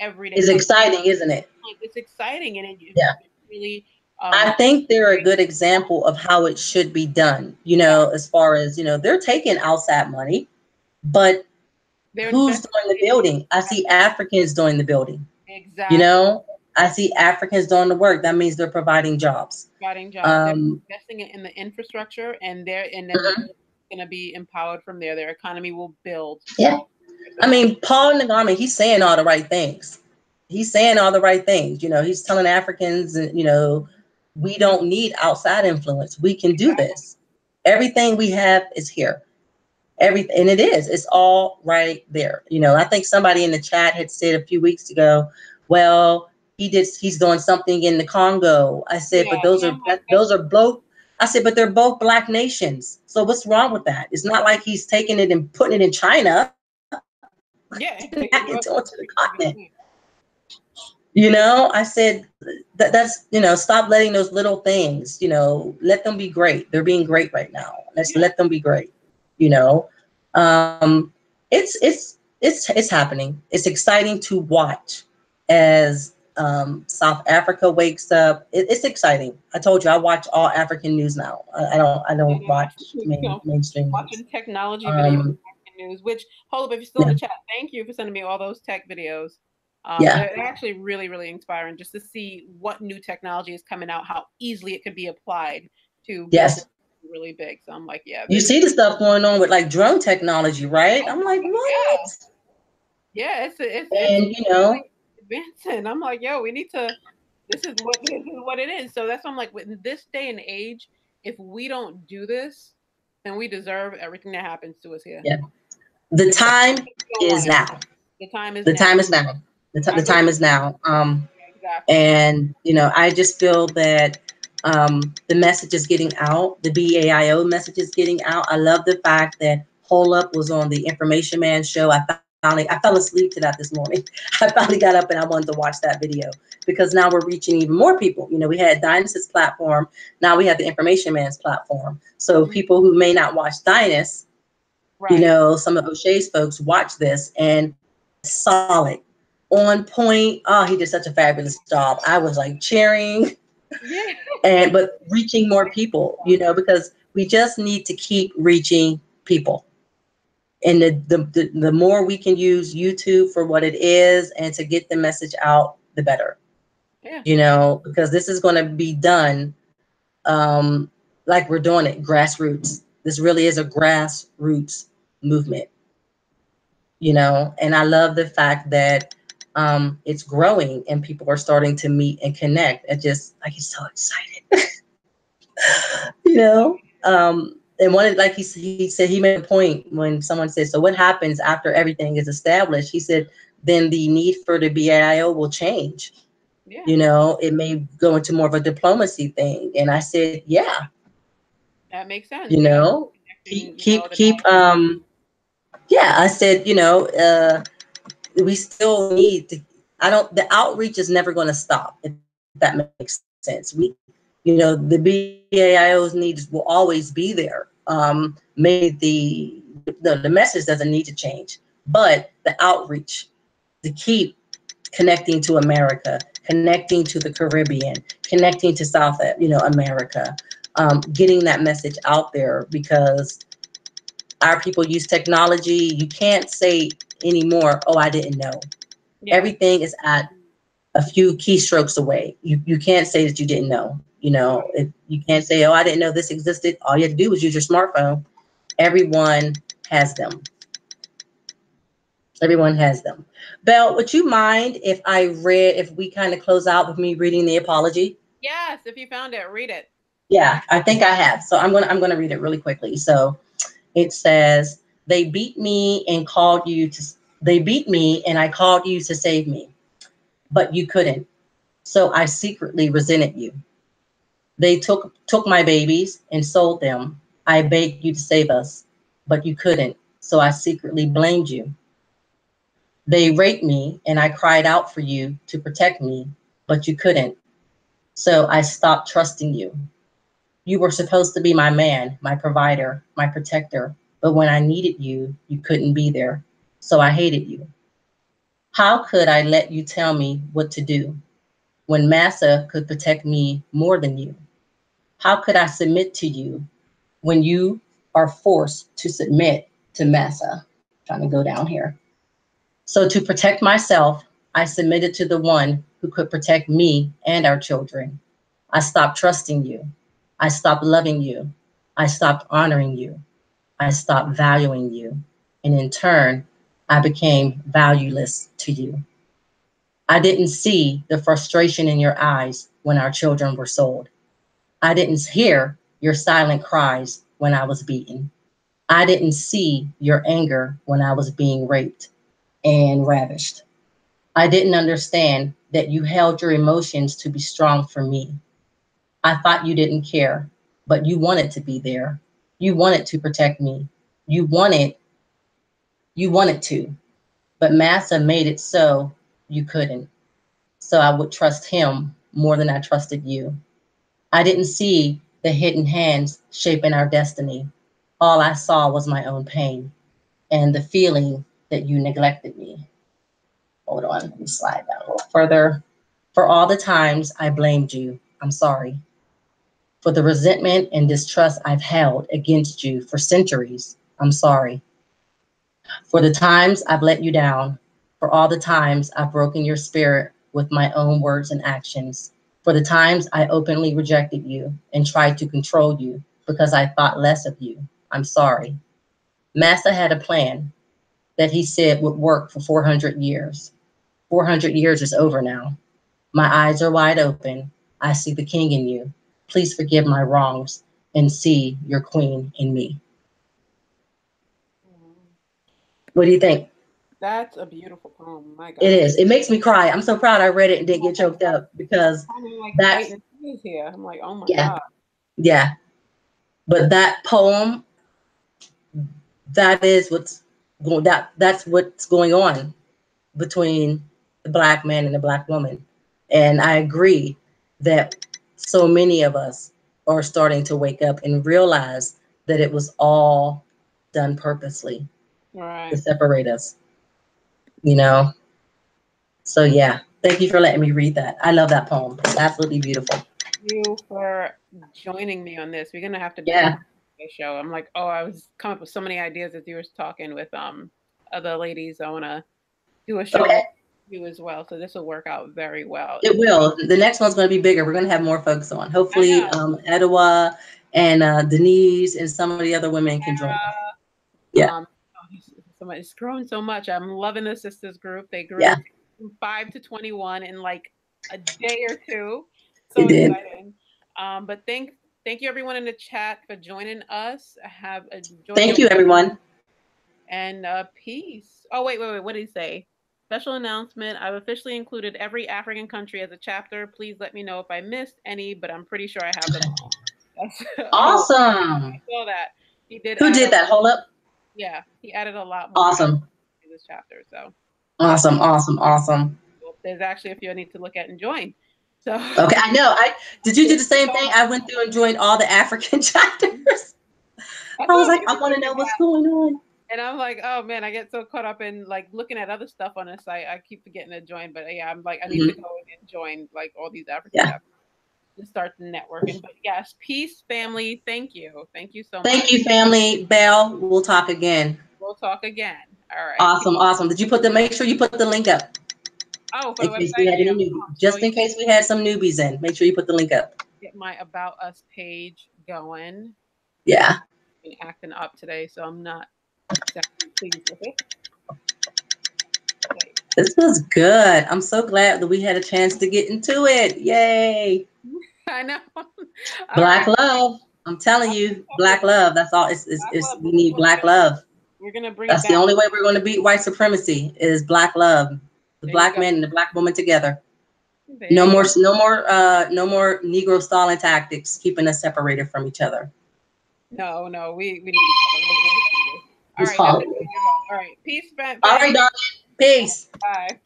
every day. It's So exciting, isn't it? it's exciting and Yeah. it really I um think they're a good example of how it should be done, as far as, they're taking outside money, but they're who's investing doing the in building? I see Africans doing the building. You exactly know, I see Africans doing the work. That means they're providing jobs. providing jobs. They're Um, investing it in the infrastructure, and then mhm. going to be empowered from there. Their economy will build. Yeah. I So mean, Paul Nagami, he's saying all the right things. He's saying all the right things. He's telling Africans, we don't need outside influence. We can do this. Everything we have is here. Everything, and it is. It's all right there. I think somebody in the chat had said a few weeks ago, well, he's doing something in the Congo. I said, yeah, but those and are I'm like, those are both. I said, but they're both black nations. So what's wrong with that? It's not like he's taking it and putting it in China. He's yeah, taking it back they into both the continent. yeah, I said that's stop letting those little things, let them be great. They're being great right now. Let's yeah, let them be great. You know, um, it's happening. It's exciting to watch as South Africa wakes up. It's exciting. I told you I watch all African news now. I don't watch mainstream news. watching technology videos Um, news. Which hold up, if you're still in yeah, the chat, thank you for sending me all those tech videos. yeah, They're actually really, really inspiring just to see what new technology is coming out, how easily it could be applied to build yes. really big. So I'm like, yeah, You this, see the stuff going on with like drone technology, right? I'm like, yeah, what? yeah, it's And really advancing. I'm like, yo, we need to. This is what it is. So that's why I'm like, in this day and age, if we don't do this, then we deserve everything that happens to us here. yeah, the time We don't is want it. now. The time is The now. time is now. I The believe time is now. exactly. And I just feel that the message is getting out. The BAIO message is getting out. I love the fact that Hole Up was on the Information Man show. I fell asleep to that this morning. I finally got up and I wanted to watch that video because now we're reaching even more people. We had Dynas's platform. Now we have the Information Man's platform. So Mhm. people who may not watch Dynas, Right. some of O'Shea's folks watch this, and it's solid, on point. Oh, he did such a fabulous job. I was like cheering, Yeah. and but reaching more people, because we just need to keep reaching people. And the more we can use YouTube for what it is and to get the message out, the better. Yeah. Because this is going to be done like we're doing it grassroots. This really is a grassroots movement. And I love the fact that it's growing and people are starting to meet and connect. I get so excited. And like he said, he made a point when someone said, so what happens after everything is established? He said, then the need for the BIO will change. Yeah. It may go into more of a diplomacy thing. And I said, yeah, That makes sense. you Yeah. know, keep keeping, keep the keep knowledge. yeah, I said, we still need to, I don't, the outreach is never going to stop, if that makes sense. The BAIO's needs will always be there. Maybe the message doesn't need to change, but the outreach to keep connecting to America, connecting to the Caribbean, connecting to America, getting that message out there, because our people use technology. You can't say anymore, oh, I didn't know. Yes. Everything is at a few keystrokes away. You can't say that you didn't know. You can't say, oh, I didn't know this existed. All you have to do is use your smartphone. Everyone has them. Everyone has them. Belle, would you mind if we kind of close out with me reading the apology? Yes, if you found it, read it. Yeah, I think I have. So I'm gonna read it really quickly. So it says, they beat me and I called you to save me, but you couldn't. So I secretly resented you. They took my babies and sold them. I begged you to save us, but you couldn't. So I secretly blamed you. They raped me and I cried out for you to protect me, but you couldn't. So I stopped trusting you. You were supposed to be my man, my provider, my protector. But when I needed you, you couldn't be there. So I hated you. How could I let you tell me what to do when Massa could protect me more than you? How could I submit to you when you are forced to submit to Massa? Trying to go down here. So to protect myself, I submitted to the one who could protect me and our children. I stopped trusting you. I stopped loving you. I stopped honoring you. I stopped valuing you. And in turn, I became valueless to you. I didn't see the frustration in your eyes when our children were sold. I didn't hear your silent cries when I was beaten. I didn't see your anger when I was being raped and ravished. I didn't understand that you held your emotions to be strong for me. I thought you didn't care, but you wanted to be there. You wanted to protect me. You wanted, you wanted to, but Massa made it so you couldn't. So I would trust him more than I trusted you. I didn't see the hidden hands shaping our destiny. All I saw was my own pain and the feeling that you neglected me. Hold on, let me slide down a little further. For all the times I blamed you, I'm sorry. For the resentment and distrust I've held against you for centuries, I'm sorry. For the times I've let you down, for all the times I've broken your spirit with my own words and actions, for the times I openly rejected you and tried to control you because I thought less of you, I'm sorry. Massa had a plan that he said would work for 400 years. 400 years is over now. My eyes are wide open. I see the king in you. Please forgive my wrongs and see your queen in me. Mhm. What do you think? That's a beautiful poem. My It God. is. It makes me cry. I'm so proud I read it and didn't I'm get choked up, because kind of like that's, fighting tears here. I'm like, oh my yeah, God. yeah. But that poem, that is that's what's going on between the black man and the black woman. And I agree that so many of us are starting to wake up and realize that it was all done purposely to Right. separate us, you know? So yeah, thank you for letting me read that. I love that poem. It's absolutely beautiful. You for joining me on this. We're gonna have to do a Yeah. poetry show. I'm like, oh, I was coming up with so many ideas as you were talking with other ladies. I wanna do a show with Okay. you as well. So this will work out very well. It will. The next one's going to be bigger. We're going to have more folks on. I Hopefully, know. Etowah and Denise and some of the other women can join us. Yeah. Oh, it's grown so much. I'm loving the sisters group. They grew Yeah. from 5 to 21 in like a day or two. It So did. exciting. But thank you everyone in the chat for joining us. Have enjoy Thank your you, everyone. and peace. Oh wait. What did he say? Special announcement. I've officially included every African country as a chapter. Please let me know if I missed any, but I'm pretty sure I have them all. That's, oh, Awesome. I saw that. he did Who add did a that? Hold up. yeah, he added a lot more Awesome. to this chapter. So that's Awesome. Awesome. Awesome. cool. There's actually a few I need to look at and join. So Okay. I know. I did you do there's the same so thing? much. I went through and joined all the African chapters. That's I what was I'm like, even I want to looking know what's at. going on. And I'm like, oh man, I get so caught up in like looking at other stuff on the site. I keep forgetting to join, but yeah, I'm like, I need to Mhm. go and join like all these African Yeah. chapters and start the networking. But yes, peace, family. Thank you so Thank much. you, family. Belle, we'll talk again. We'll talk again. All right. Peace. Awesome. Awesome. Did you put the, make sure you put the link up Oh, for in the case we website, had yeah, any newbies, I'll show just you. in case we had some newbies in, make sure you put the link up. Get my about us page going. Yeah. Been acting up today, so I'm not exactly pleased with it. Okay. This was good. I'm so glad that we had a chance to get into it. Yay. I know. All Black right. love. I'm telling you, black love. That's all. Black love. We need black love. We're gonna bring it That's the back. only way we're going to beat white supremacy is black love. The There you black go. man and the black woman together. There No you more, go. no more Negro stalling tactics keeping us separated from each other. No, no, we need each other. We'll do this. All It's right, that's hard. it. All right, peace, All right, family. darling. Peace. Bye.